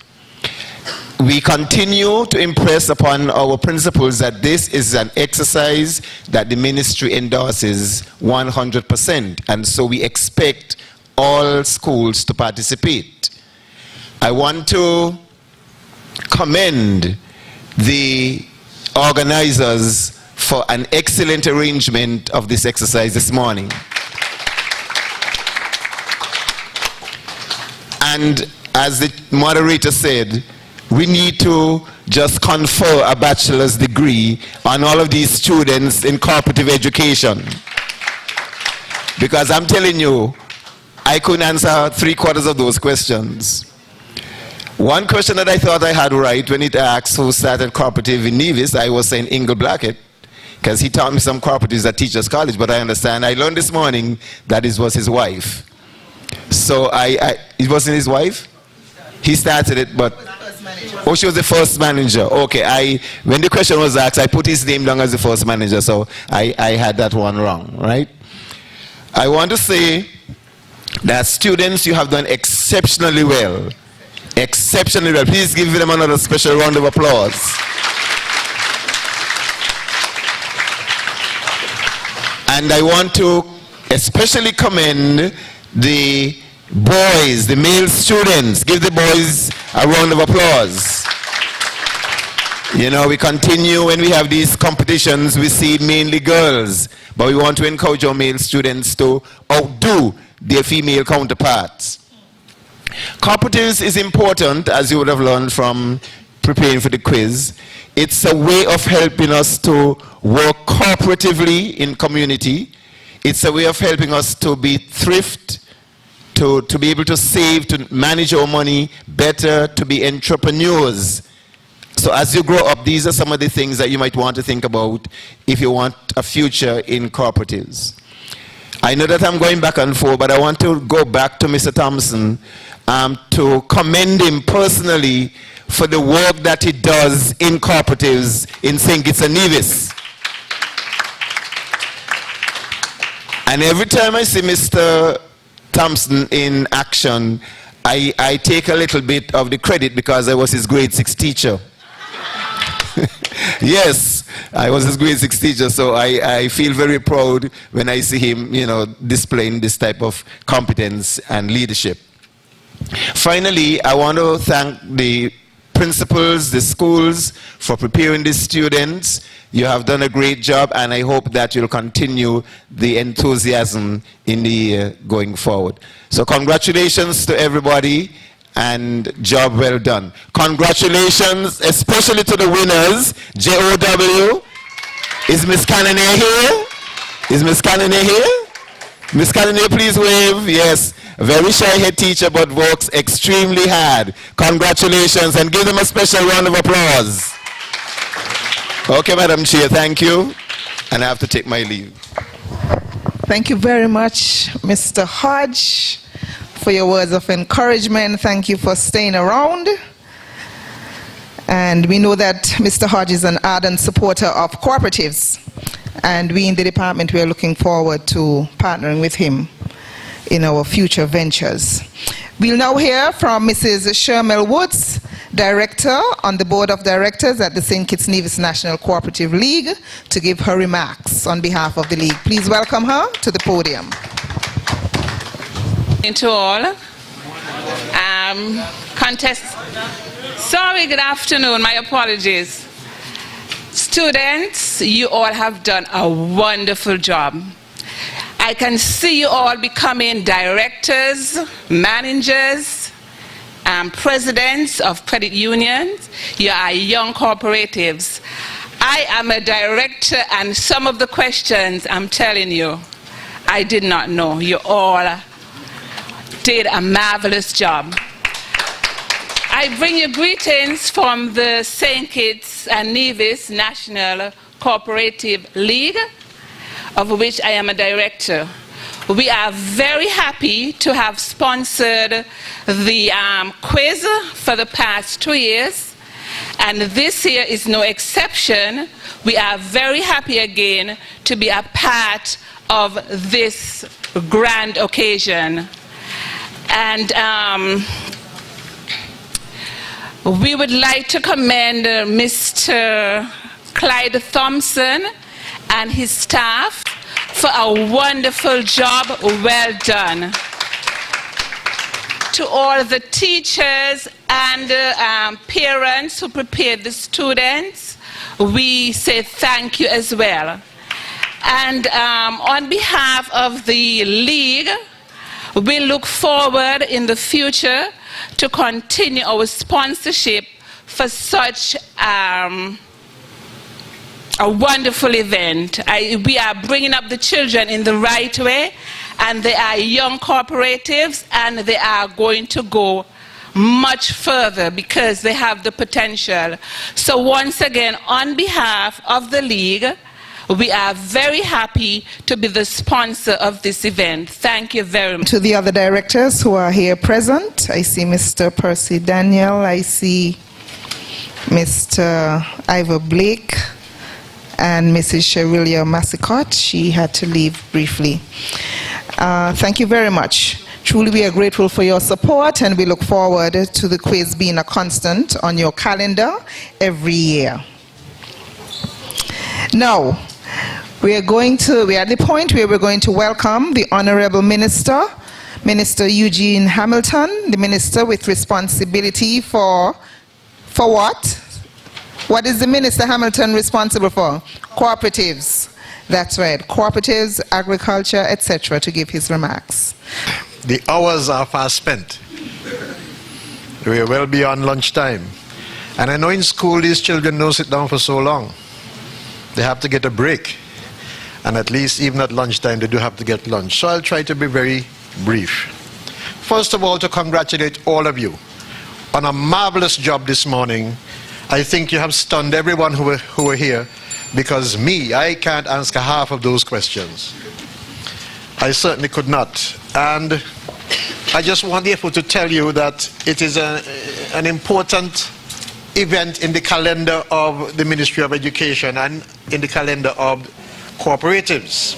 We continue to impress upon our principals that this is an exercise that the ministry endorses 100%, and so we expect all schools to participate. I want to commend the organizers for an excellent arrangement of this exercise this morning. And as the moderator said, we need to just confer a bachelor's degree on all of these students in cooperative education. Because I'm telling you, I couldn't answer 3/4 of those questions. One question that I thought I had right when it asked who started cooperative in Nevis, I was saying Ingle Blackett, because he taught me some cooperatives at Teachers College, but I understand. I learned this morning that it was his wife. So it wasn't his wife? He started it, but... Oh, she was the first manager. Okay, when the question was asked, I put his name down as the first manager, so I had that one wrong, right? I want to say that students, you have done exceptionally well. Exceptionally well. Please give them another special round of applause. And I want to especially commend the boys, the male students. Give the boys a round of applause. You know, we continue when we have these competitions, we see mainly girls, but we want to encourage our male students to outdo their female counterparts. Cooperatives is important, as you would have learned from preparing for the quiz. It's a way of helping us to work cooperatively in community. It's a way of helping us to be thrift, to be able to save, to manage our money better, to be entrepreneurs. So as you grow up, these are some of the things that you might want to think about if you want a future in cooperatives. I know that I'm going back and forth, but I want to go back to Mr. Thompson to commend him personally for the work that he does in cooperatives in St-Kitts-and-Nevis. And every time I see Mr. Thompson in action, I take a little bit of the credit because I was his grade 6 teacher. Yes, I was his grade 6 teacher, so I feel very proud when I see him, you know, displaying this type of competence and leadership. Finally, I want to thank the principals, the schools, for preparing the students. You have done a great job, and I hope that you'll continue the enthusiasm in the year going forward. So congratulations to everybody, and job well done. Congratulations, especially to the winners, JOW. Is Miss Cannonier here? Is Miss Cannonier here? Miss Cannonier, please wave. Yes, a very shy head teacher, but works extremely hard. Congratulations, and give them a special round of applause. Okay, Madam Chair, thank you. And I have to take my leave. Thank you very much, Mr. Hodge, for your words of encouragement. Thank you for staying around. And we know that Mr. Hodge is an ardent supporter of cooperatives. And we in the department, we are looking forward to partnering with him in our future ventures. We'll now hear from Mrs. Shermel Woods, Director on the Board of Directors at the St-Kitts-and-Nevis National Cooperative League, to give her remarks on behalf of the League. Please welcome her to the podium. To all. Sorry, good afternoon, my apologies. Students, you all have done a wonderful job. I can see you all becoming directors, managers, presidents of credit unions. You are young cooperatives. I am a director, and some of the questions, I'm telling you, I did not know. You all did a marvelous job. I bring you greetings from the St-Kitts-and-Nevis National Cooperative League, of which I am a director. We are very happy to have sponsored the quiz for the past 2 years, and this year is no exception. We are very happy again to be a part of this grand occasion. And we would like to commend Mr. Clyde Thompson and his staff for a wonderful job well done. To all the teachers and parents who prepared the students, we say thank you as well. And on behalf of the League, we look forward in the future to continue our sponsorship for such a wonderful event. We are bringing up the children in the right way, and they are young cooperatives, and they are going to go much further because they have the potential. So once again, on behalf of the League, we are very happy to be the sponsor of this event. Thank you very much. To the other directors who are here present, I see Mr. Percy Daniel, I see Mr. Ivor Blake, and Mrs. Sherilia Massicott. She had to leave briefly. Thank you very much. Truly, we are grateful for your support, and we look forward to the quiz being a constant on your calendar every year. Now, we are at the point where we're going to welcome the Honorable Minister, Minister Eugene Hamilton, the Minister with responsibility for what? What is the Minister Hamilton responsible for? Cooperatives. That's right, cooperatives, agriculture, etc., to give his remarks. The hours are fast spent. We are well beyond lunchtime. And I know in school these children don't sit down for so long. They have to get a break. And at least even at lunchtime they do have to get lunch. So I'll try to be very brief. First of all, to congratulate all of you on a marvelous job this morning. I think you have stunned everyone who were here, because I can't answer half of those questions. I certainly could not. And I just want therefore to tell you that it is an important event in the calendar of the Ministry of Education and in the calendar of cooperatives.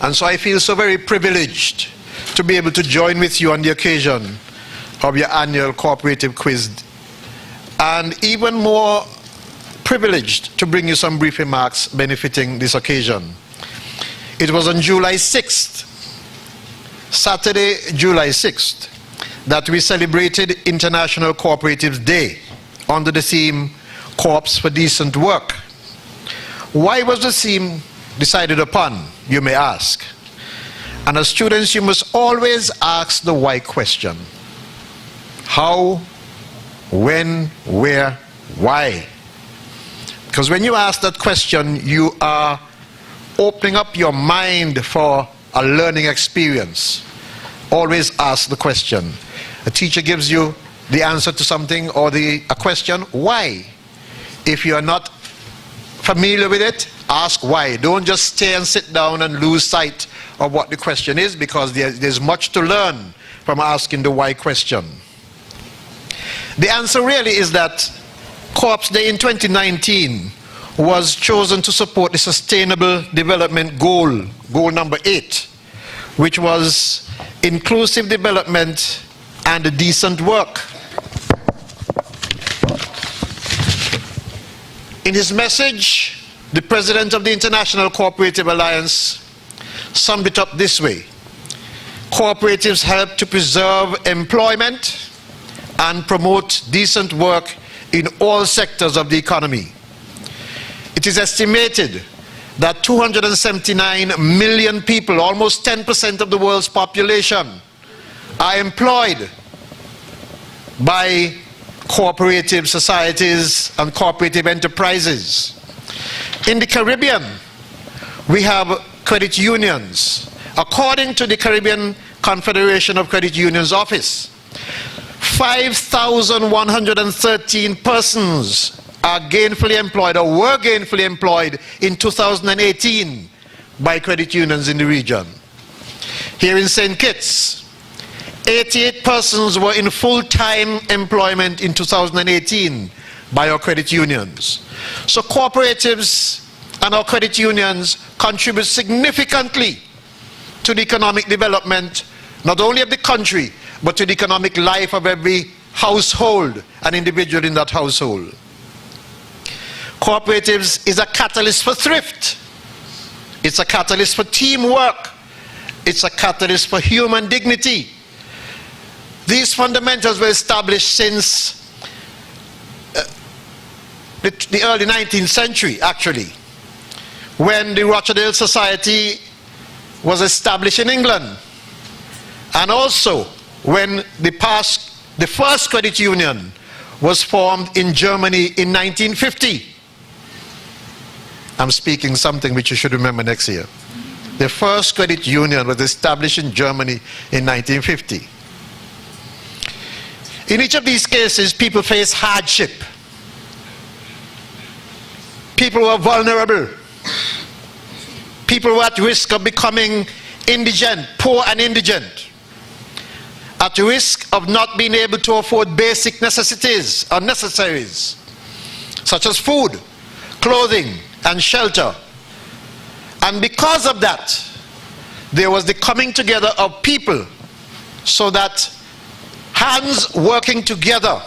And so I feel so very privileged to be able to join with you on the occasion of your annual cooperative quiz, and even more privileged to bring you some brief remarks benefiting this occasion. It was on July 6th, Saturday, July 6th, that we celebrated International Cooperatives Day under the theme Co-ops for Decent Work. Why was the theme decided upon, you may ask? And as students, you must always ask the why question. How, when, where, why? Because when you ask that question, you are opening up your mind for a learning experience. Always ask the question. A teacher gives you the answer to something or a question, why? If you are not familiar with it, ask why. Don't just stay and sit down and lose sight of what the question is, because there's much to learn from asking the why question. The answer really is that Co-ops Day in 2019 was chosen to support the Sustainable Development Goal, goal number 8, which was inclusive development and decent work. In his message, the president of the International Cooperative Alliance summed it up this way: cooperatives help to preserve employment and promote decent work in all sectors of the economy. It is estimated that 279 million people, almost 10% of the world's population, are employed by cooperative societies and cooperative enterprises. In the Caribbean, we have credit unions. According to the Caribbean Confederation of Credit Unions office, 5,113 persons are gainfully employed or were gainfully employed in 2018 by credit unions in the region. Here in St. Kitts, 88 persons were in full-time employment in 2018 by our credit unions. So cooperatives and our credit unions contribute significantly to the economic development, not only of the country, but to the economic life of every household and individual in that household. Cooperatives is a catalyst for thrift. It's a catalyst for teamwork. It's a catalyst for human dignity. These fundamentals were established since the early 19th century, actually, when the Rochdale Society was established in England, and also when the first credit union was formed in Germany in 1950. I'm speaking something which you should remember next year. The first credit union was established in Germany in 1950. In each of these cases, people face hardship. People were vulnerable. People were at risk of becoming indigent, poor and indigent. At risk of not being able to afford basic necessities or necessaries, such as food, clothing, and shelter. And because of that, there was the coming together of people so that hands working together,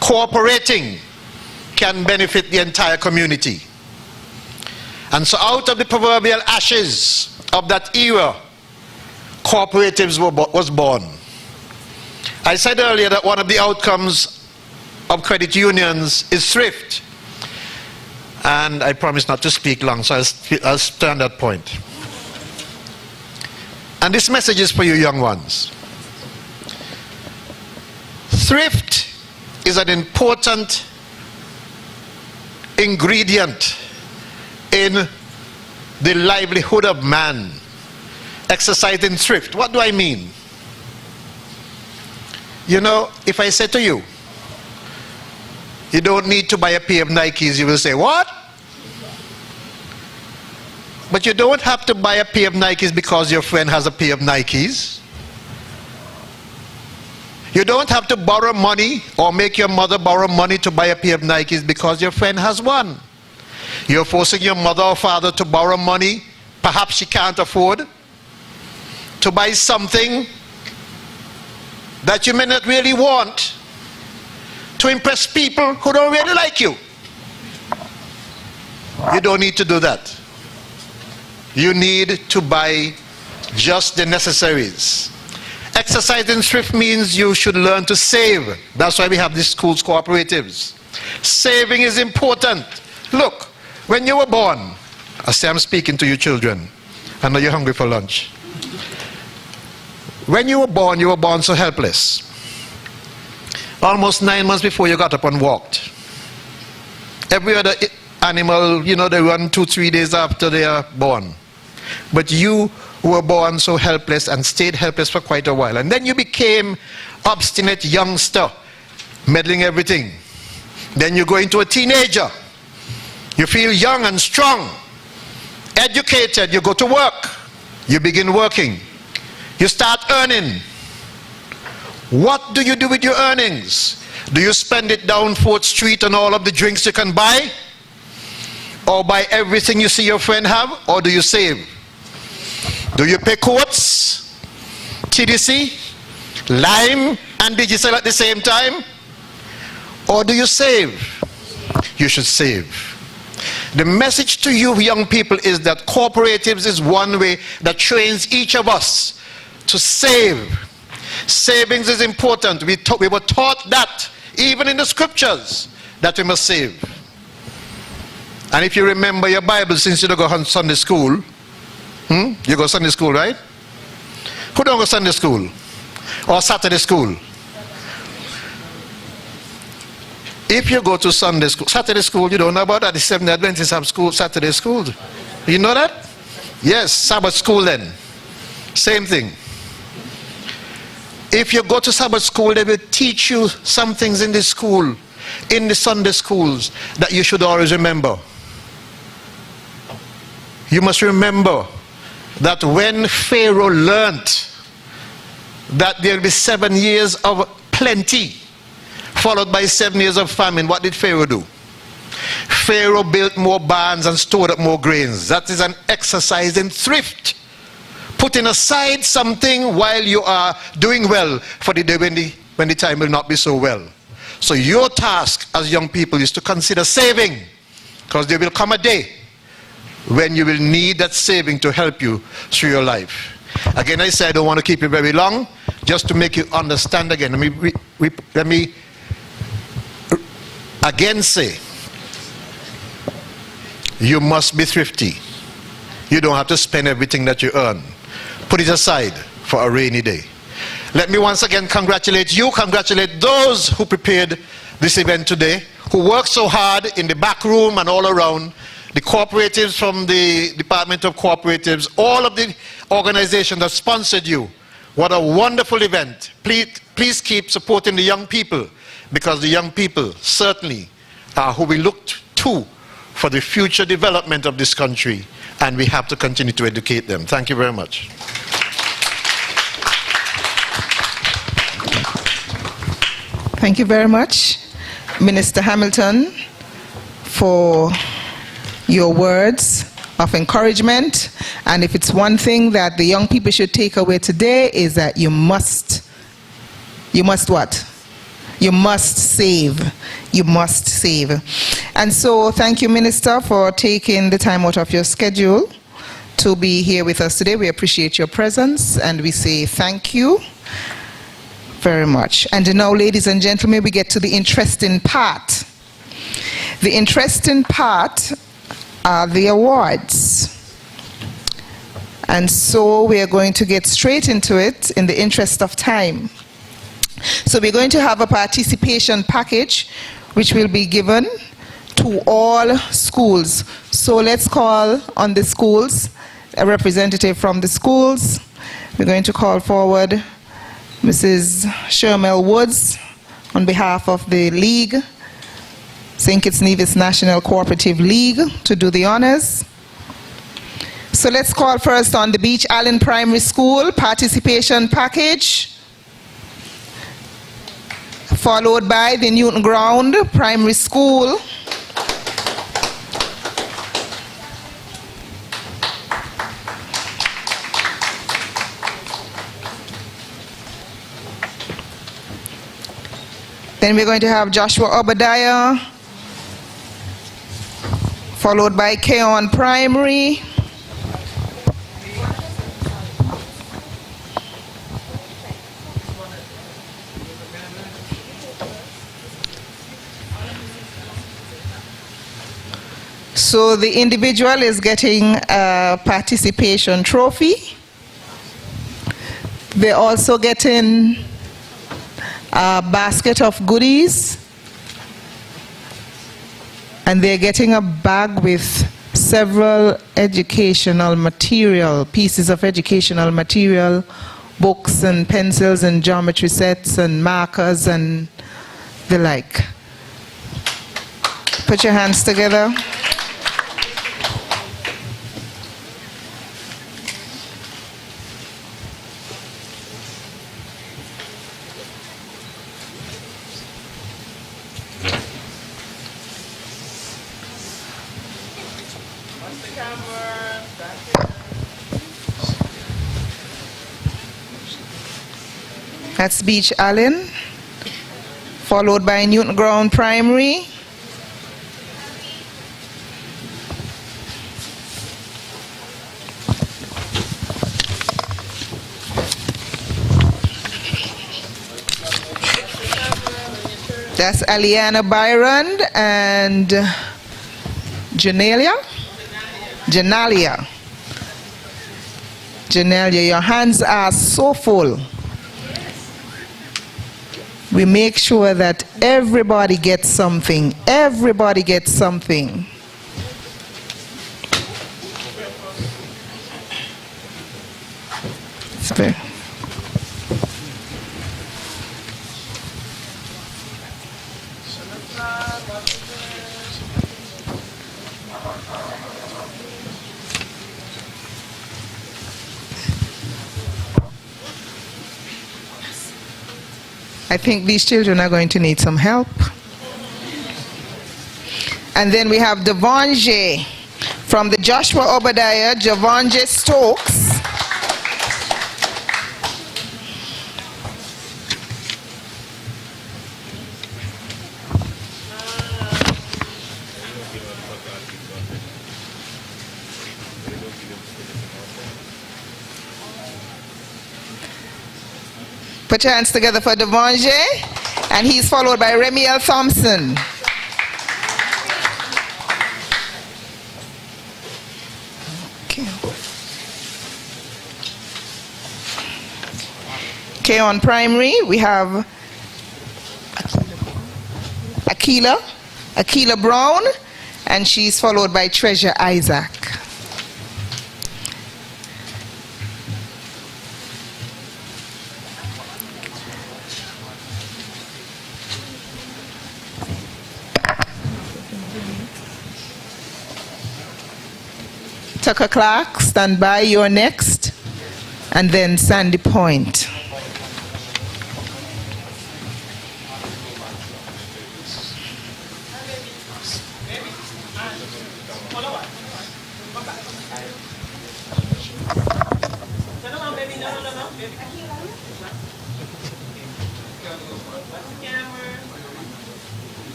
cooperating, can benefit the entire community. And so out of the proverbial ashes of that era, cooperatives was born. I said earlier that one of the outcomes of credit unions is thrift. And I promise not to speak long, so I'll stand that point. And this message is for you young ones. Thrift is an important ingredient in the livelihood of man. Exercising thrift. What do I mean? You know, if I say to you, you don't need to buy a pair of Nikes, you will say, what? But you don't have to buy a pair of Nikes because your friend has a pair of Nikes. You don't have to borrow money or make your mother borrow money to buy a pair of Nikes because your friend has one. You're forcing your mother or father to borrow money, perhaps she can't afford, to buy something that you may not really want, to impress people who don't really like you. You don't need to do that. You need to buy just the necessaries. Exercising thrift means you should learn to save. That's why we have these schools cooperatives. Saving is important. Look, when you were born, I say I'm speaking to you children. I know you're hungry for lunch. When you were born so helpless. Almost 9 months before you got up and walked. Every other animal, you know, they run 2-3 days after they are born. But you were born so helpless and stayed helpless for quite a while. And then you became obstinate youngster, meddling everything. Then you go into a teenager. You feel young and strong, educated, you go to work. You begin working. You start earning. What do you do with your earnings? Do you spend it down 4th Street on all of the drinks you can buy? Or buy everything you see your friend have? Or do you save? Do you pay courts, TDC, Lime and Digicel at the same time? Or do you save? You should save. The message to you young people is that cooperatives is one way that trains each of us to save. Savings is important. We were taught that, even in the scriptures, that we must save. And if you remember your Bible, since you don't go to Sunday school, you go to Sunday school, right? Who don't go to Sunday school? Or Saturday school? If you go to Sunday school, Saturday school, you don't know about that. The Seventh-day Adventists have school, Saturday school. You know that? Yes, Sabbath school then. Same thing. If you go to Sabbath school, they will teach you some things in the school, in the Sunday schools, that you should always remember. You must remember that when Pharaoh learnt that there will be 7 years of plenty, followed by 7 years of famine, what did Pharaoh do? Pharaoh built more barns and stored up more grains. That is an exercise in thrift. Putting aside something while you are doing well for the day when the time will not be so well. So your task as young people is to consider saving, because there will come a day when you will need that saving to help you through your life. Again, I say I don't want to keep it very long, just to make you understand again. Let me again say, you must be thrifty. You don't have to spend everything that you earn. Put it aside for a rainy day. Let me once again congratulate you, congratulate those who prepared this event today, who worked so hard in the back room and all around, the cooperatives from the Department of Cooperatives, all of the organizations that sponsored you. What a wonderful event. Please keep supporting the young people, because the young people certainly are who we look to for the future development of this country, and we have to continue to educate them. Thank you very much. Thank you very much, Minister Hamilton, for your words of encouragement. And if it's one thing that the young people should take away today, is that you must what? You must save. You must save. And so thank you, Minister, for taking the time out of your schedule to be here with us today. We appreciate your presence and we say thank you very much. And now, ladies and gentlemen, we get to the interesting part. The interesting part are the awards. And so we are going to get straight into it in the interest of time. So we're going to have a participation package which will be given to all schools. So let's call on the schools, a representative from the schools. We're going to call forward Mrs. Shermel Woods on behalf of the League, St-Kitts-and-Nevis National Cooperative League, to do the honors. So let's call first on the Beach Island Primary School participation package, followed by the Newton Ground Primary School, then we're going to have Joshua Obadiah, followed by Keon Primary, So the individual is getting a participation trophy. They're also getting a basket of goodies. And they're getting a bag with several educational material, pieces of educational material, books and pencils and geometry sets and markers and the like. Put your hands together. That's Beach Allen, followed by Newton Ground Primary. That's Aliana Byron and Janalia. Janalia, your hands are so full. We make sure that everybody gets something. Everybody gets something. I think these children are going to need some help. And then we have Devonje from the Joshua Obadiah, Devonje Stokes. Put your hands together for Devonje, and he's followed by Remiel Thompson. Okay, on primary, we have Akila Brown, and she's followed by Treasure Isaac. Tucker Clark, stand by, you're next. And then Sandy Point.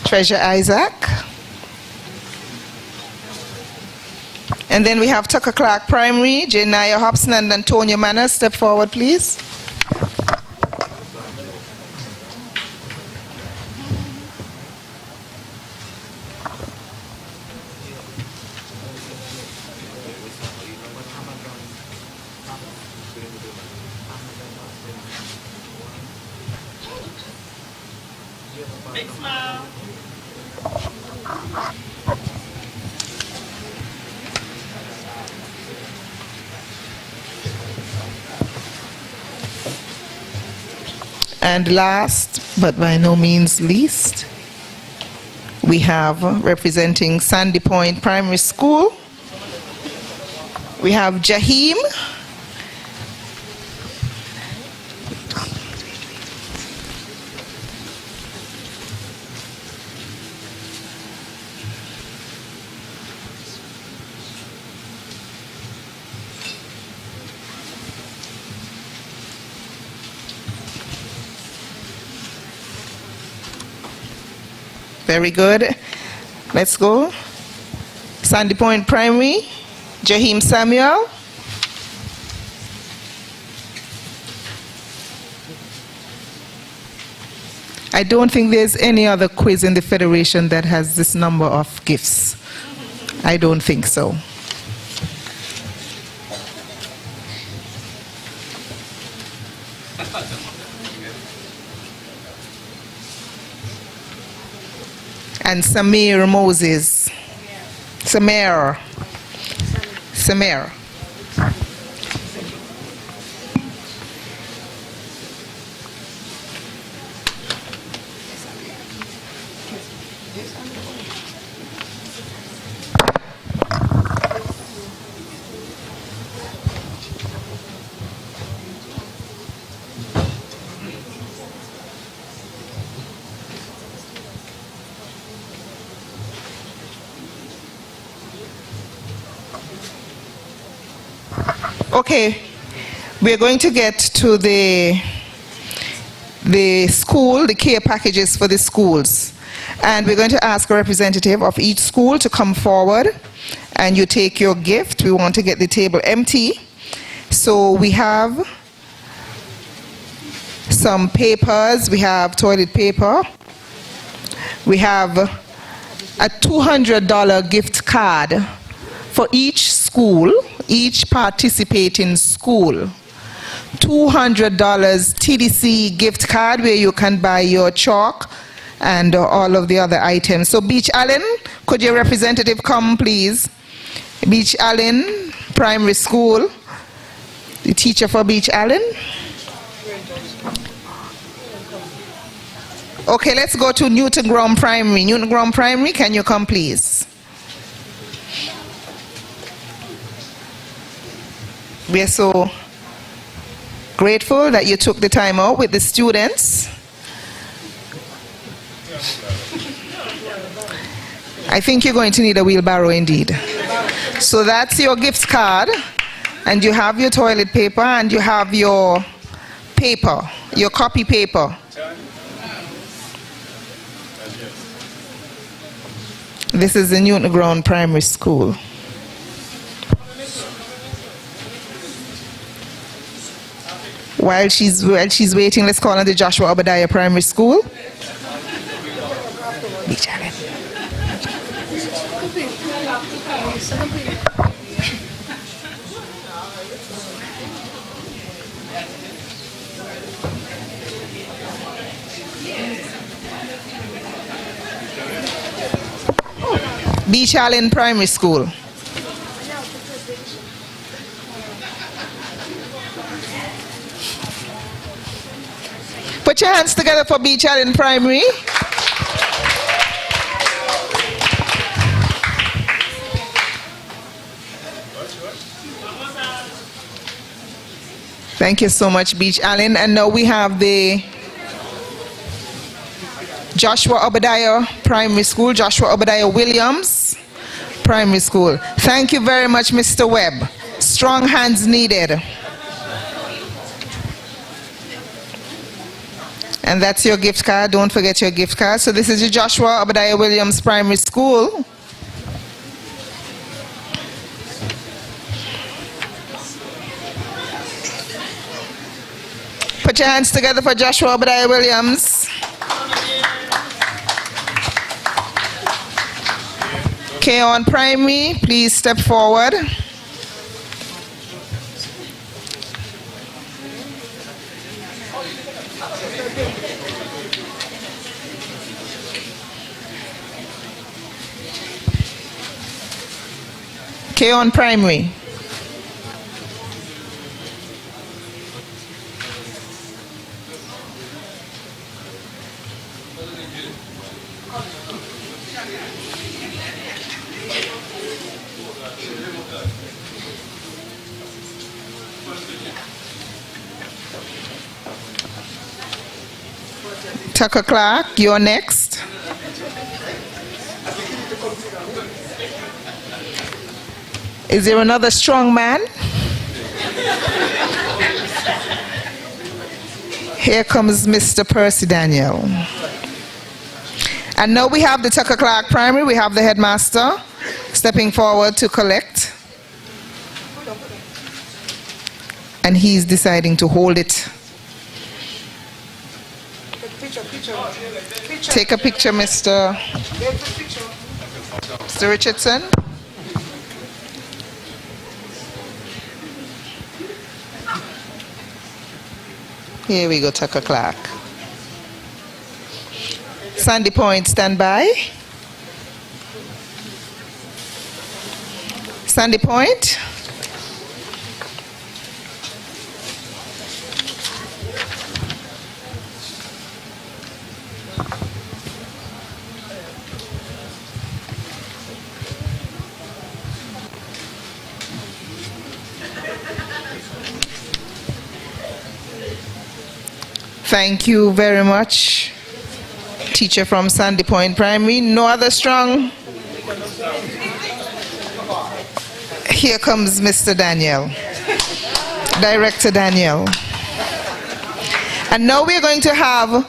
Treasure Isaac. And then we have Tucker Clark Primary, Janaya Hobson and Antonia Manor. Step forward, please. Big smile. And last, but by no means least, we have representing Sandy Point Primary School, we have Jaheem. Very good. Let's go. Sandy Point Primary, Jaheim Samuel. I don't think there's any other quiz in the Federation that has this number of gifts. I don't think so. And Samir Moses. Samir. Okay, we're going to get to the school, the care packages for the schools. And we're going to ask a representative of each school to come forward and you take your gift. We want to get the table empty. So we have some papers. We have toilet paper. We have a $200 gift card for each school, each participating school. $200 TDC gift card where you can buy your chalk and all of the other items. So Beach Allen, could your representative come please? Beach Allen Primary School, the teacher for Beach Allen. Okay, let's go to Newton Ground Primary. Newton Ground Primary, can you come please? We are so grateful that you took the time out with the students. I think you're going to need a wheelbarrow indeed. So that's your gift card, and you have your toilet paper, and you have your paper, your copy paper. This is the Newton Ground Primary School. While she's waiting, let's call on the Joshua Obadiah Primary School. Beach Allen. Beach Allen Primary School. Put your hands together for Beach Allen Primary. Thank you so much, Beach Allen. And now we have the Joshua Obadiah Primary School, Joshua Obadiah Williams Primary School. Thank you very much, Mr. Webb. Strong hands needed. And that's your gift card. Don't forget your gift card. So this is the Joshua Obadiah Williams Primary School. Put your hands together for Joshua Obadiah Williams. Keon Primary, please step forward. Keon Primary. Tucker Clark, you're next. Is there another strong man? Here comes Mr. Percy Daniel. And now we have the Tucker Clark Primary. We have the headmaster stepping forward to collect. And he's deciding to hold it. Take a picture, Mr. Richardson. Here we go, Tucker Clark. Sandy Point, stand by. Sandy Point. Thank you very much, teacher from Sandy Point Primary. No other strong? Here comes Mr. Daniel, Director Daniel. And now we're going to have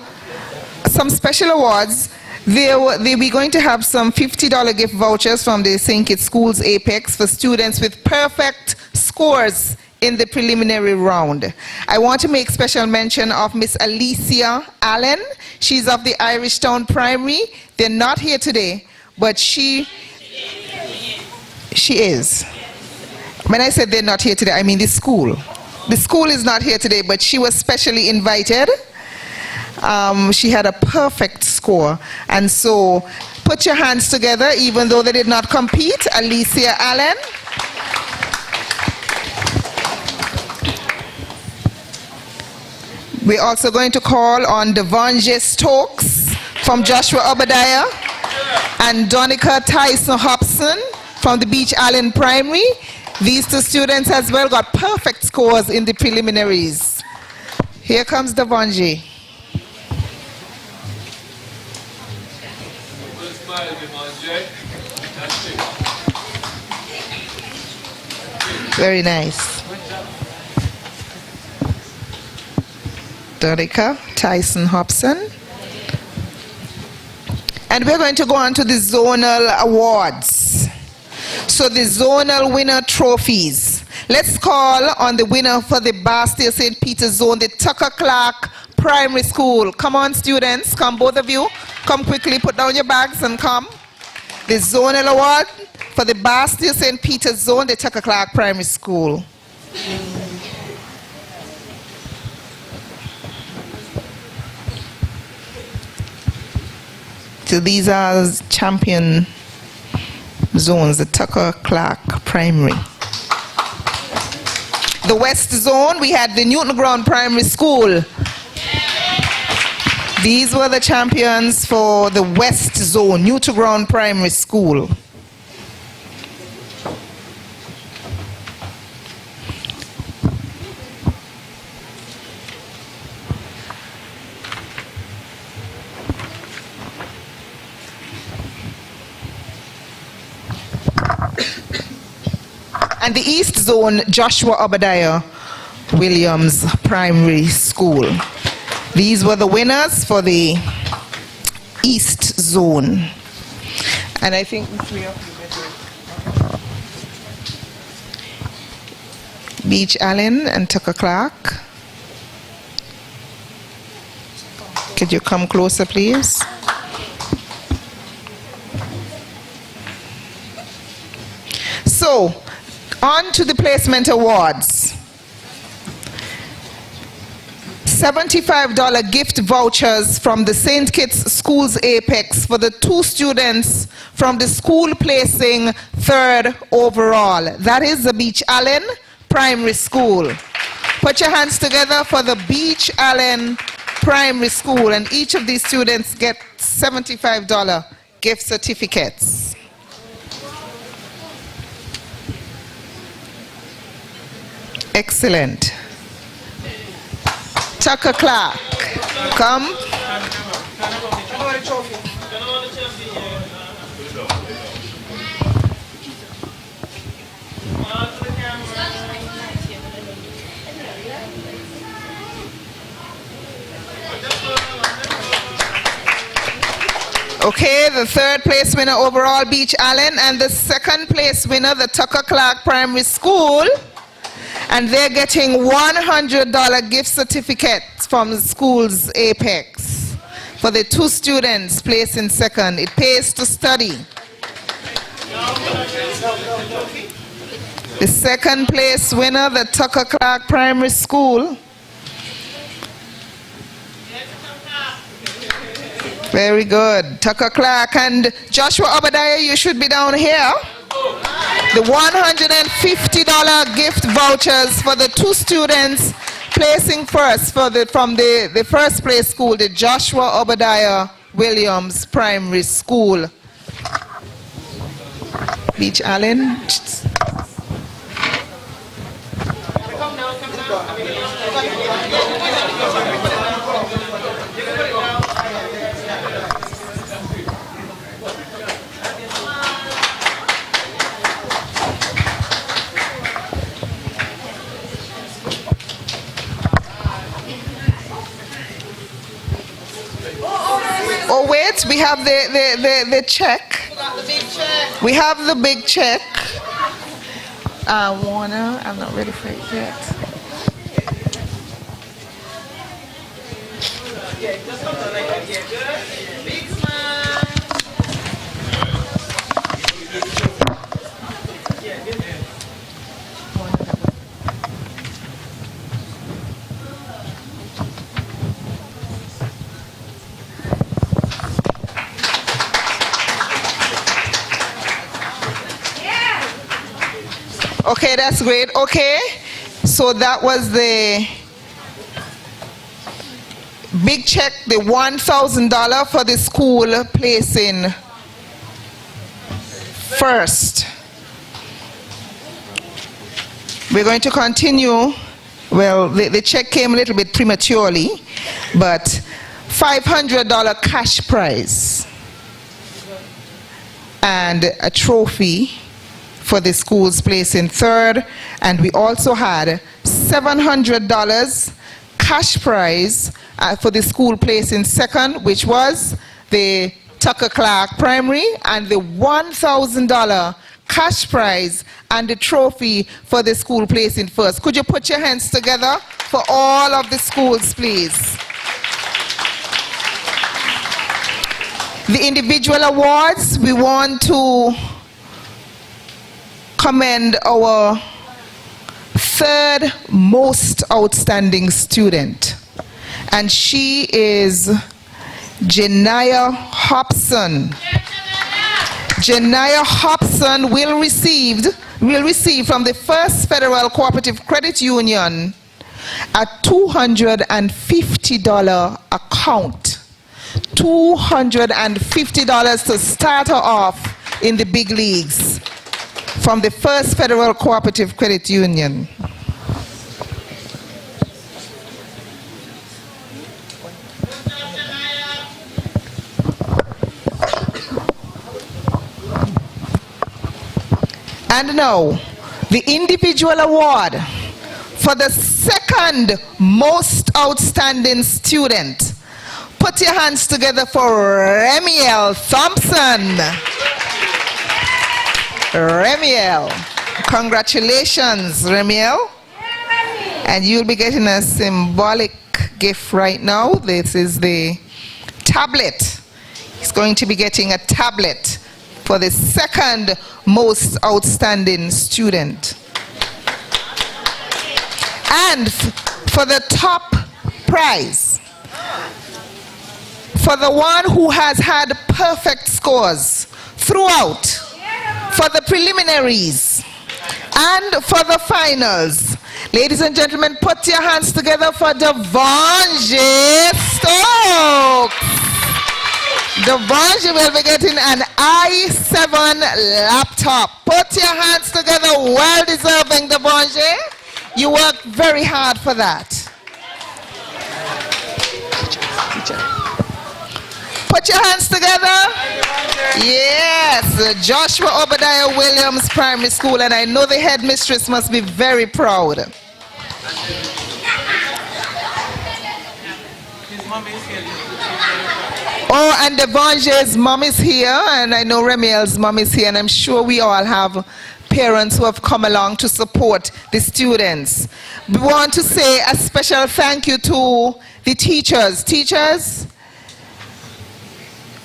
some special awards. We're going to have some $50 gift vouchers from the St. Kitts Schools Apex for students with perfect scores in the preliminary round. I want to make special mention of Miss Alicia Allen. She's of the Irish Town Primary. They're not here today, but she is. When I said they're not here today, I mean the school. The school is not here today, but she was specially invited. She had a perfect score. And so put your hands together, even though they did not compete. Alicia Allen. We're also going to call on Devonje Stokes from Joshua Obadiah and Donica Tyson Hobson from the Beach Island Primary. These two students as well got perfect scores in the preliminaries. Here comes Devonje. Very nice. Donica Tyson Hobson. And we're going to go on to the zonal awards. So the zonal winner trophies. Let's call on the winner for the Bastille St. Peter's zone, the Tucker Clark Primary School. Come on, students, come, both of you. Come quickly, put down your bags and come. The zonal award for the Bastille St. Peter's zone, the Tucker Clark Primary School. So these are champion zones, the Tucker Clark Primary. The West Zone, we had the Newton Ground Primary School. These were the champions for the West Zone, Newton Ground Primary School. And the East Zone, Joshua Obadiah Williams Primary School. These were the winners for the East Zone. And I think the three of you Beach Allen and Tucker Clark. Could you come closer, please? So, on to the placement awards. $75 gift vouchers from the St. Kitts Schools Apex for the two students from the school placing 3rd overall. That is the Beach Allen Primary School. Put your hands together for the Beach Allen Primary School, and each of these students get $75 gift certificates. Excellent. Tucker Clark, come. Okay, the third place winner overall, Beach Allen, and the second place winner, the Tucker Clark Primary School, and they're getting $100 gift certificates from the school's Apex for the 2 students placed in second. It pays to study. The second place winner, the Tucker Clark Primary School. Very good. Tucker Clark and Joshua Obadiah, you should be down here. The $150 gift vouchers for the 2 students placing first from the first place school, the Joshua Obadiah Williams Primary School. Beach Allen. Oh wait, we have the check. We have the big check. Warner, I'm not ready for it yet. Okay, that's great. Okay, so that was the big check, the $1,000 for the school placing first. We're going to continue. Well, the check came a little bit prematurely, but $500 cash prize and a trophy for the school's place in third, and we also had $700 cash prize for the school place in second, which was the Tucker Clark Primary, and the $1,000 cash prize and the trophy for the school place in first. Could you put your hands together for all of the schools, please? The individual awards, we want to commend our third most outstanding student, and she is Janiah Hobson. Janiah Hobson will receive from the First Federal Cooperative Credit Union a $250 account. $250 to start her off in the big leagues from the First Federal Cooperative Credit Union. And now, the individual award for the second most outstanding student. Put your hands together for Remiel Thompson. Remiel. Congratulations, Remiel. And you'll be getting a symbolic gift right now. This is the tablet. He's going to be getting a tablet for the second most outstanding student. And for the top prize, for the one who has had perfect scores throughout, for the preliminaries and for the finals, ladies and gentlemen, put your hands together for Devonje Stokes. Devonje will be getting an i7 laptop. Put your hands together, well deserving, Devonje. You worked very hard for that. Put your hands together. Yes, Joshua Obadiah Williams Primary School, and I know the headmistress must be very proud. His mom is here. Oh, and Devange's mom is here, and I know Remiel's mom is here, and I'm sure we all have parents who have come along to support the students. We want to say a special thank you to the teachers. Teachers,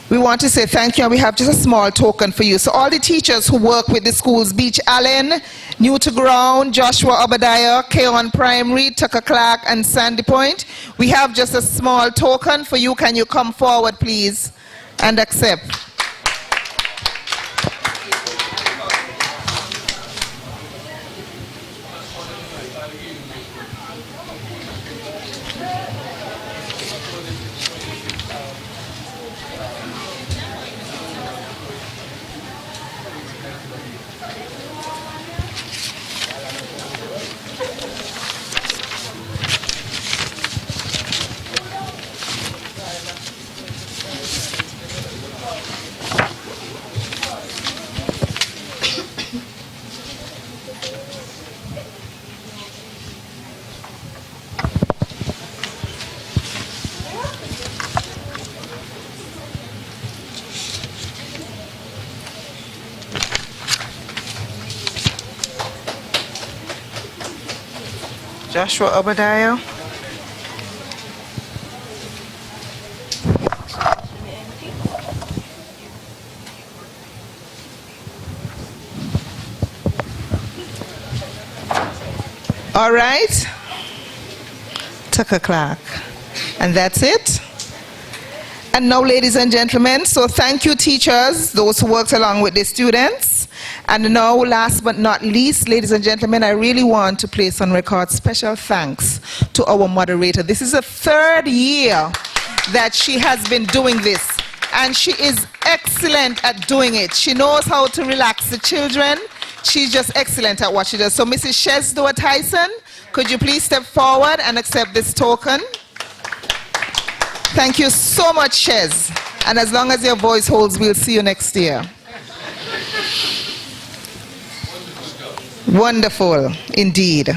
we want to say thank you, and we have just a small token for you. So all the teachers who work with the schools, Beach Allen, New to Ground, Joshua Obadiah, Keon Primary, Tucker Clark, and Sandy Point, we have just a small token for you. Can you come forward, please, and accept? Joshua Obadiah. All right. Tucker Clark. And that's it. And now, ladies and gentlemen, so thank you, teachers, those who worked along with the students. And now, last but not least, ladies and gentlemen, I really want to place on record special thanks to our moderator. This is the 3rd year that she has been doing this, and she is excellent at doing it. She knows how to relax the children. She's just excellent at what she does. So Mrs. Shesdoa Tyson, could you please step forward and accept this token? Thank you so much, Shez. And as long as your voice holds, we'll see you next year. Wonderful, indeed.